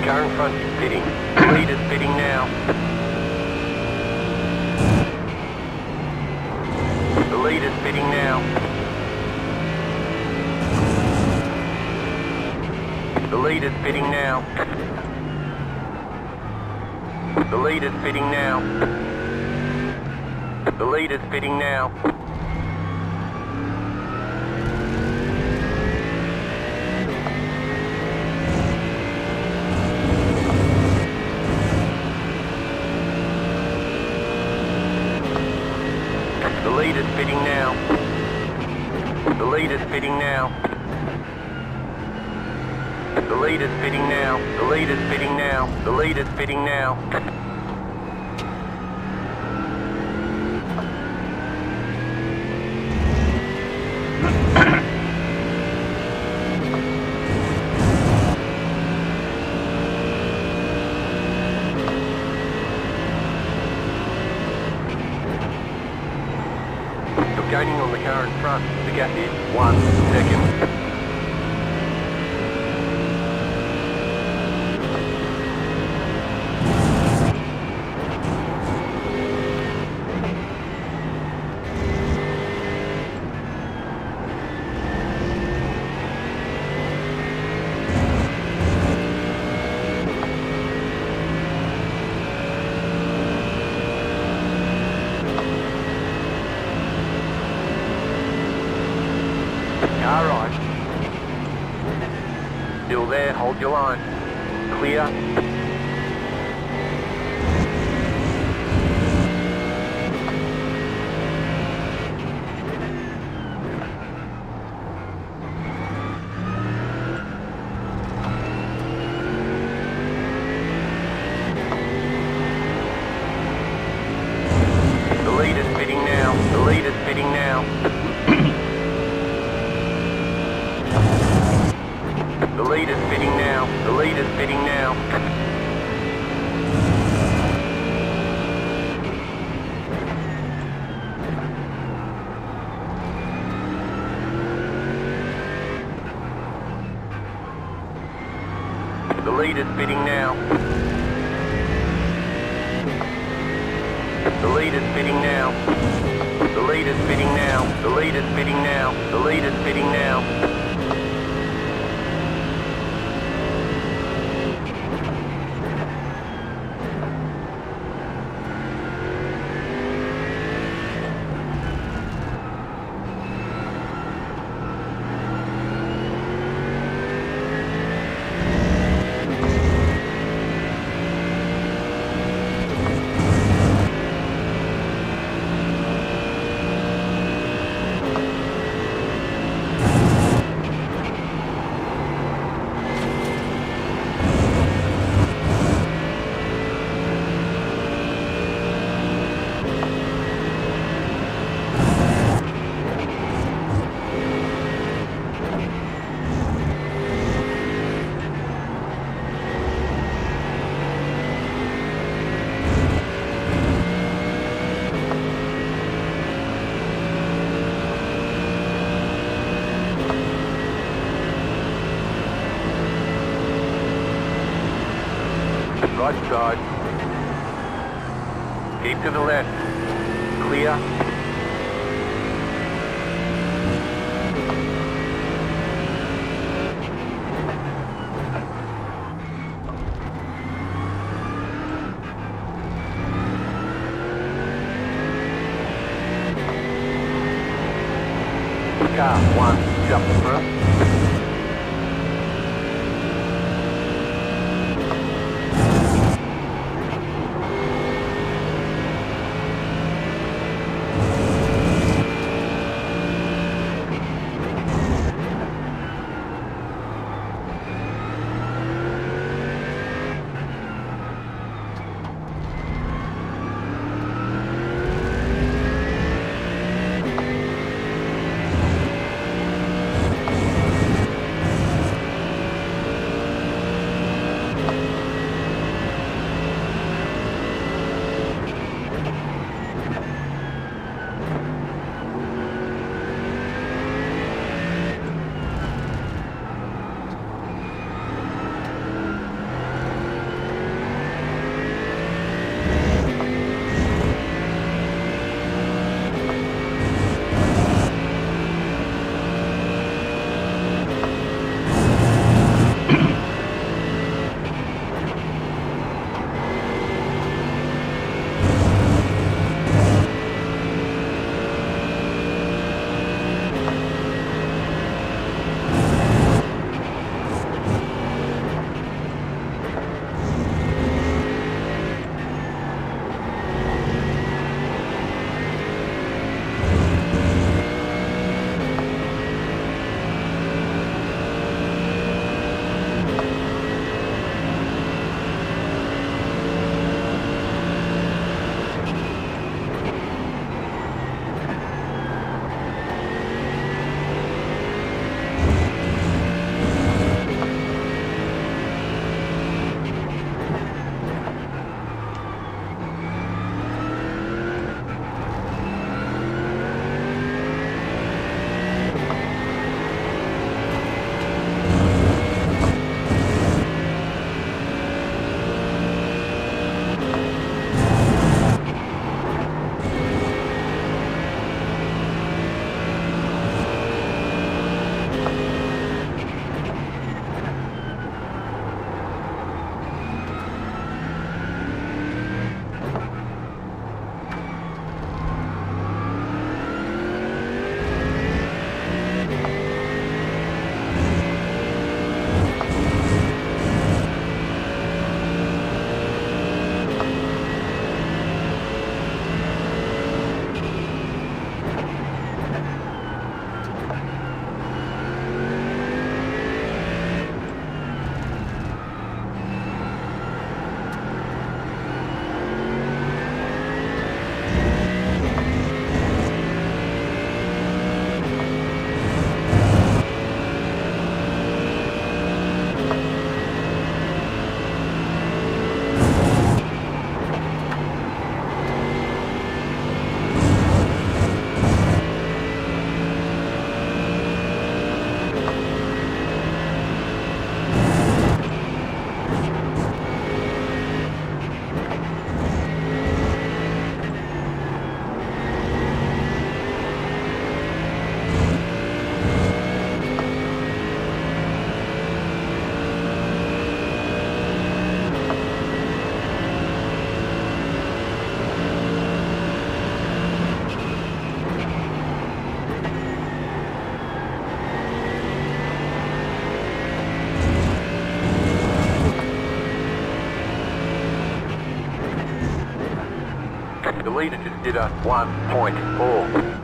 Car in front is pitting. Leader's pitting now. The leader's pitting now. The leader's pitting now. The leader's pitting now. The leader's pitting now. The leader's pitting now. The leader's pitting now. The leader's pitting now. The leader's pitting now. The leader's pitting now. Gaining on the car in front. The gap is 1 second. there, hold your line. Clear. The lead is pitting now. The lead is pitting now. The lead is pitting now. The lead is pitting now. The lead is pitting now. The lead is pitting now. The lead is pitting now. The lead is pitting now. The lead is pitting now. Right side. Keep to the left. Clear. Car 1, jump through. The leader just did a 1.4.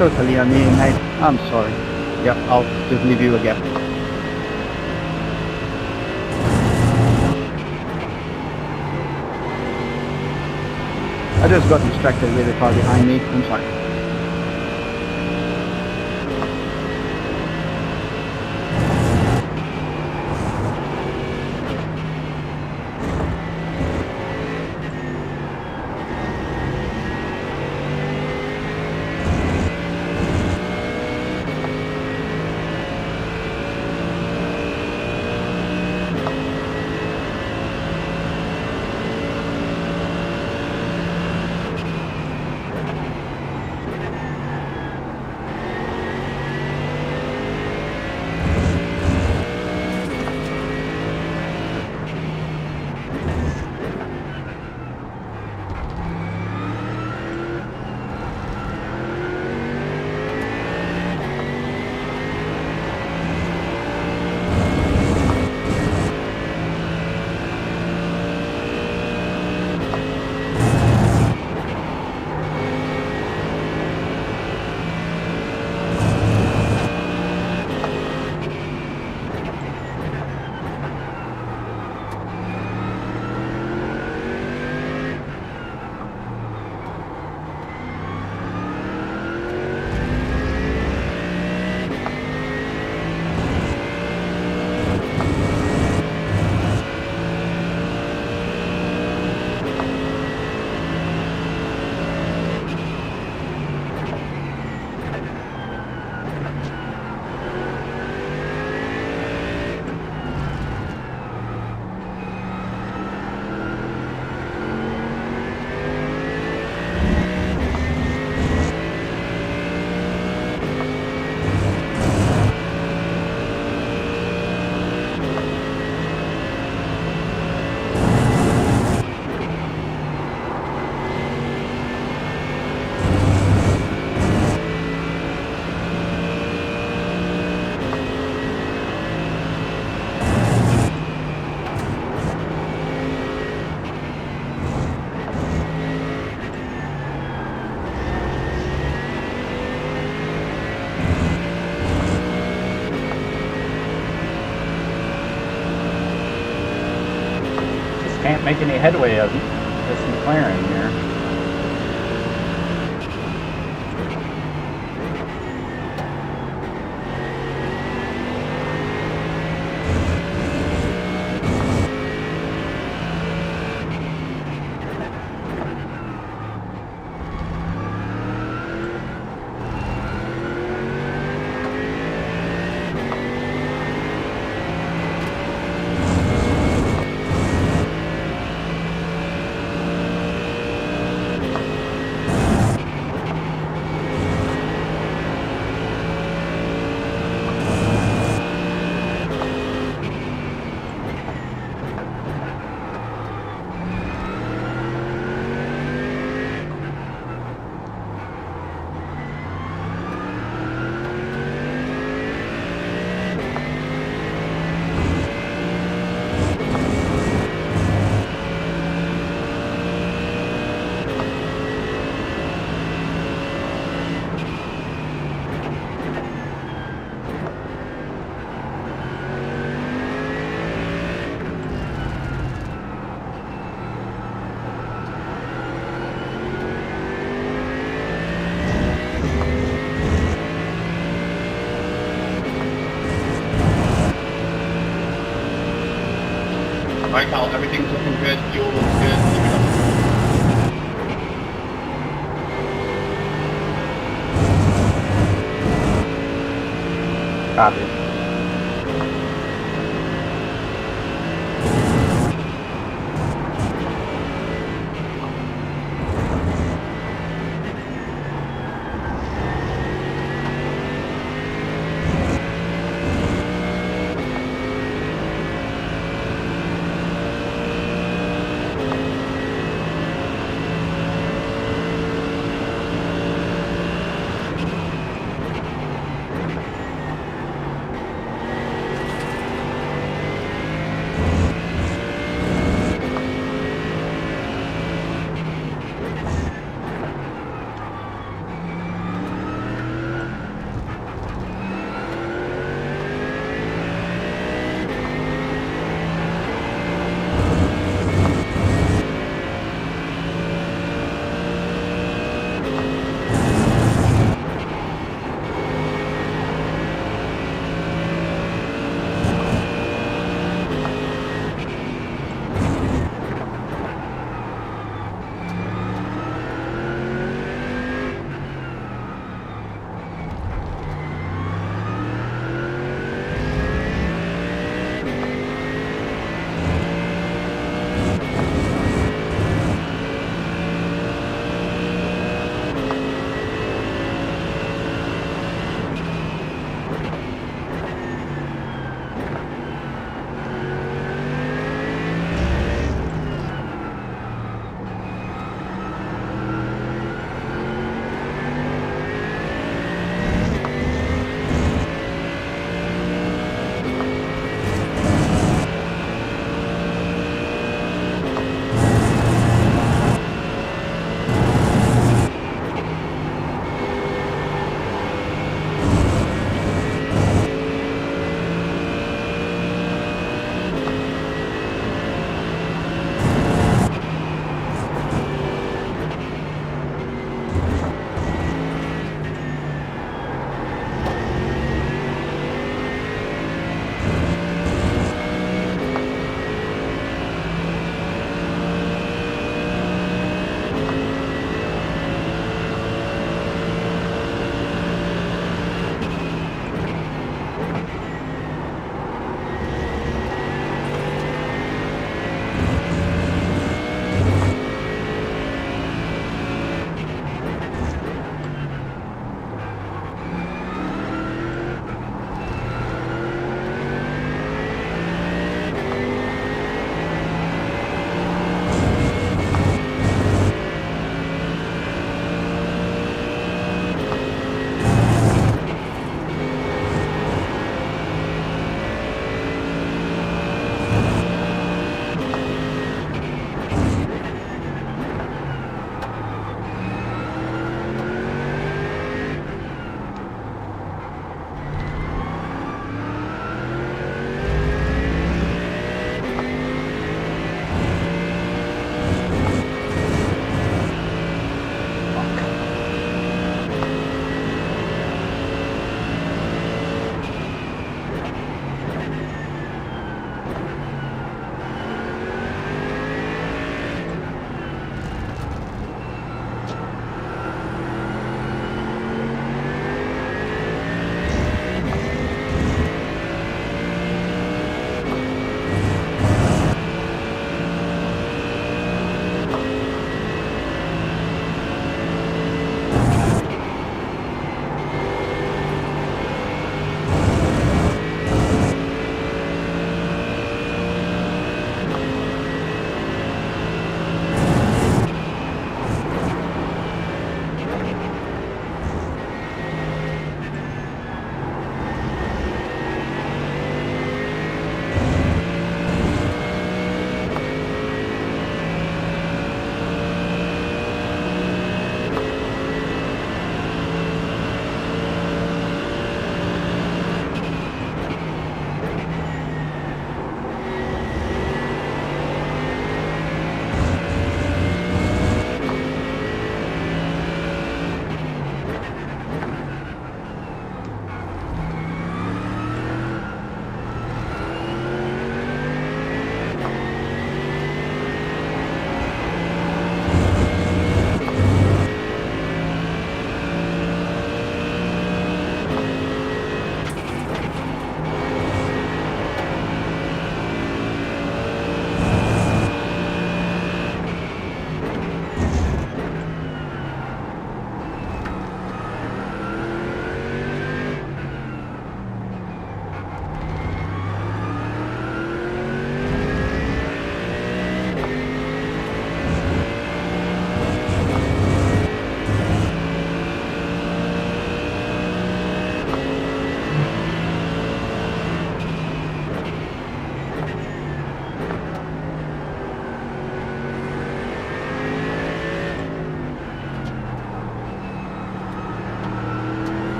Totally on me, mate. I'm sorry. Yep, I'll just leave you again. I just got distracted with the car behind me. I'm sorry. Can't make any headway of this McLaren here. Right, Cal? Everything's looking good. Fuel looks good. Keep it up. Copy.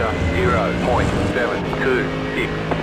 altimeter 0.726.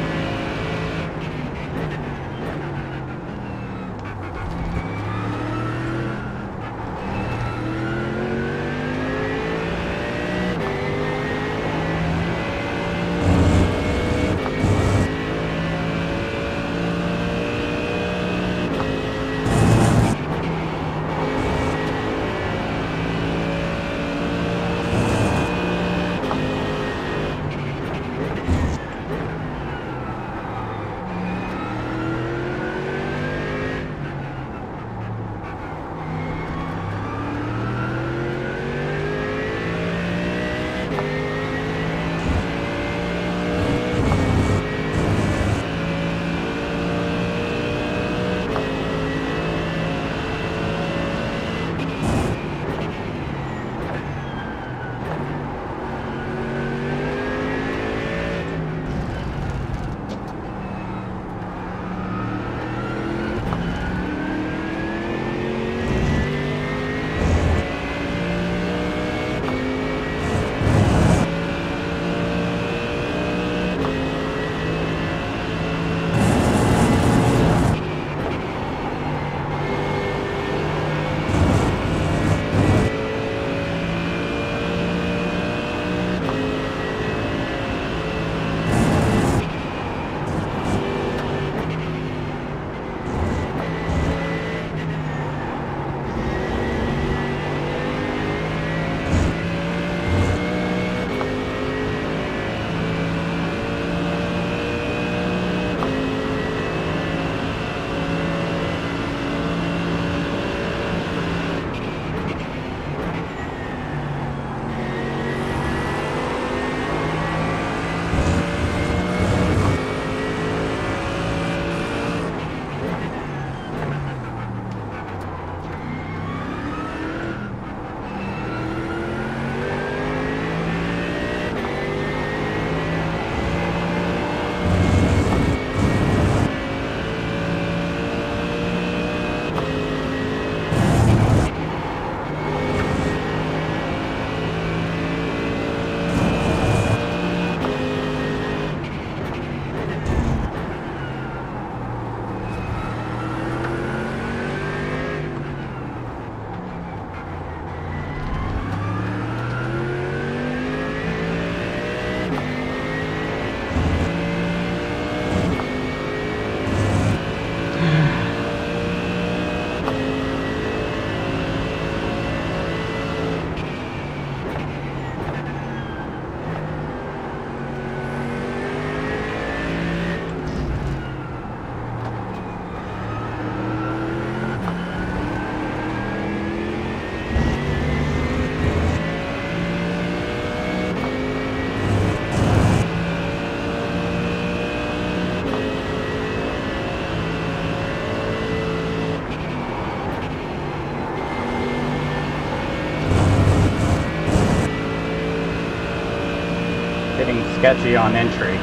Getting sketchy on entry.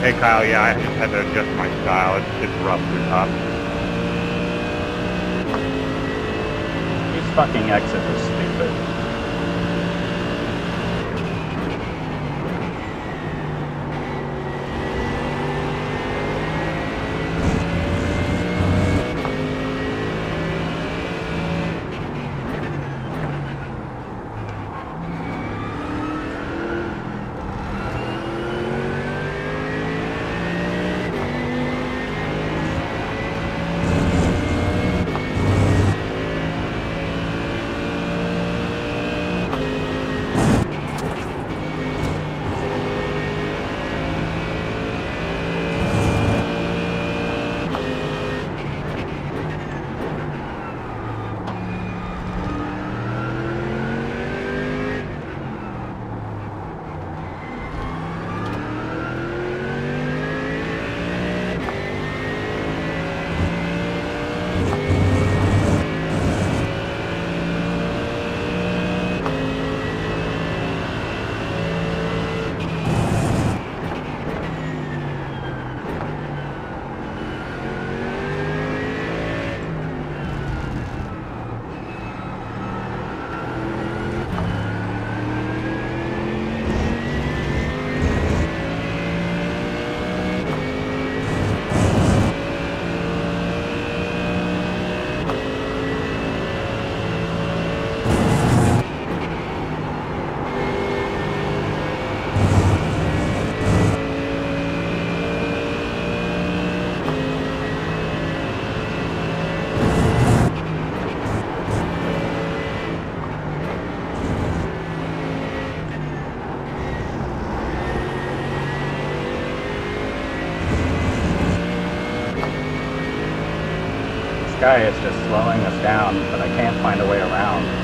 Hey Kyle, yeah, I just had to adjust my style. It's rough to the top. These fucking exits are stupid. guy is just slowing us down, but I can't find a way around.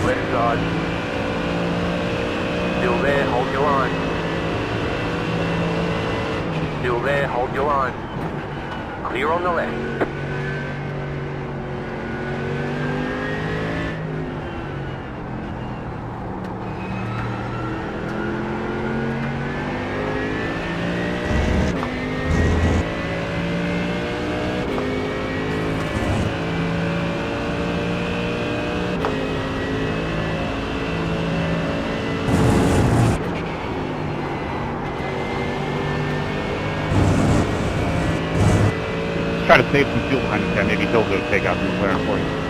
Left side. Still there, hold your line. Still there, hold your line. Clear on the left. Try to save some fuel behind the car. Maybe he'll go take out the McLaren for you.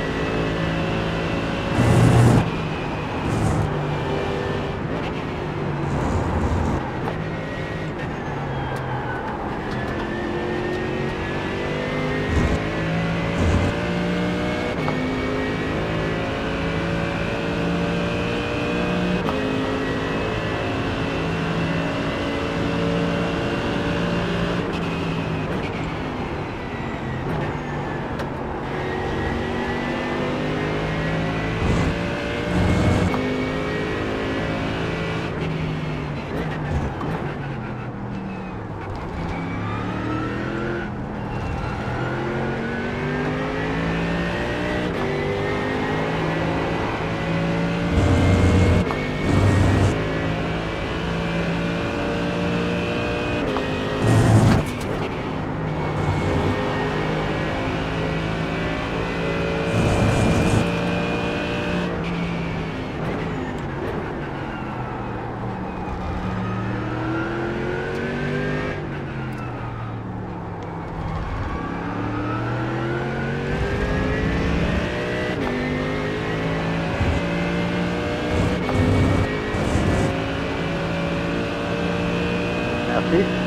Merci.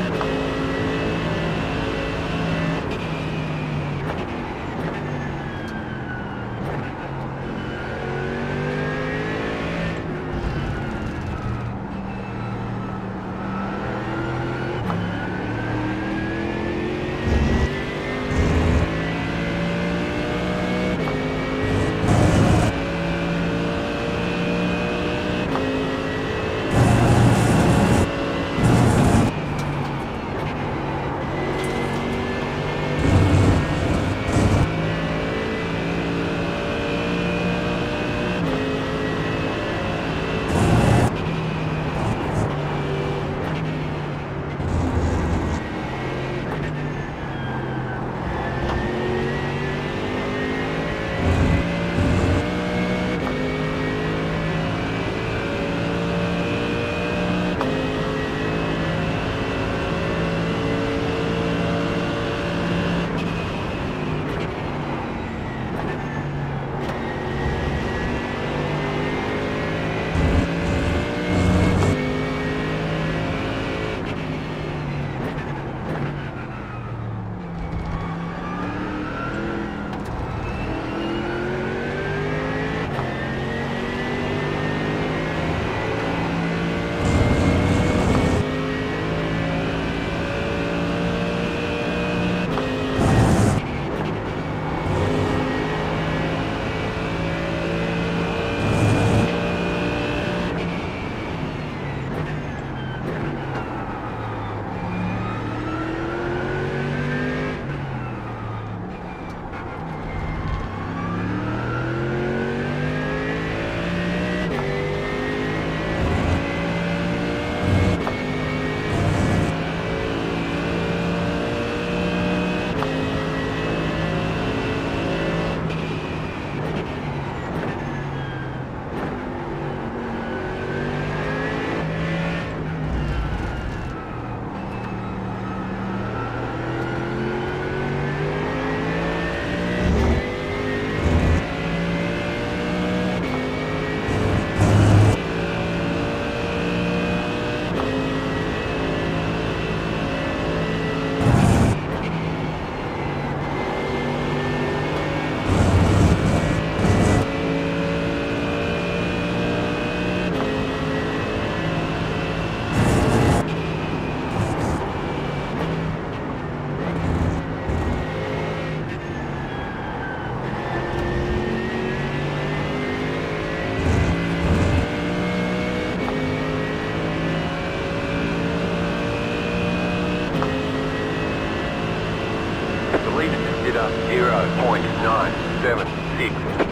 0.976.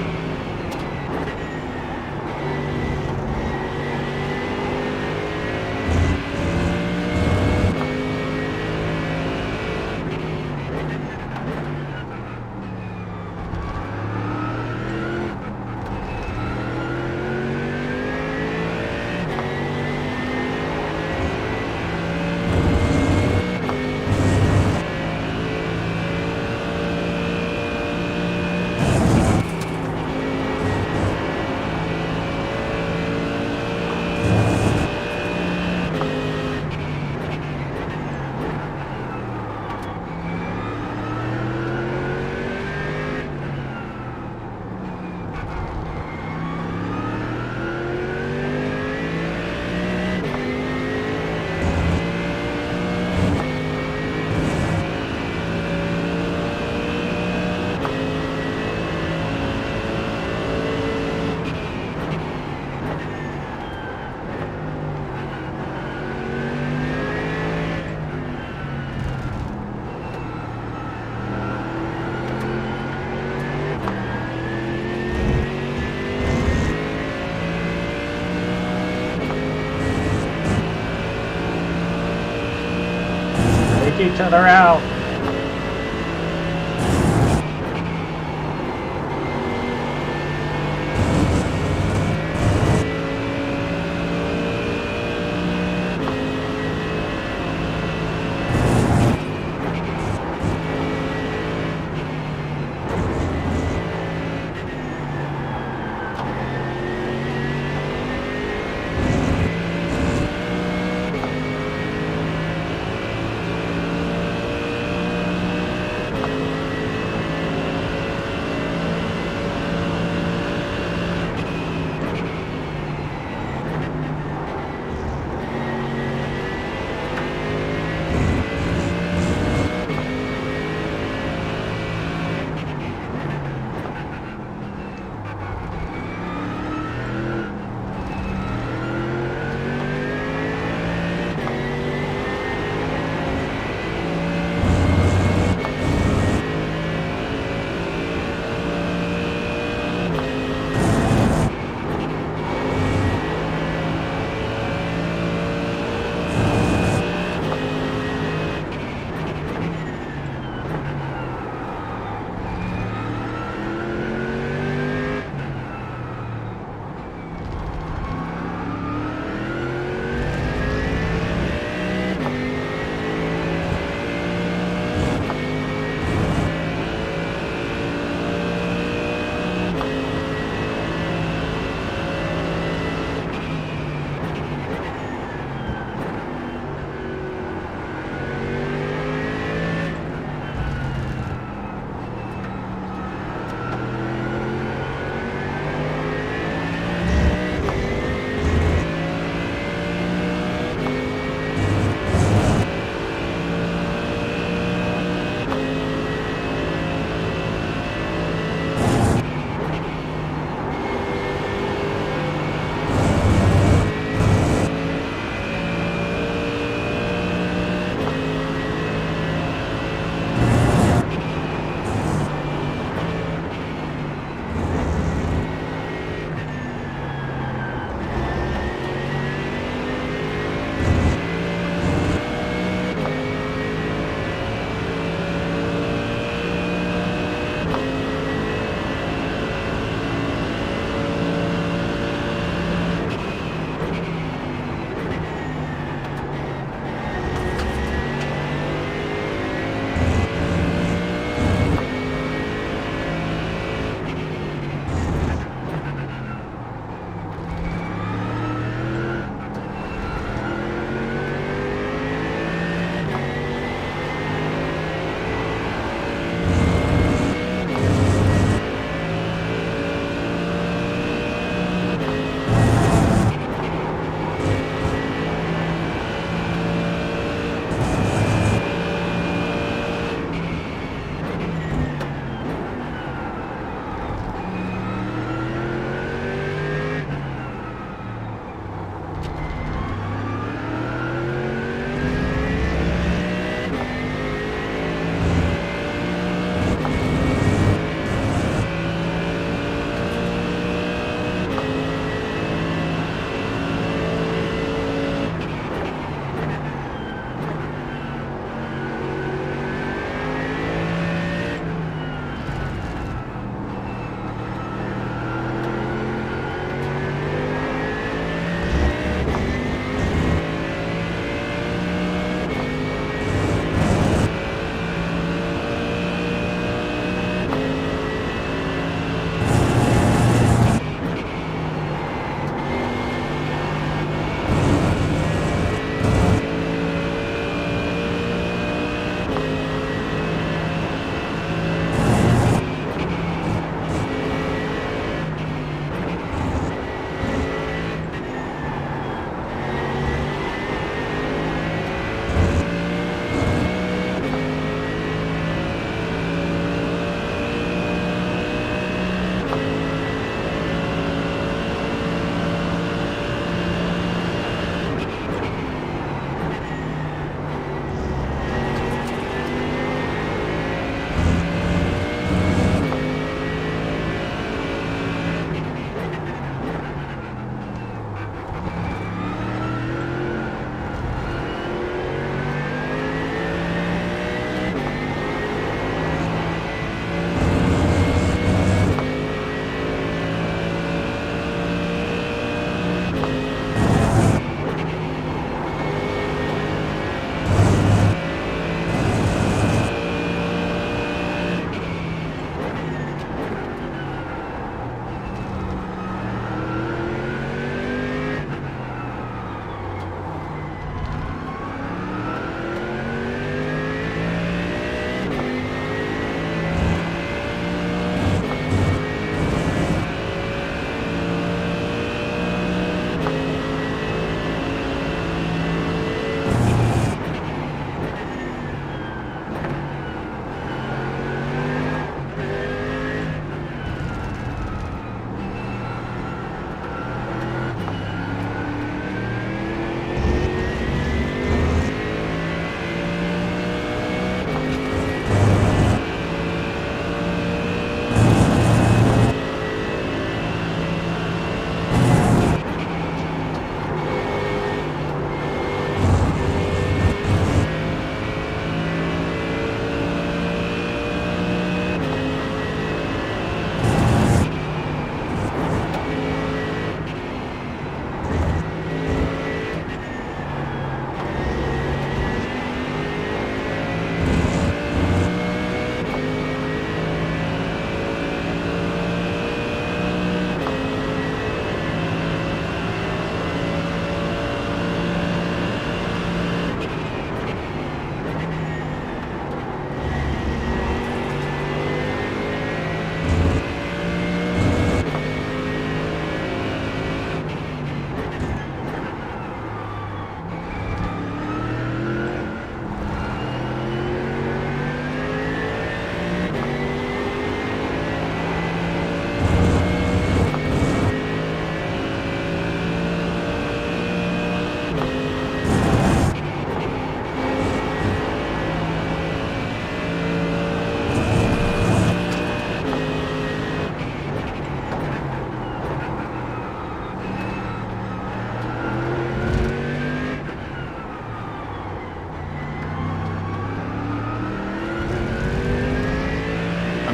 Take each other out.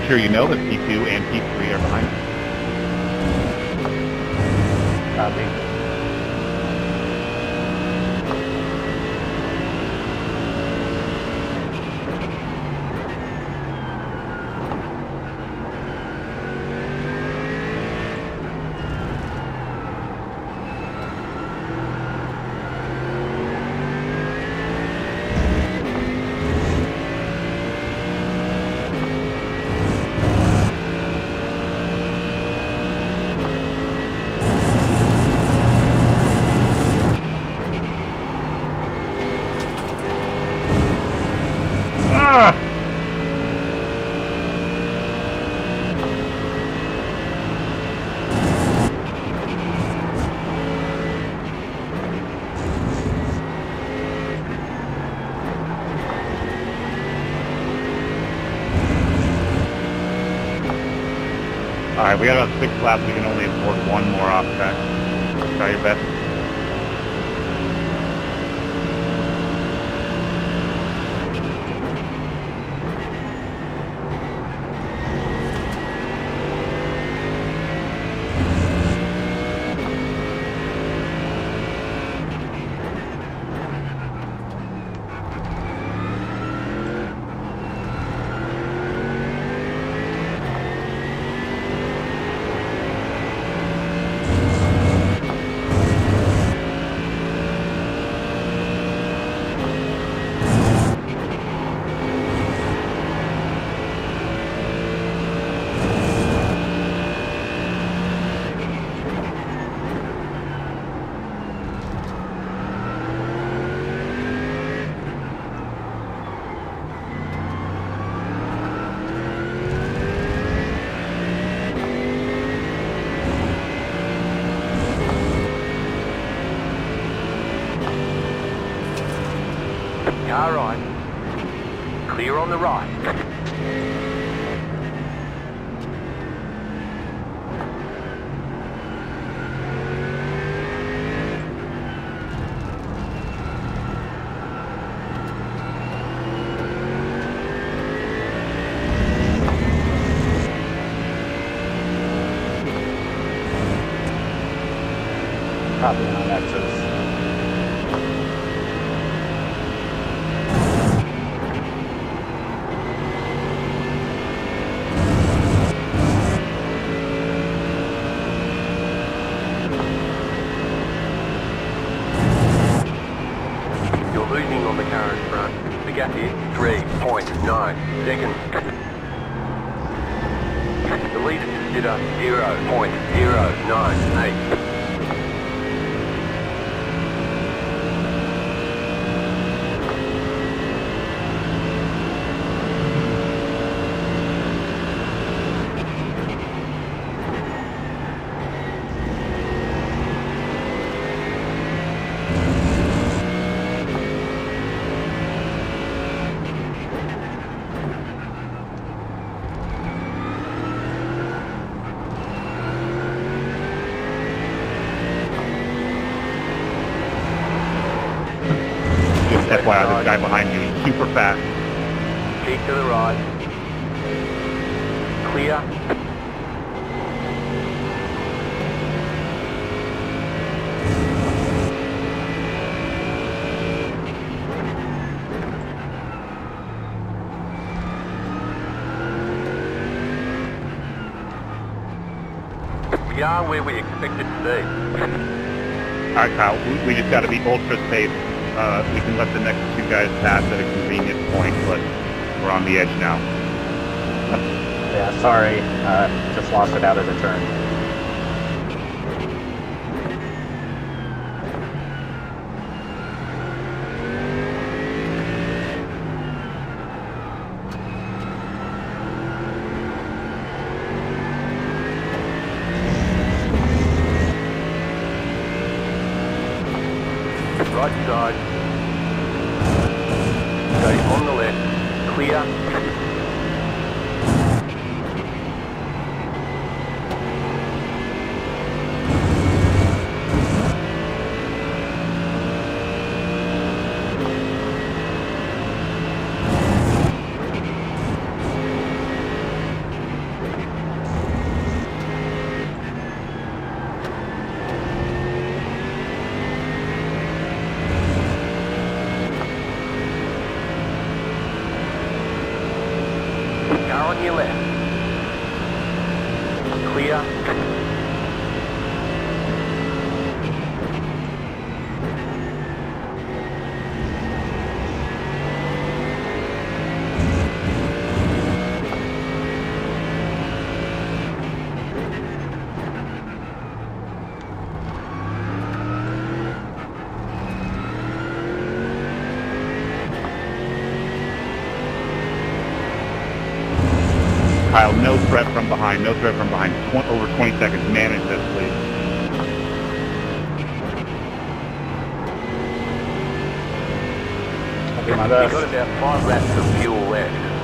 sure you know that P2 and P3 are behind you. Copy. Alright, we got about 6 laps. We can only afford one more off track. Try your best. Car right. Clear on the right. Copy on X's. You're losing on the car in front. The gap is 3.9 seconds. The leader consider 0.098. FYI, this guy behind you, he's super fast. Keep to the right. Clear. We are where we expected to be. Alright, Kyle, we just got to be ultra safe. We can let the next 2 guys pass at a convenient point, but we're on the edge now. Yeah, sorry. Just lost it out of the turn. Right side. Stay on the left. Clear. Kyle, no threat from behind. No threat from behind. Over 20 seconds. Manage this, please. I'll do my You've best. got about 5 laps of fuel left.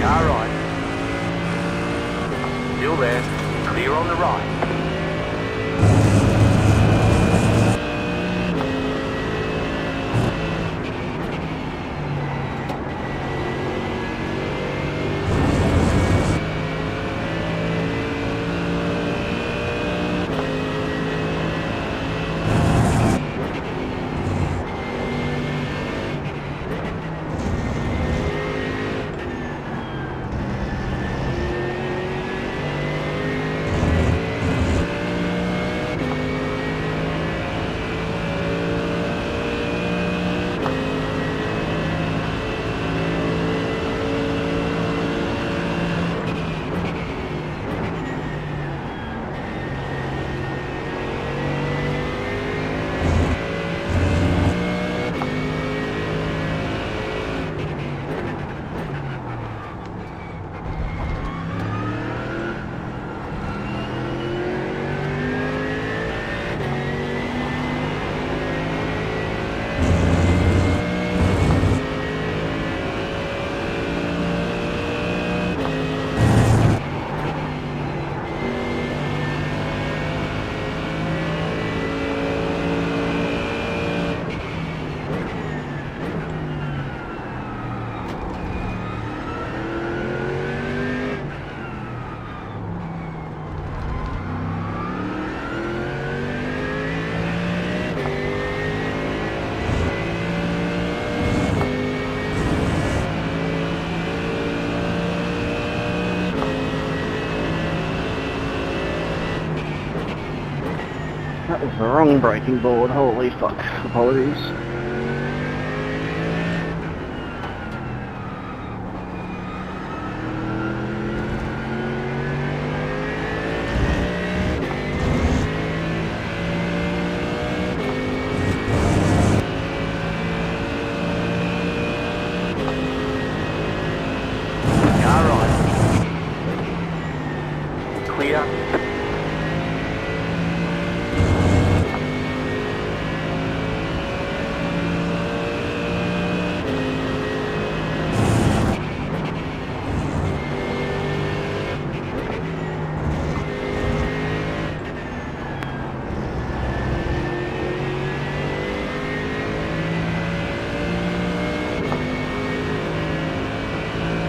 Car right. Still there. Clear on the right. That was the wrong braking board, holy fuck. Apologies.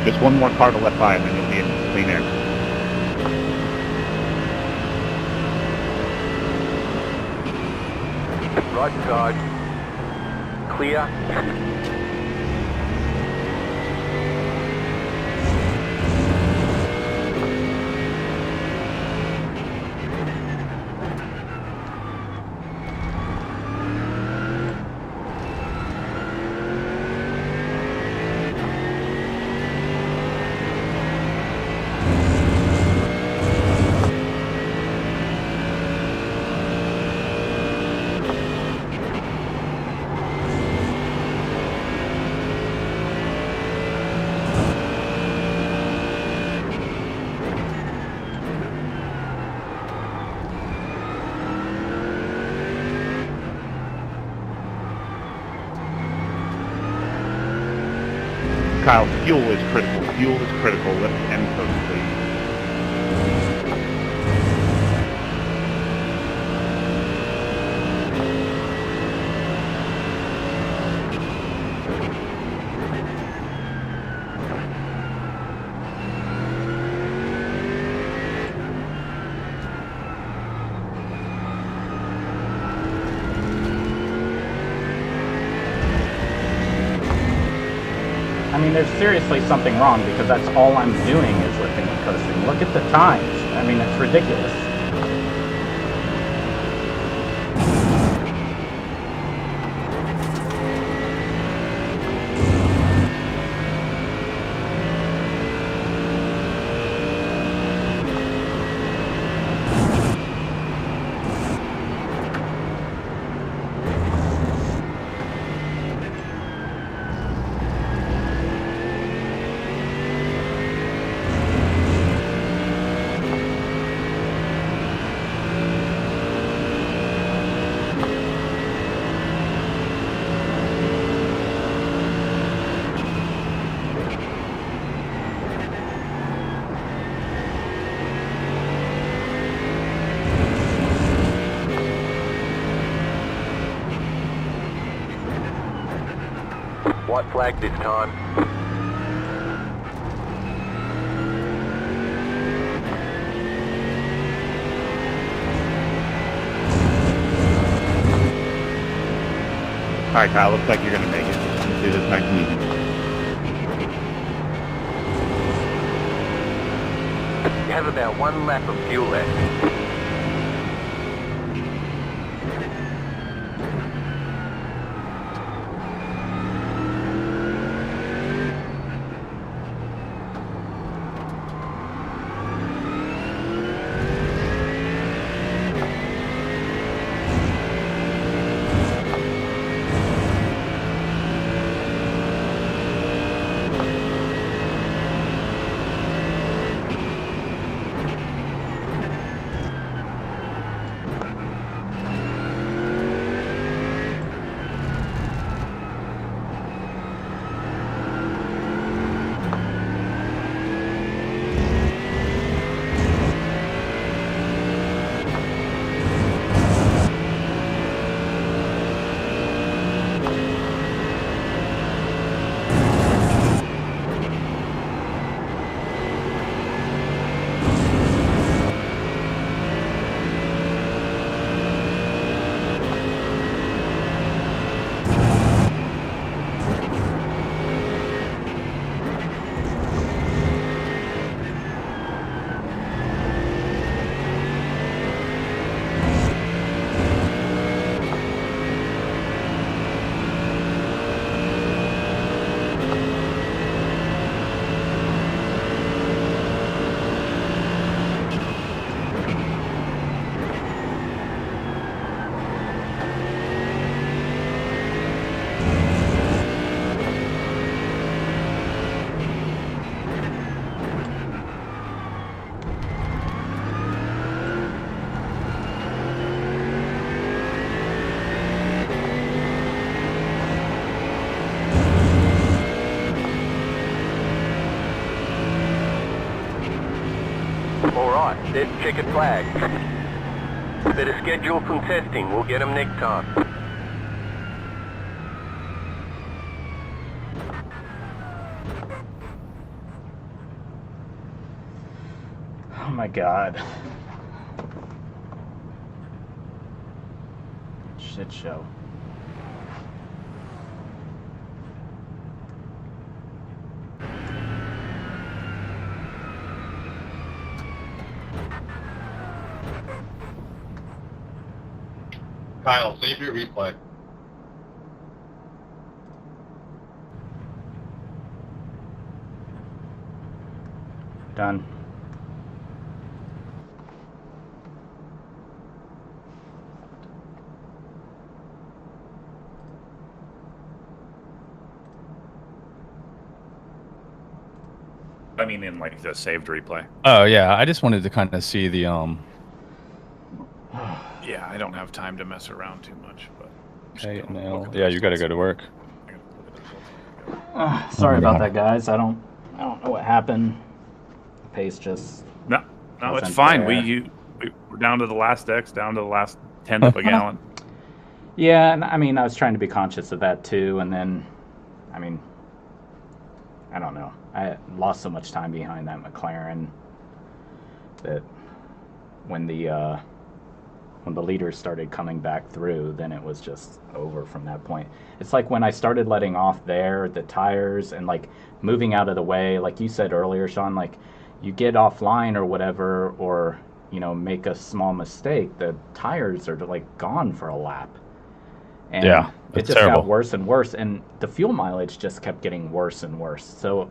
Just one more car to left by, and then you'll be in clean air. Right side. Clear. Kyle, fuel is critical. Fuel is critical. Lift end coast, please. I mean, there's seriously something wrong because that's all I'm doing is lifting and coasting. Look at the times. I mean, it's ridiculous. White flag this time. Alright, Kyle, looks like you're gonna make it. Let's do this nice and easy. You have about 1 lap of fuel left. Alright, there's checkered flag. Better schedule some testing, we'll get them next time. my god. Shit show. Kyle, save your replay. Done. I mean, in like the saved replay. Oh yeah, I just wanted to kind of see the Yeah, I don't have time to mess around too much, but. Hey, no. Yeah, you got to go to work. Sorry about that, guys. I don't know what happened. The pace just. No, it's wasn't fine. there. We're down to the last X, down to the last tenth of a gallon. Yeah, and I mean, I was trying to be conscious of that too, and then, I mean, I don't know. I lost so much time behind that McLaren that when the leaders started coming back through, then it was just over from that point. It's like when I started letting off there, the tires, and like moving out of the way, like you said earlier, Sean, like you get offline or whatever, or, you know, make a small mistake, the tires are like gone for a lap. And yeah, it just got worse and worse, and the fuel mileage just kept getting worse and worse. So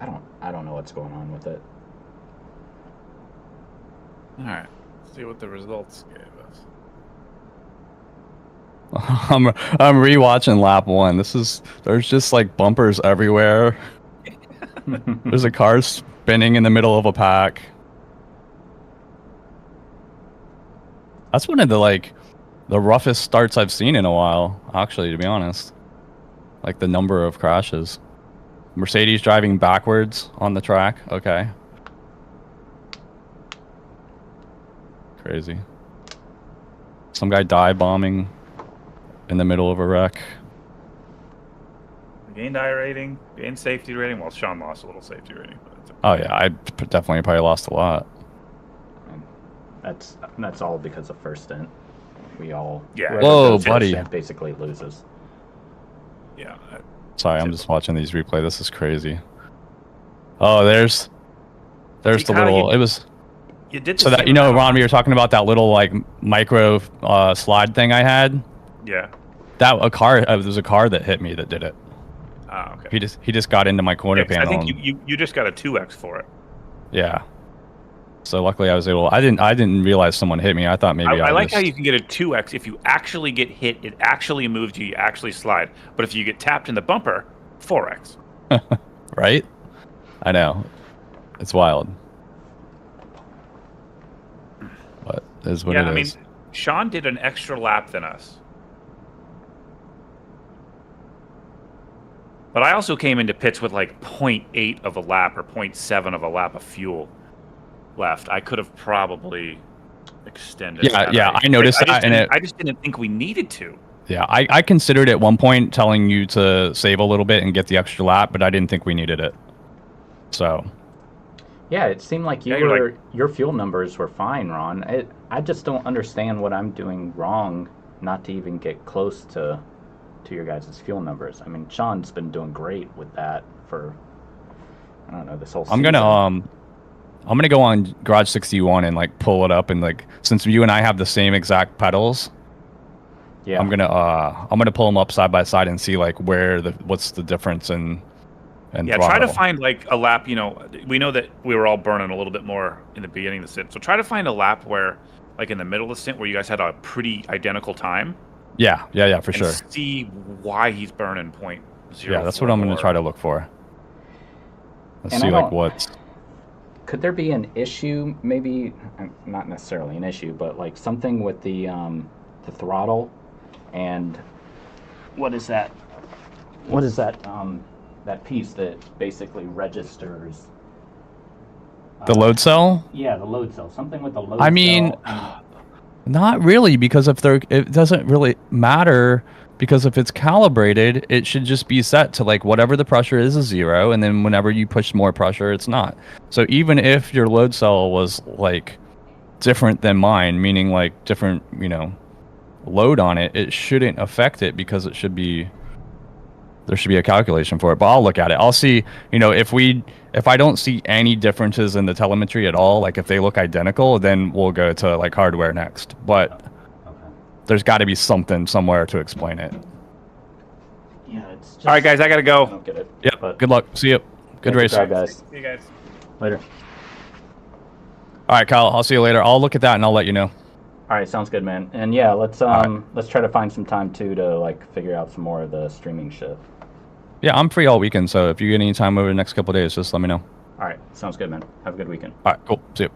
I don't know what's going on with it. All right, let's see what the results gave us. I'm rewatching lap 1. There's just like bumpers everywhere. There's a car spinning in the middle of a pack. That's one of the roughest starts I've seen in a while, actually, to be honest. Like the number of crashes. Mercedes driving backwards on the track. Okay. Crazy. Some guy dive bombing in the middle of a wreck. Gained iRating, gained safety rating. Well, Sean lost a little safety rating. But it's okay. Oh yeah, I definitely probably lost a lot. That's all because of first stint. We all Whoa, buddy. Basically loses. Yeah. Sorry, I'm just watching these replay. This is crazy. Oh, there's the little. It was. You did so that, you know, Ron, we were talking about that little like micro slide thing I had. Yeah. There was a car that hit me that did it. Ah, okay. He just got into my corner panel. I think you just got a 2x for it. Yeah. So luckily I was able. I didn't realize someone hit me. I thought maybe I like how you can get a 2x if you actually get hit. It actually moves you. You actually slide. But if you get tapped in the bumper, 4x. Right? I know. It's wild. But it is what it is. I mean, Sean did an extra lap than us. But I also came into pits with like 0.8 of a lap or 0.7 of a lap of fuel left. I could have probably extended. Yeah, I noticed that, and I just didn't think we needed to. Yeah, I considered at one point telling you to save a little bit and get the extra lap, but I didn't think we needed it. So. Yeah, it seemed like your fuel numbers were fine, Ron. I just don't understand what I'm doing wrong not to even get close to your guys' fuel numbers. I mean, Sean's been doing great with that for, I don't know, this whole season. I'm gonna go on Garage 61 and like pull it up, and like since you and I have the same exact pedals, yeah, I'm gonna pull them up side by side and see like what's the difference in throttle. Try to find like a lap. You know, we know that we were all burning a little bit more in the beginning of the stint, so try to find a lap where, like in the middle of the stint, where you guys had a pretty identical time. Yeah, for sure. See why he's burning 0.0. Yeah, that's what I'm going to try to look for. Let's see, like, what. Could there be an issue? Maybe not necessarily an issue, but like something with the throttle, and what is that? What is that? That piece that basically registers. The load cell? Yeah, the load cell. Something with the load cell. I mean. Not really, because it doesn't really matter Because if it's calibrated, it should just be set to like whatever the pressure is 0, and then whenever you push more pressure, it's not. So even if your load cell was like different than mine, meaning like different, you know, load on it, it shouldn't affect it because it should be, there should be a calculation for it. But I'll look at it. I'll see, you know, if I don't see any differences in the telemetry at all, like if they look identical, then we'll go to like hardware next. But there's got to be something somewhere to explain it. Yeah, it's just, All right, guys, I gotta I go. don't get it. Yep. But Good luck. See you. Good race. try, guys. See you guys. Later. All right, Kyle. I'll see you later. I'll look at that and I'll let you know. All right, sounds good, man. And yeah, let's right. let's try to find some time too to like figure out some more of the streaming shit. Yeah, I'm free all weekend, so if you get any time over the next couple of days, just let me know. All right, sounds good, man. Have a good weekend. All right, cool. See you.